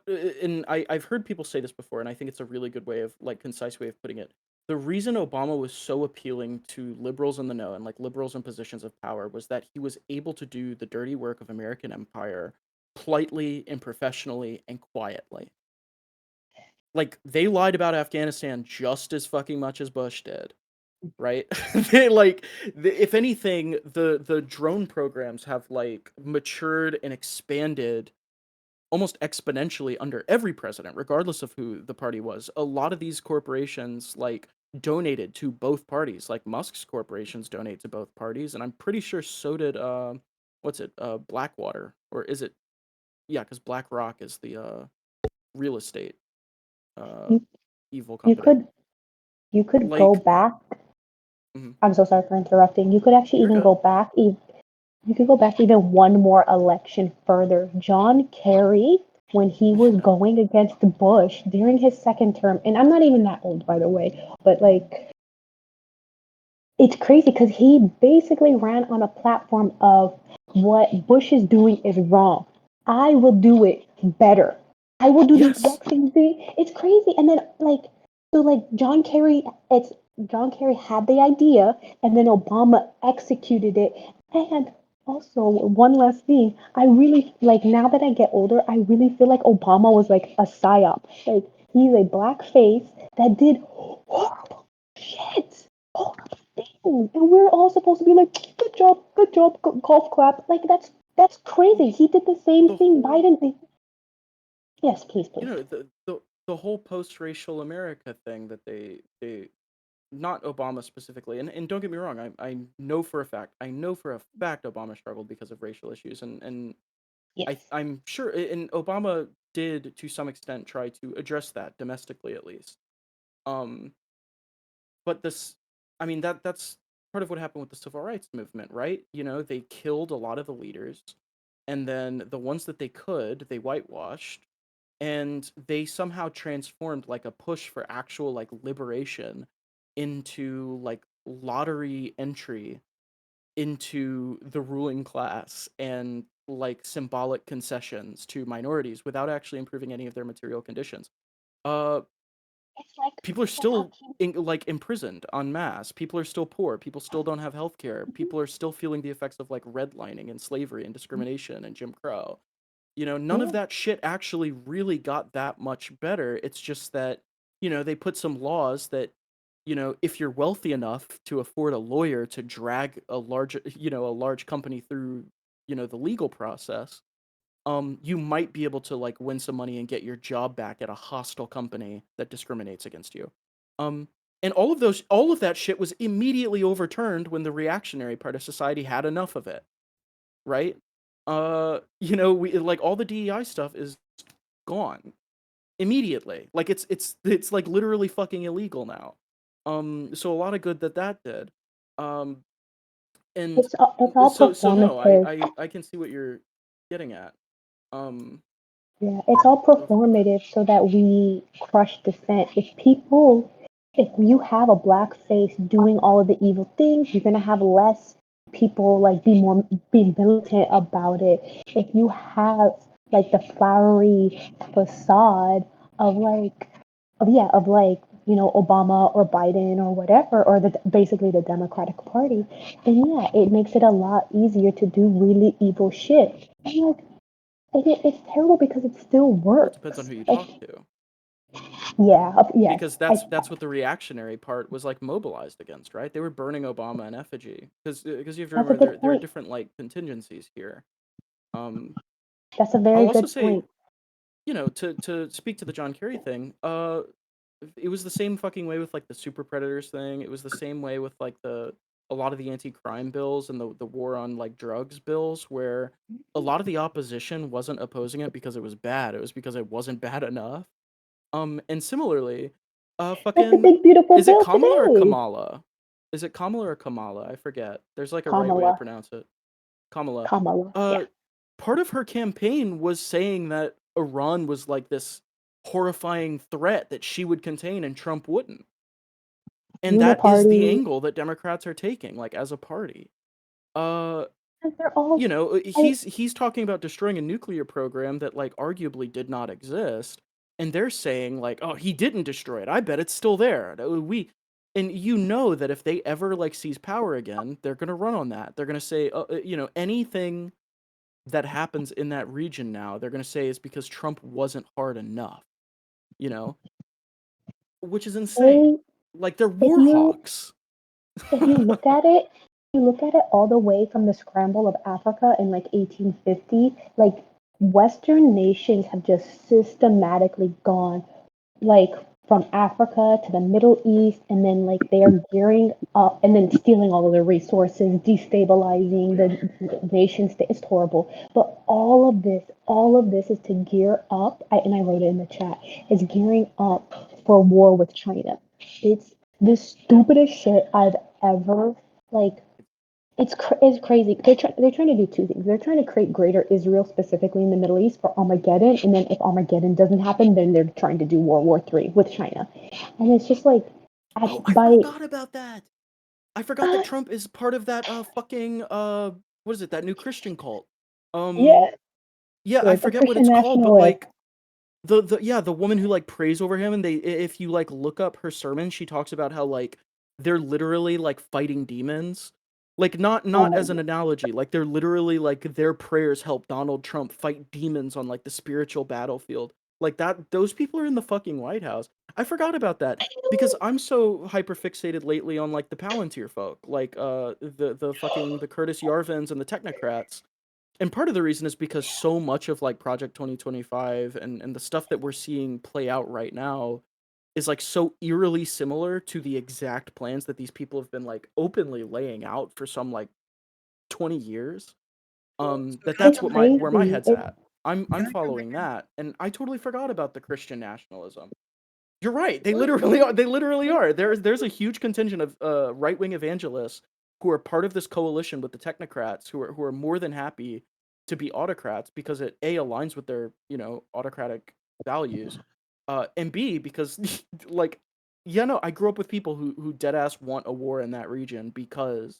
and I've heard people say this before, and I think it's a really good way of like concise way of putting it. The reason Obama was so appealing to liberals in the know and like liberals in positions of power was that he was able to do the dirty work of American empire politely and professionally and quietly. Like they lied about Afghanistan just as fucking much as Bush did, right? They if anything, the drone programs have like matured and expanded almost exponentially under every president, regardless of who the party was. A lot of these corporations like donated to both parties. Like Musk's corporations donate to both parties, and I'm pretty sure so did what's it? Blackwater, or is it? Yeah, because BlackRock is the real estate uh You evil you company. could you could go Like, back. mhm, I'm so sorry for interrupting. You could actually you're even good. go back. You could go back even one more election further. John Kerry, when he was going against Bush during his second term, and I'm not even that old, by the way, but like it's crazy because he basically ran on a platform of what Bush is doing is wrong. I will do it better. I will do the Yes. exact same thing. It's crazy. And then it's John Kerry had the idea and then Obama executed it. And also one last thing, I really like now that I get older, I really feel like Obama was like a psyop. Like he's a black face that did horrible shit. Horrible things. And we're all supposed to be like, good job, golf clap. Like that's crazy. He did the same The thing. whole Biden. Yes, please, you please. know the whole post-racial America thing that they not Obama specifically, and don't get me wrong, I know for a fact, Obama struggled because of racial issues, and Yes. I'm sure, and Obama did to some extent try to address that domestically at least. Um, but I mean that's part of what happened with the civil rights movement, right? They killed a lot of the leaders, and then the ones that they could, they whitewashed, and they somehow transformed like a push for actual like liberation into like lottery entry into the ruling class and like symbolic concessions to minorities without actually improving any of their material conditions. Uh, people are still imprisoned en masse. People are still poor. People still don't have health care. People are still feeling the effects of like redlining and slavery and discrimination and Jim Crow. None of that shit actually really got that much better. It's just that, they put some laws that, if you're wealthy enough to afford a lawyer to drag a large company through, the legal process, you might be able to like win some money and get your job back at a hostile company that discriminates against you. Um, and all of that shit was immediately overturned when the reactionary part of society had enough of it, right? We like all the DEI stuff is gone immediately. Like it's like literally fucking illegal now. So a lot of good that did. Um, and It's all so no, performative. I can see what you're getting at. Um, Yeah, it's all so performative so that we crush dissent. If you have a black face doing all of the evil things, you're gonna have less people like be militant about it. If you have like the flowery facade of Obama or Biden or whatever, or basically the Democratic Party, then yeah, it makes it a lot easier to do really evil shit. And like it's terrible because it still well, it depends on works. who you Like, talk to, yes, because that's what the reactionary part was like mobilized against, right? They were burning Obama in effigy because you have to that's a remember good there are point. different like contingencies here. Um, That's a I'll very also good say, point. to speak to the John Kerry thing, it was the same fucking way with like the super predators thing. It was the same way with like a lot of the anti-crime bills and the war on like drugs bills, where a lot of the opposition wasn't opposing it because it was bad. It was because it wasn't bad enough. And similarly, Like the fucking, big beautiful is it bill Kamala or today. Kamala? Is it Kamala or Kamala? I forget. There's like a right way to Kamala, pronounce it. Kamala. Kamala. Yeah, Uh, part of her campaign was saying that Iran was like this horrifying threat that she would contain and Trump wouldn't. And that is the uniparty. angle that Democrats are taking, like as a party. Uh, And they're all. I, he's talking about destroying a nuclear program that like arguably did not exist, and they're saying like, oh, he didn't destroy it. I bet it's still there. And that if they ever like seize power again, they're gonna run on that. They're gonna say, anything that happens in that region now, they're gonna say is because Trump wasn't hard enough. You know, which is insane. they, Like they're if war you hawks. if you look at it, you look at it all the way from the scramble of Africa in like 1850. Like Western nations have just systematically gone like from Africa to the Middle East, and then like they are gearing up and then stealing all of the resources, destabilizing the nation state. It's horrible. But all of this is to gear up. And I wrote it in the chat. Is gearing up for war with China. It's the stupidest shit I've ever like it's crazy. They're trying to do two things. They're trying to create greater Israel, specifically in the Middle East, for Armageddon, and then if Armageddon doesn't happen, then they're trying to do World War III with China, and it's just like, Oh, I by forgot about that. I forgot that Trump is part of that fucking what is it? That new Christian cult. Um yeah, yeah, I the forget what Christian it's called, but nationalist. like the woman who like prays over him, and if you like look up her sermon, she talks about how like they're literally like fighting demons. Like Oh not my as an god, analogy, like they're literally like their prayers help Donald Trump fight demons on like the spiritual battlefield. Like that those people are in the fucking White House. I forgot about that because I'm so hyper fixated lately on like the Palantir folk, like the fucking the Curtis Yarvins and the technocrats. And part of the reason is because so much of like Project 2025 and the stuff that we're seeing play out right now is like so eerily similar to the exact plans that these people have been like openly laying out for some like 20 years. That's it's what my where my crazy. head's at. I'm following that, and I totally forgot about the Christian nationalism. You're right. They literally are. They literally are. There's a huge contingent of right wing evangelists who are part of this coalition with the technocrats who are more than happy to be autocrats because it A aligns with their autocratic values, and B because like yeah no I grew up with people who dead ass want a war in that region because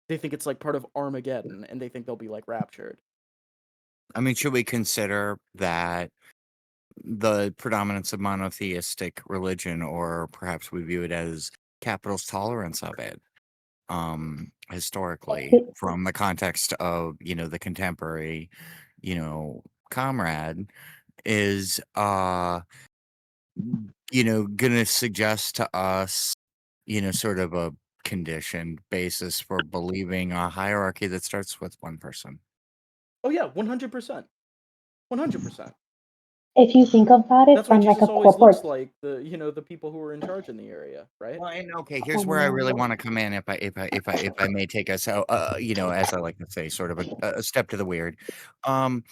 they think it's like part of Armageddon, and they think they'll be like raptured. I mean, should we consider that the predominance of monotheistic religion, or perhaps we view it as capital's tolerance of it, historically, from the context of, the contemporary, comrade, is, gonna suggest to us, sort of a conditioned basis for believing a hierarchy that starts with one person. Oh yeah, 100%, 100%. If you think about it That's why from like a Jesus always corporate, looks like the people who were in charge in the area, right? Well, and okay, oh here's where I really no, want to come in, if I may take us out, as I like to say, sort of a step to the weird. Um,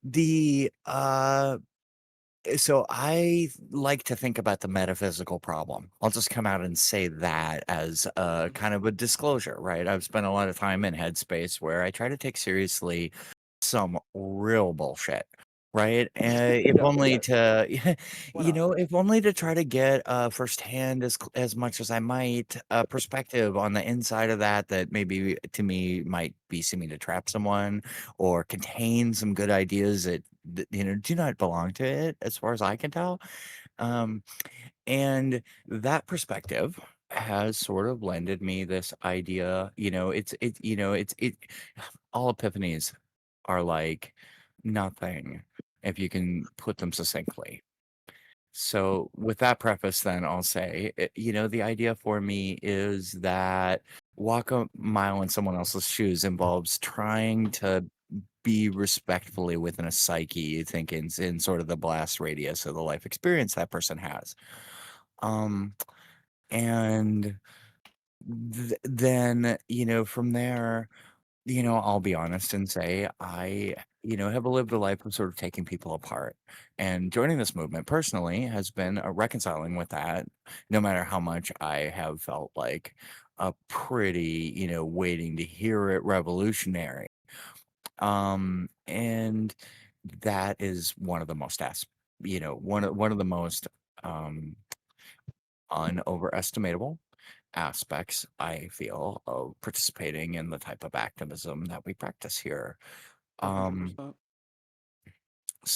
the So I like to think about the metaphysical problem. I'll just come out and say that as a kind of a disclosure, right? I've spent a lot of time in headspace where I try to take seriously some real bullshit, right? If Yeah, only yeah. to, Why not? if only to try to get firsthand, as much as I might, a perspective on the inside of that maybe to me might be seeming to trap someone or contain some good ideas that do not belong to it, as far as I can tell. Um, and that perspective has sort of lended me this idea. All epiphanies are like nothing if you can put them succinctly. So, with that preface, then I'll say, the idea for me is that walk a mile in someone else's shoes involves trying to be respectfully within a psyche, you think, in sort of the blast radius of the life experience that person has. Um, and then, from there, I'll be honest and say I, have lived a life of sort of taking people apart. And joining this movement personally has been reconciling with that, no matter how much I have felt like a pretty, waiting to hear it revolutionary. And that is one of the most one of the most um unoverestimatable aspects, I feel, of participating in the type of activism that we practice here. Um 100%.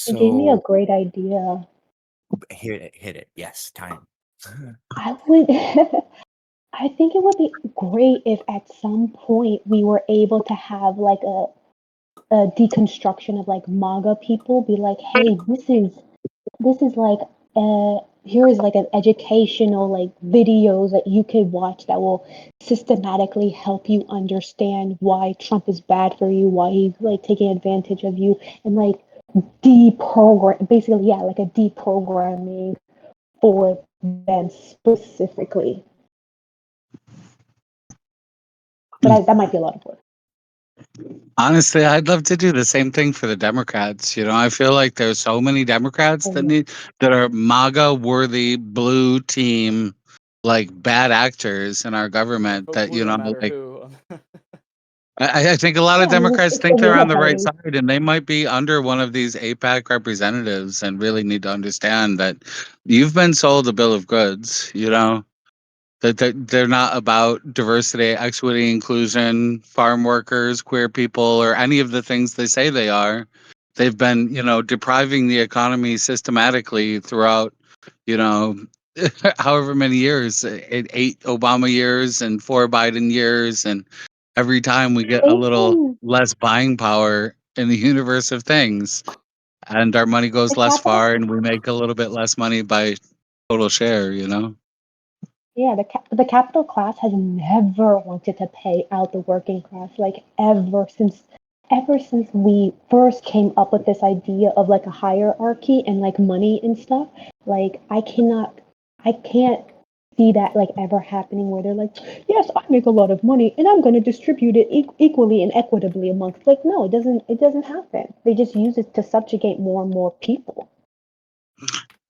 you gave me a so great idea. hit it. Yes, time. I would, I think it would be great if at some point we were able to have like a deconstruction of like MAGA people be like, hey, this is like here is like an educational like videos that you could watch that will systematically help you understand why Trump is bad for you, why he's like taking advantage of you, and like deprogram basically, yeah, like a deprogramming for them specifically. But that might be a lot of work. Honestly, I'd love to do the same thing for the Democrats. I feel like there's so many Democrats Oh that yeah. are MAGA worthy blue team, like bad actors in our Yeah, government vote that, blue no matter like who. I think a lot of Yeah, I mean Democrats it's the think they're on MAGA the right party. side and they might be under one of these APAC representatives and really need to understand that you've been sold a bill of goods, that they're not about diversity, equity, inclusion, farm workers, queer people, or any of the things they say they are. They've been, depriving the economy systematically throughout, you know, however many years, 8 Obama years and 4 Biden years, and every time we get a They've little been less buying power in the universe of things, and our money the goes less capital. far, and we make a little bit less money by total share. Yeah, the capital class has never wanted to pay out the working class, like ever since we first came up with this idea of like a hierarchy and like money and stuff. Like I can't see that like ever happening where they're like, yes, I make a lot of money and I'm going to distribute it equally and equitably amongst. Like, no, it doesn't happen. They just use it to subjugate more and more people.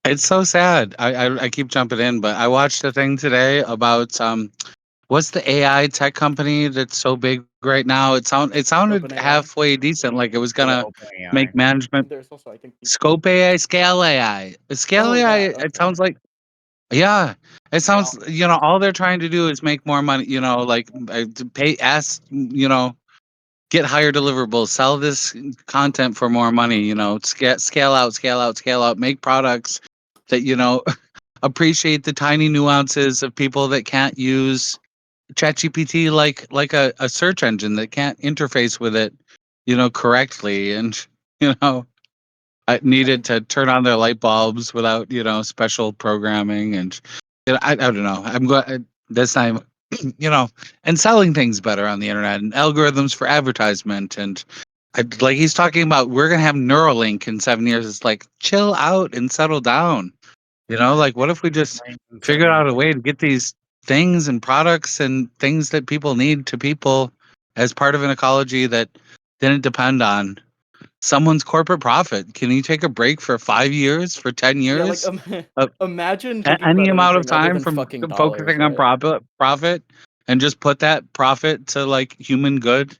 It's so sad. I keep jumping in, but I watched a thing today about what's the AI tech company that's so big right now? It sounded OpenAI. halfway decent, like it was Oh, gonna OpenAI. make management. There's also, I think, Scope AI, Scale AI. Scale oh, AI. that, It okay. sounds like Yeah, it sounds, all they're trying to do is make more money, like to get higher deliverables, sell this content for more money, scale out, scale out, scale out, make products that, appreciate the tiny nuances of people that can't use ChatGPT like a search engine that can't interface with it, correctly. And, you know, I needed to turn on their light bulbs without, special programming. And I don't know. I'm glad this time, and selling things better on the internet and algorithms for advertisement. And like he's talking about, we're going to have Neuralink in 7 years. It's like, chill out and settle down. Like what if we just figured out a way to get these things and products and things that people need to people as part of an ecology that didn't depend on someone's corporate profit? Can you take a break for 5 years, for 10 Yeah, like years? Uh, imagine thinking any about amount of anything other time than from fucking dollars, focusing on right? profit and just put that profit to like human good.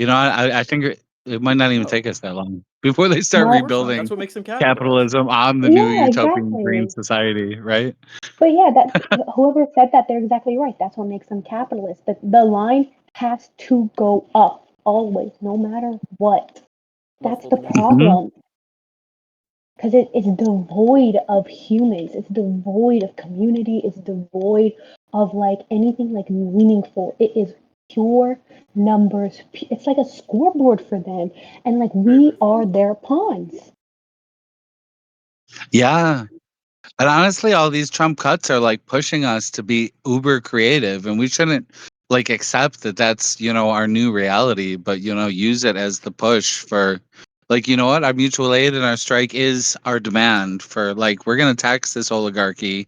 I think it might not even No, take us that long before they start of But course not. That's rebuilding what makes them capitalist. capitalism on the new yeah, utopian green exactly. society, right? But yeah, that's whoever said that, they're exactly right. That's what makes them capitalist. The line has to go up always, no matter what. That's the Muffled music. Hmm. problem. Because it's devoid of humans. It's devoid of community. It's devoid of like anything like meaningful. It is pure numbers. It's like a scoreboard for them, and like we are their pawns. Yeah. And honestly, all these Trump cuts are like pushing us to be uber creative, and we shouldn't like accept that that's, our new reality, but, use it as the push for like, what? Our mutual aid and our strike is our demand for like, we're going to tax this oligarchy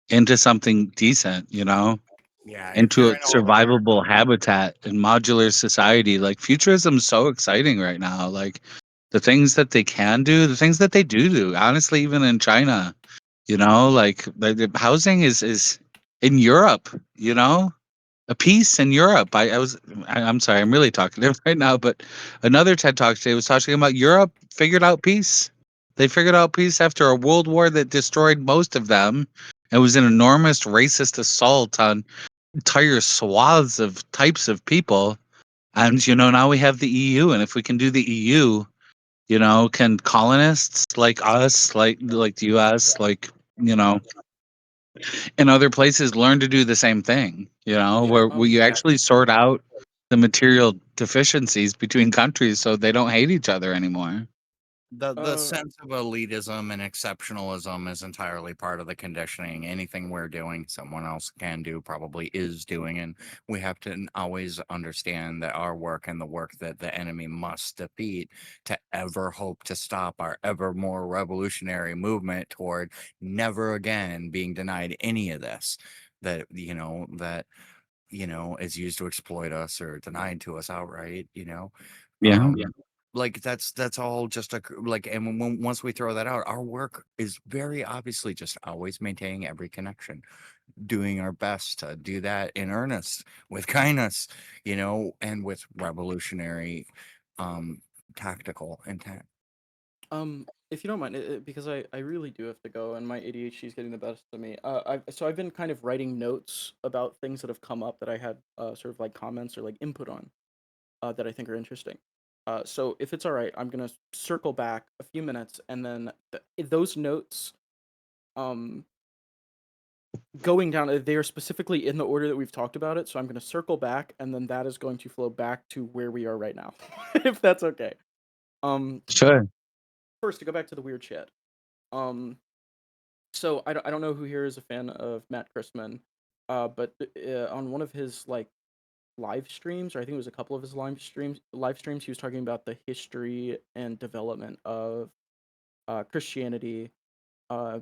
into something decent, Yeah, if into you're a an oligarch, survivable habitat and modular society. Like futurism's so exciting right now. Like the things that they can do, the things that they do. Honestly, even in China, like the housing is in Europe. A piece in Europe. I'm sorry, I'm really talkative right now. But another TED Talk today was talking about Europe figured out peace. They figured out peace after a world war that destroyed most of them. It was an enormous racist assault on entire swaths of types of people. And now we have the EU, and if we can do the EU, can colonists like us, like the US, like you know, in other places learn to do the same thing, Yeah. where you actually sort out the material deficiencies between countries so they don't hate each other anymore. the sense of elitism and exceptionalism is entirely part of the conditioning. Anything we're doing, someone else can do, probably is doing, and we have to always understand that our work and the work that the enemy must defeat to ever hope to stop our ever more revolutionary movement toward never again being denied any of this. That is used to exploit us or denied to us outright. Yeah. Like that's all just like, and once we throw that out, our work is very obviously just always maintaining every connection, doing our best to do that in earnest, with kindness, and with revolutionary tactical intent. If you don't mind, because I really do have to go, and my ADHD is getting the best of me. I've been kind of writing notes about things that have come up that I had sort of like comments or like input on that I think are interesting. So if it's all right, I'm gonna circle back a few minutes, and then those notes, um, going down, they are specifically in the order that we've talked about it. So I'm gonna circle back, and then that is going to flow back to where we are right now, if that's okay. Um, Sure. First to go back to the weird shit. Um, so I don't know who here is a fan of Matt Christman, but on one of his like live streams, or I think it was a couple of his live streams, he was talking about the history and development of Christianity, uh,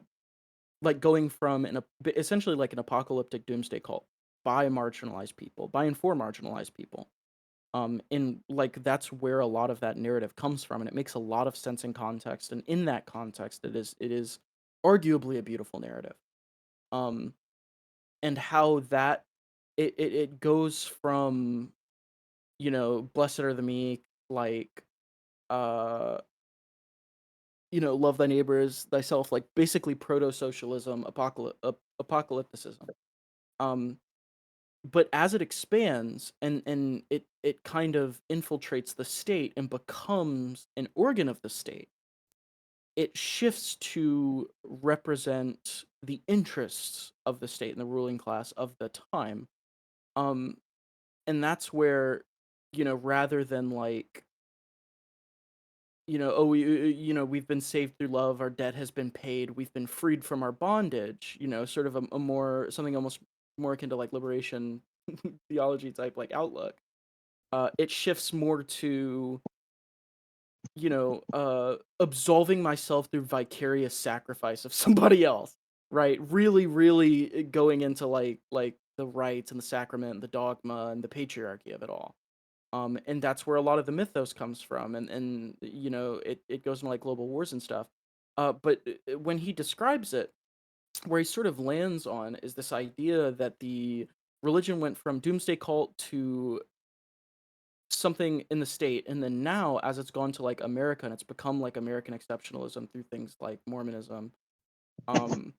like going from essentially like an apocalyptic doomsday cult by marginalized people, by and for marginalized people. In like that's where a lot of that narrative comes from, and it makes a lot of sense in context. And in that context, it is arguably a beautiful narrative. Um, and how that it goes from blessed are the meek, like uh love thy neighbors thyself, like basically proto-socialism, apocalypticism. But as it expands and it kind of infiltrates the state and becomes an organ of the state, it shifts to represent the interests of the state and the ruling class of the time. Um, and that's where, rather than like, we've been saved through love, our debt has been paid, we've been freed from our bondage, sort of a more, something almost more akin to like liberation theology type like outlook. It shifts more to, absolving myself through vicarious sacrifice of somebody else, right? Really, really going into like the rites and the sacrament and the dogma and the patriarchy of it all. And that's where a lot of the mythos comes from, and it goes into like global wars and stuff. But when he describes it, where he sort of lands on is this idea that the religion went from doomsday cult to something in the state, and then now as it's gone to like America and it's become like American exceptionalism through things like Mormonism, um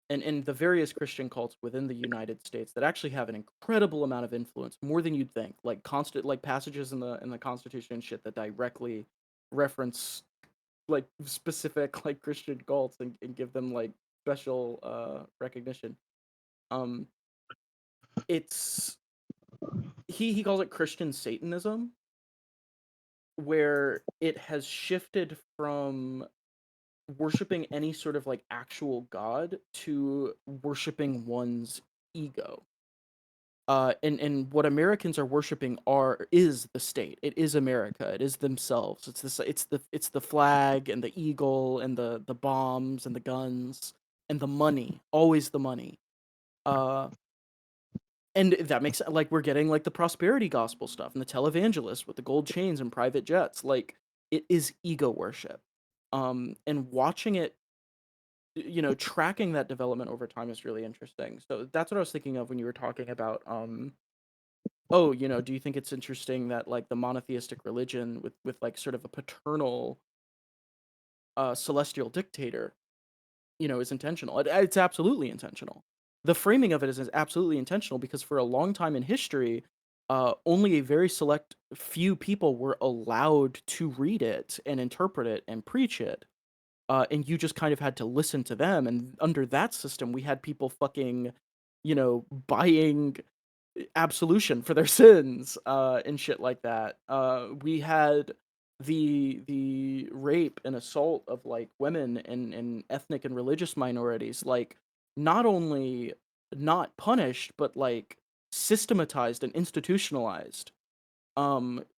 and the various Christian cults within the United States that actually have an incredible amount of influence, more than you'd think, like constant like passages in the Constitution and shit that directly reference like specific like Christian cults and give them like special recognition. um it's he calls it Christian Satanism, where it has shifted from worshiping any sort of like actual god to worshiping one's ego. And what Americans are worshiping is the state. It is America. It is themselves. It's the flag and the eagle and the bombs and the guns and the money. Always the money. And that makes like we're getting like the prosperity gospel stuff and the televangelists with the gold chains and private jets. Like it is ego worship. And watching it, tracking that development over time is really interesting. So that's what I was thinking of when you were talking about oh, do you think it's interesting that like the monotheistic religion with like sort of a paternal celestial dictator, is intentional? It's absolutely intentional. The framing of it is absolutely intentional because for a long time in history, only a very select few people were allowed to read it and interpret it and preach it. And you just kind of had to listen to them. And under that system, we had people fucking, buying absolution for their sins and shit like that. We had the rape and assault of like women and ethnic and religious minorities, like not only not punished, but like systematized and institutionalized.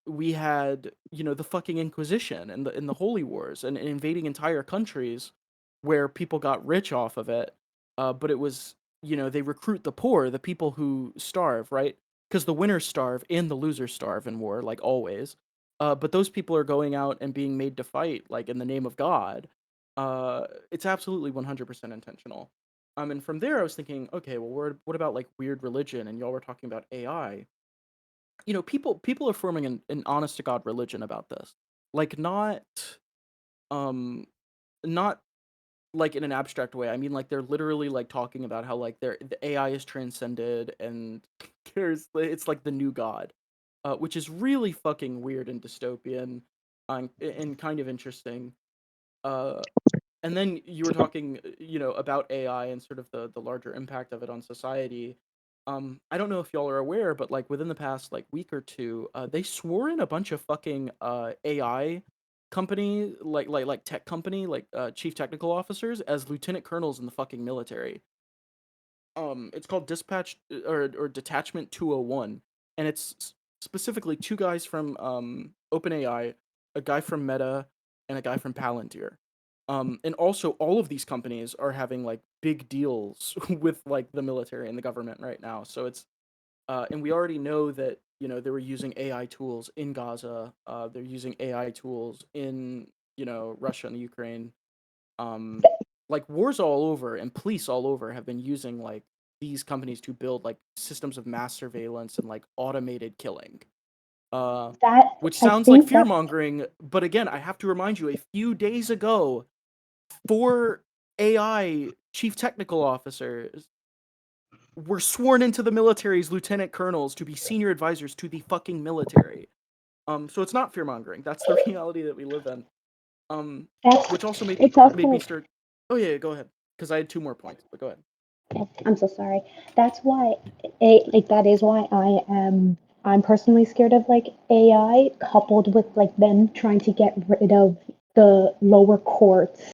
We had the fucking Inquisition and the Holy Wars and invading entire countries where people got rich off of it. But it was they recruit the poor, the people who starve, right? Because the winners starve and the losers starve in war, like always. But those people are going out and being made to fight, like in the name of God. It's absolutely 100% intentional. And from there, I was thinking, okay, well, what about like weird religion? And y'all were talking about AI. People are forming an honest to God religion about this, like um not like in an abstract way. I mean, like they're literally like talking about how like the AI is transcended and it's like the new God, which is really fucking weird and dystopian, and kind of interesting. uh and then you were talking, about AI and sort of the larger impact of it on society. I don't know if y'all are aware, but like within the past like week or two, they swore in a bunch of fucking AI company, like tech company, like chief technical officers as lieutenant colonels in the fucking military. It's called Dispatch or Detachment 201, and it's specifically two guys from OpenAI, a guy from Meta, and a guy from Palantir. And also all of these companies are having like big deals with like the military and the government right now. So it's and we already know that they were using AI tools in Gaza. They're using AI tools in Russia and the Ukraine. um like wars all over and police all over have been using like these companies to build like systems of mass surveillance and like automated killing, uh That which I sounds like think fear that's mongering, but again, I have to remind you, a few days ago, 4 AI chief technical officers were sworn into the military as lieutenant colonels to be senior advisors to the fucking military. So it's not fear mongering. That's the reality that we live in. That's Which also made it's me also start. Oh yeah, go ahead. Because I had 2 more points, but go ahead. I'm so sorry. That's why that is why I'm personally scared of like AI coupled with like them trying to get rid of the lower courts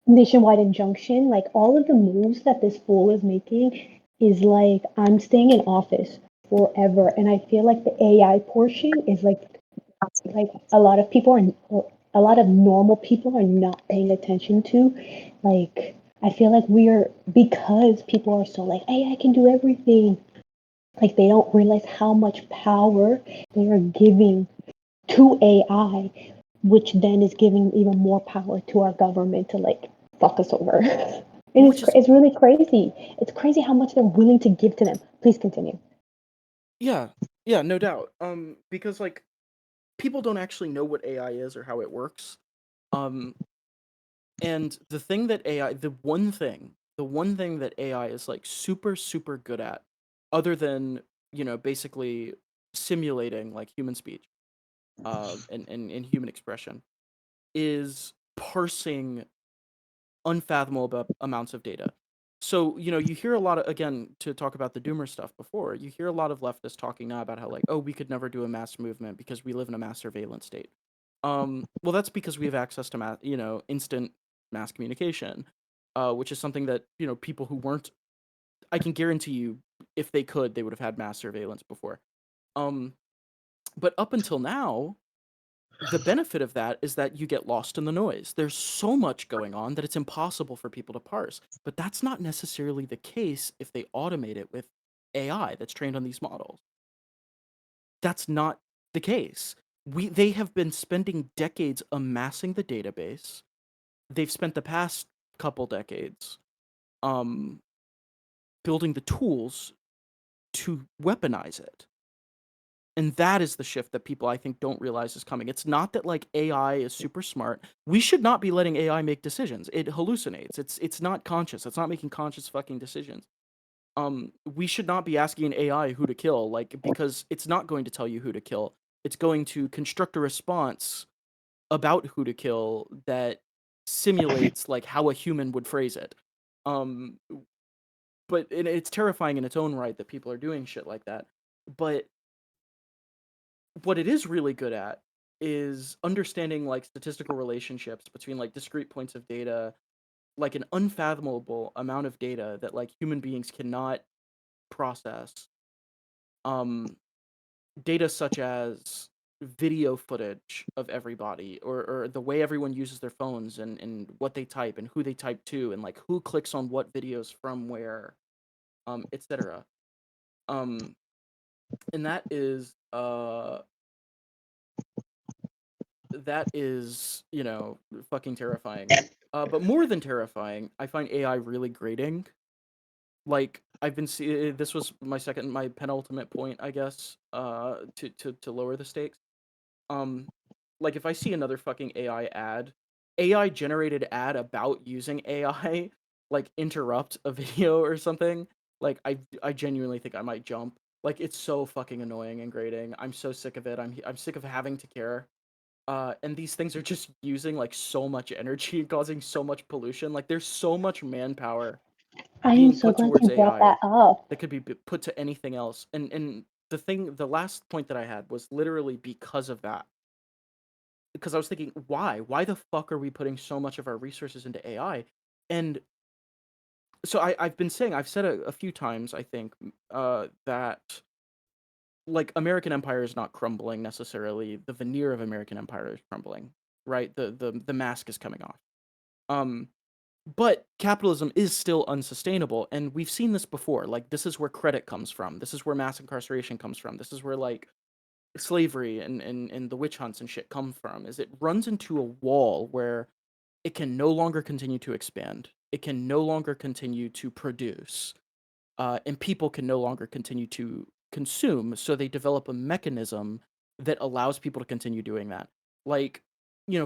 nationwide injunction. Like all of the moves that this fool is making is like I'm staying in office forever, and I feel like the AI portion is like a lot of people are a lot of normal people are not paying attention to. Like I feel like we are because people are so like AI can do everything. Like they don't realize how much power they are giving to AI, which then is giving even more power to our government to like fuck us over. And Which is it's really crazy. It's crazy how much they're willing to give to them. Please continue. yeah, no doubt. Because like people don't actually know what AI is or how it works. Um, and the thing that AI, the one thing that AI is like super super good at, other than basically simulating like human speech, and human expression, is parsing unfathomable amounts of data. So, you hear a lot of, again, to talk about the doomer stuff before, you hear a lot of leftists talking now about how, like, oh, we could never do a mass movement because we live in a mass surveillance state. Well, that's because we have access to instant mass communication, which is something that, people who weren't, I can guarantee you, if they could, they would have had mass surveillance before. Um, but up until now, the benefit of that is that you get lost in the noise. There's so much going on that it's impossible for people to parse. But that's not necessarily the case if they automate it with AI that's trained on these models. That's not the case. They have been spending decades amassing the database. They've spent the past couple decades um, building the tools to weaponize it. And that is the shift that people, I think, don't realize is coming. It's not that like AI is super smart. We should not be letting AI make decisions. It hallucinates. It's not conscious. It's not making conscious fucking decisions. We should not be asking AI who to kill, like, because it's not going to tell you who to kill. It's going to construct a response about who to kill that simulates like how a human would phrase it. Um, but it's terrifying in its own right that people are doing shit like that. But what it is really good at is understanding like statistical relationships between like discrete points of data, like an unfathomable amount of data that like human beings cannot process. Um, Data such as video footage of everybody, or the way everyone uses their phones, and what they type and who they type to, and like who clicks on what videos from where, etc. Um, and that is, fucking terrifying. But more than terrifying, I find AI really grating. Like I've been see this was my penultimate point, I guess, to lower the stakes. Um, like if I see another fucking AI generated ad about using AI, like interrupt a video or something, like I genuinely think I might jump. Like it's so fucking annoying and grating. I'm so sick of it. I'm sick of having to care. And these things are just using like so much energy and causing so much pollution. Like there's so much manpower I am being so put glad towards you brought that AI up. that could be put to anything else. And the last point that I had was literally because of that. Because I was thinking, why? Why the fuck are we putting so much of our resources into AI? And so I've been saying, I've said a few times, I think, that like American empire is not crumbling necessarily. The veneer of American empire is crumbling, right? The mask is coming off. Um, but capitalism is still unsustainable, and we've seen this before. Like this is where credit comes from. This is where mass incarceration comes from. This is where like slavery and the witch hunts and shit come from. Is it runs into a wall where it can no longer continue to expand. It can no longer continue to produce, and people can no longer continue to consume. So they develop a mechanism that allows people to continue doing that. Like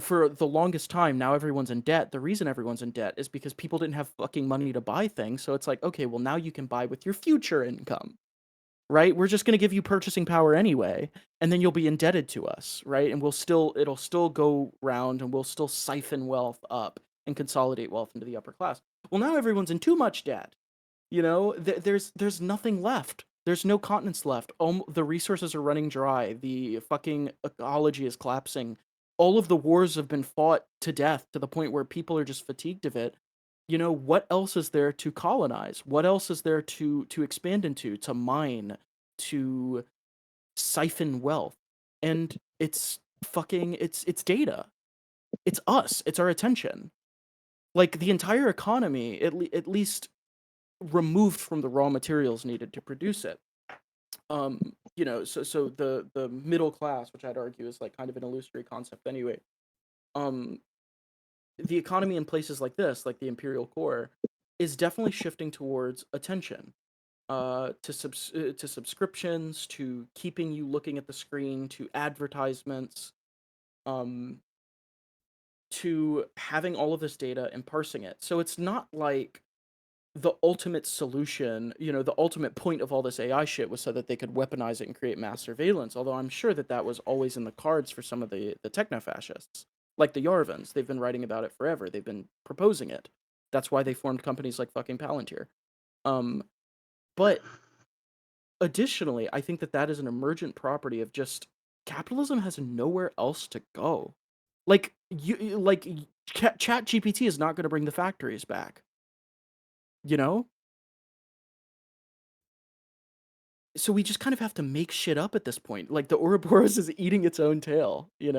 for the longest time, now everyone's in debt. The reason everyone's in debt is because people didn't have fucking money to buy things. So it's like, okay, well, now you can buy with your future income, right? We're just going to give you purchasing power anyway, and then you'll be indebted to us, right? And it'll still go round, and we'll still siphon wealth up and consolidate wealth into the upper class. Well, now everyone's in too much debt. There's nothing left. There's no continents left. The resources are running dry. The fucking ecology is collapsing. All of the wars have been fought to death to the point where people are just fatigued of it. What else is there to colonize? What else is there to expand into, to mine, to siphon wealth? And it's data. It's us. It's our attention. Like the entire economy, at least removed from the raw materials needed to produce it. So the middle class, which I'd argue is like kind of an illusory concept anyway. The economy in places like this, like the imperial core, is definitely shifting towards attention, to subscriptions, to keeping you looking at the screen, to advertisements, um, to having all of this data and parsing it. So it's not like the ultimate solution, the ultimate point of all this AI shit was so that they could weaponize it and create mass surveillance. Although I'm sure that was always in the cards for some of the techno-fascists, like the Yarvans. They've been writing about it forever. They've been proposing it. That's why they formed companies like fucking Palantir. But additionally, I think that is an emergent property of just capitalism has nowhere else to go. Like Chat GPT is not going to bring the factories back. So we just kind of have to make shit up at this point. Like the Ouroboros is eating its own tail, And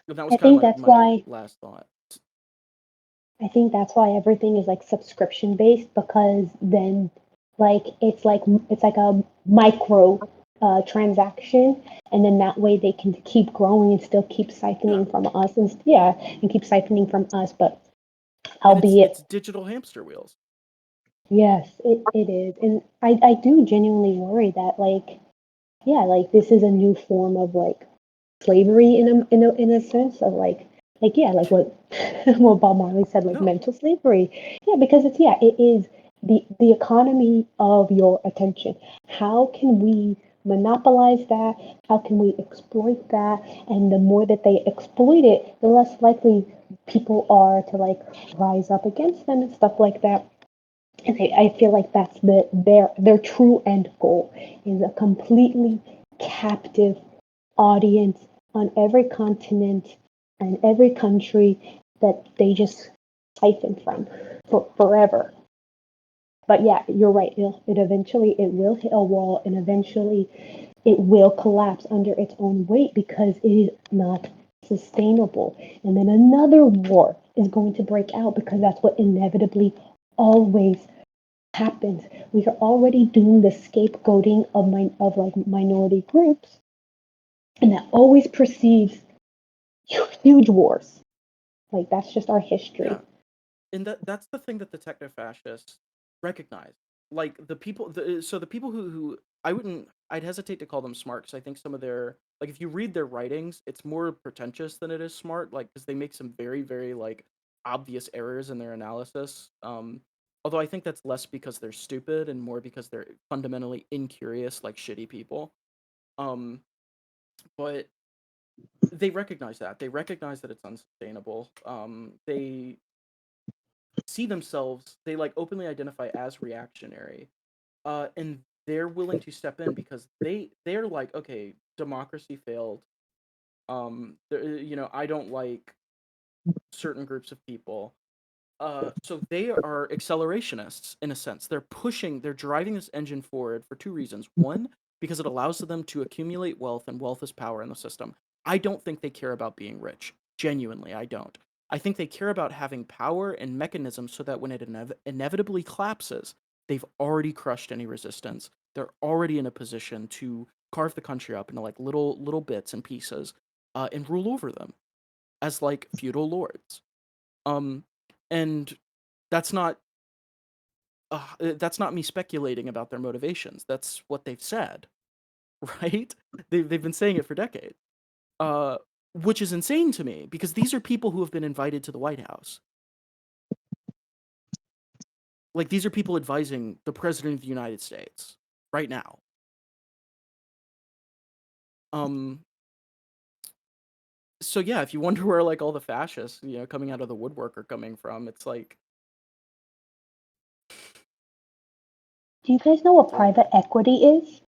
that was I kind think of that's my why last thought. I think that's why everything is like subscription based, because then it's like a micro transaction, and then that way they can keep growing and still keep Yeah. siphoning from us, and keep siphoning from us, but And albeit it's digital hamster wheels. yes, it is. And I do genuinely worry that like this is a new form of like slavery in a sense of like yeah, like what what Bob Marley said, like No. mental slavery. Yeah, because it is the economy of your attention. How can we monopolize that? How can we exploit that? And the more that they exploit it, the less likely people are to like rise up against them and stuff like that. And I feel like that's their true end goal is a completely captive audience on every continent and every country that they just siphon from for forever. But yeah, you're right. It will hit a wall, and eventually it will collapse under its own weight because it is not sustainable. And then another war is going to break out because that's what inevitably always happens. We are already doing the scapegoating of like minority groups, and that always precedes huge wars. Like that's just our history. Yeah. And that's the thing that the techno-fascists recognize. Like the people who I'd hesitate to call them smart, because I think some of their, like, if you read their writings, it's more pretentious than it is smart, like, because they make some very, very, like, obvious errors in their analysis. Although I think that's less because they're stupid and more because they're fundamentally incurious, like shitty people. Um, but they recognize that. They recognize that it's unsustainable. They see themselves, they like openly identify as reactionary, and they're willing to step in because they're like, okay, democracy failed. I don't like certain groups of people. So they are accelerationists in a sense. They're driving this engine forward for two reasons. One, because it allows them to accumulate wealth, and wealth is power in the system. I don't think they care about being rich. Genuinely, I don't. I think they care about having power and mechanisms so that when it inevitably collapses, they've already crushed any resistance. They're already in a position to carve the country up into like little bits and pieces, and rule over them as like feudal lords. Um, and that's not that's not me speculating about their motivations. That's what they've said, right? They've been saying it for decades. which is insane to me because these are people who have been invited to the White House. Like, these are people advising the President of the United States right now. So yeah, if you wonder where like all the fascists, coming out of the woodwork are coming from, it's like, Do you guys know what private equity is?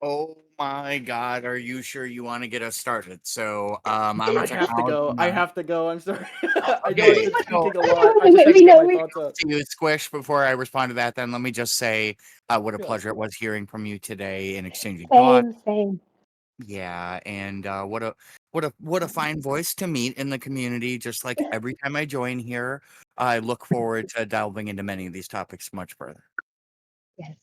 Oh my God, are you sure you want to get us started? So, I'm a I have to technology go. I nut. have to go. I'm sorry. I know Okay, I've been so speaking a lot. I Wait, just wait, have to wait, get no, my wait. thoughts up. to you, Squish, before I respond to that, then let me just say what a Yeah. pleasure it was hearing from you today and exchanging thoughts. Same. Yeah, and what a fine voice to meet in the community. Just like every time I join here, I look forward to delving into many of these topics much further. Yes,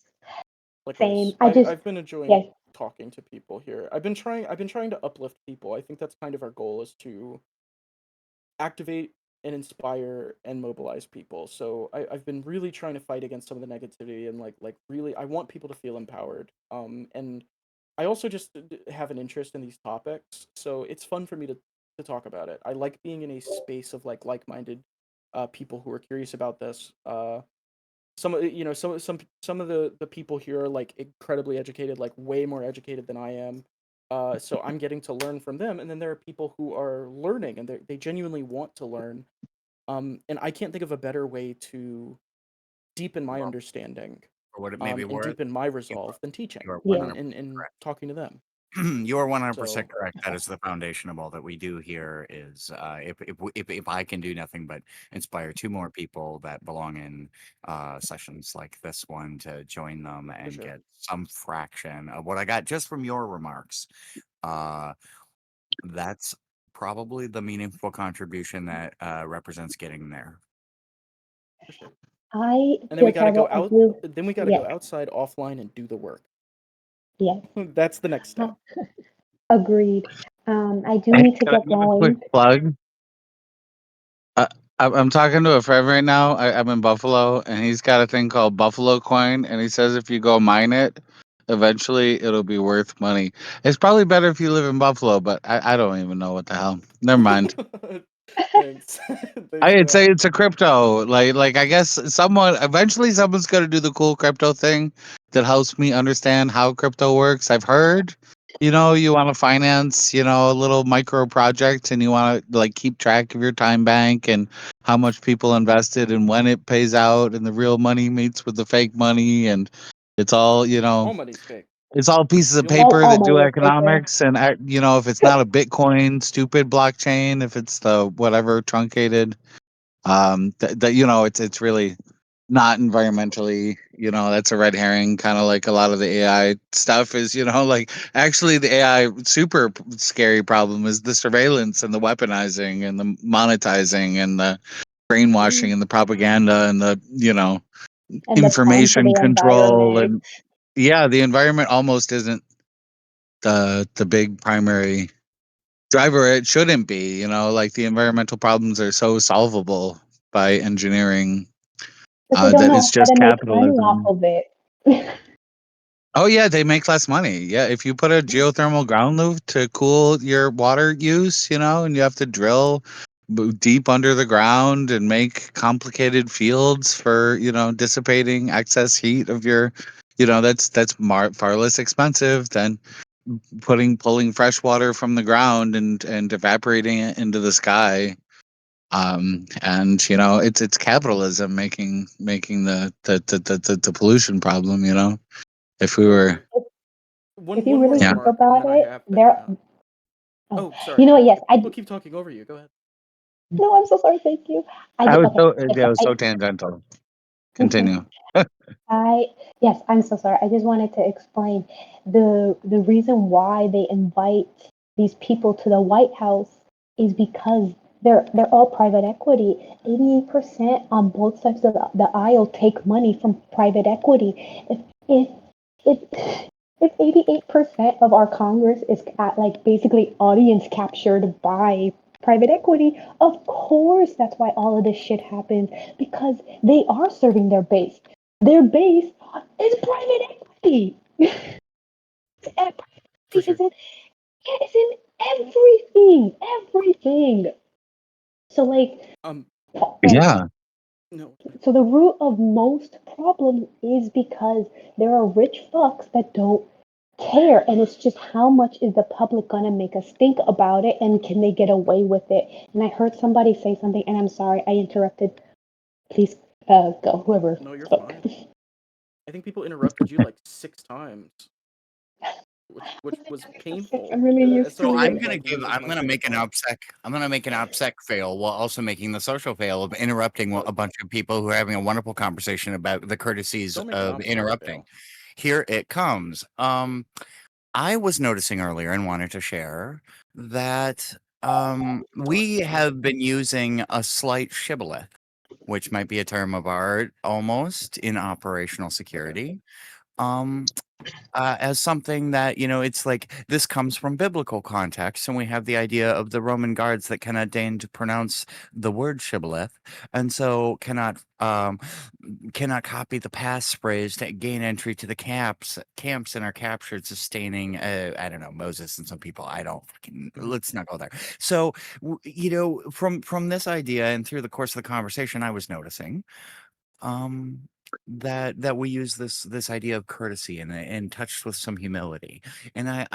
Likewise. same. I've been enjoying Yes, talking to people here. I've been trying to uplift people. I think that's kind of our goal, is to activate and inspire and mobilize people. So I've been really trying to fight against some of the negativity, and like really I want people to feel empowered. And I also just have an interest in these topics, so it's fun for me to talk about it. I like being in a space of like-minded people who are curious about this. Some of some of the people here are like incredibly educated, like way more educated than I am. So I'm getting to learn from them, and then there are people who are learning, and they genuinely want to learn. And I can't think of a better way to deepen my Well, understanding, for what it may be and worth, deepen my you resolve than you teaching are yes. and talking to them. you are 100% So correct. That is the foundation of all that we do here. Is if I can do nothing but inspire two more people that belong in sessions like this one to join them for and sure. get some fraction of what I got just from your remarks, uh, that's probably the meaningful contribution that represents getting there. For sure. I And then we feel got to go terrible. I out. do. Then we got to Yes, go outside, offline, and do the work. yes. That's the next Uh, step. Agreed. I do Hey, need to can I get give a quick going. plug? Uh, I'm talking to a friend right now. I'm in Buffalo, and he's got a thing called Buffalo Coin, and he says if you go mine it, eventually it'll be worth money. It's probably better if you live in Buffalo, but I don't even know what the hell. Never mind. Thanks. Thanks, I'd say Karl. it's a crypto. Like I guess someone's gonna do the cool crypto thing that helps me understand how crypto works. I've heard, you want to finance, a little micro project and you want to like keep track of your time bank and how much people invested and when it pays out and the real money meets with the fake money and it's all, All money's fake. it's all pieces of The only paper All that do money is fake here. economics and if it's not a Bitcoin stupid blockchain, if it's the whatever truncated that it's really not environmentally, that's a red herring, kind of like a lot of the AI stuff is, like actually the AI scary problem is the surveillance and the weaponizing and the monetizing and the brainwashing and the propaganda and the And the harm to information the control. environment. And yeah, the environment almost isn't the big primary driver. It shouldn't be, like the environmental problems are so solvable by engineering, Because they don't that it's know how just to make money off capitalism. of it. Oh yeah, they make less money. Yeah, if you put a geothermal ground loop to cool your water use, and you have to drill deep under the ground and make complicated fields for, dissipating excess heat of your, that's far less expensive than pulling fresh water from the ground and evaporating it into the sky. And it's capitalism making the pollution problem. If we So were, If you one more really yeah. think remark, and about then I it, have to head there. out. Oh, Oh, sorry. you know what? Yes, I. People keep talking over you. Go ahead. No, I'm so sorry. Thank you. I I do. was Okay. so Yes, yeah, it was so I. tangential. Continue. I yes, I'm so sorry. I just wanted to explain the reason why they invite these people to the White House is because they're all private equity. 88% on both sides of the aisle take money from private equity. If if if 88% of our Congress is at like basically audience captured by private equity, of course that's why all of this shit happens because they are serving their base. Their base is private equity. For sure. It's in everything. So like, Um, Yeah. no. so the root of most problems is because there are rich fucks that don't care, and it's just how much is the public gonna make us think about it, and can they get away with it? And I heard somebody say something, and I'm sorry I interrupted. Please go, whoever No, you're spoke. fine. I think people interrupted you like 6 times, which was painful. I'm really used So So to many I'm it. people gonna like loses I'm my gonna train of make an thought. OPSEC. I'm gonna make an OPSEC fail while also making the social fail of interrupting a bunch of people who are having a wonderful conversation about the courtesies Don't make an of obstacle interrupting. fail. Here it comes. I was noticing earlier and wanted to share that we have been using a slight shibboleth, which might be a term of art almost in operational security. Um, as something that, it's like this comes from biblical context, and we have the idea of the Roman guards that cannot deign to pronounce the word shibboleth, and so cannot copy the passphrase to gain entry to the camps and are captured, sustaining I don't know, Moses and some people. I don't let's not go there. So from this idea and through the course of the conversation, I was noticing um that we use this idea of courtesy and touched with some humility, and I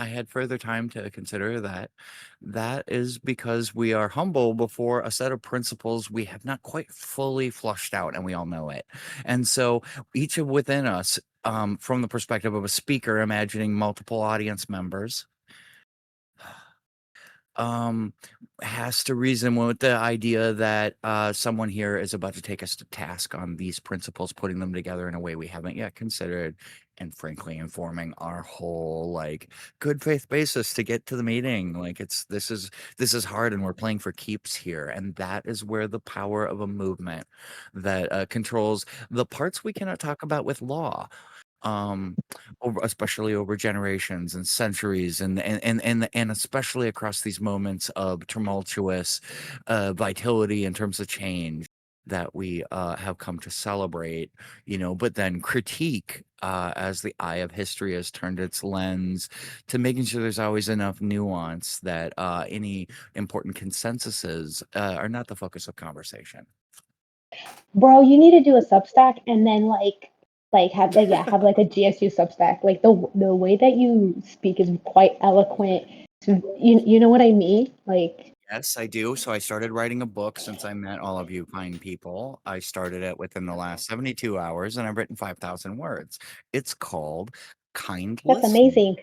had further time to consider that is because we are humble before a set of principles we have not quite fully flushed out, and we all know it. And so each of within us, from the perspective of a speaker imagining multiple audience members, um has to reason with the idea that someone here is about to take us to task on these principles, putting them together in a way we haven't yet considered, and frankly informing our whole like good faith basis to get to the meeting. Like this is hard, and we're playing for keeps here, and that is where the power of a movement that controls the parts we cannot talk about with law, um especially over generations and centuries, and especially across these moments of tumultuous vitality in terms of change that we have come to celebrate, but then critique as the eye of history has turned its lens to making sure there's always enough nuance that any important consensuses are not the focus of conversation. Bro, you need to do a Substack, and then have like a GSU Substack. Like the way that you speak is quite eloquent. So, you know what I mean? Like, Yes, I do. So I started writing a book since I met all of you fine people. I started it within the last 72 hours, and I've written 5,000 words. It's called Kind that's Listening. amazing.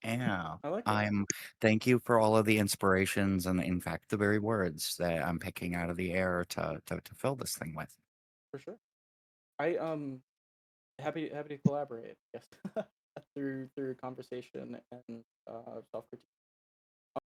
Yeah. I like it. Thank you for all of the inspirations and, in fact, the very words that I'm picking out of the air to fill this thing with. For sure. I happy to collaborate. Yes. through conversation and self critique.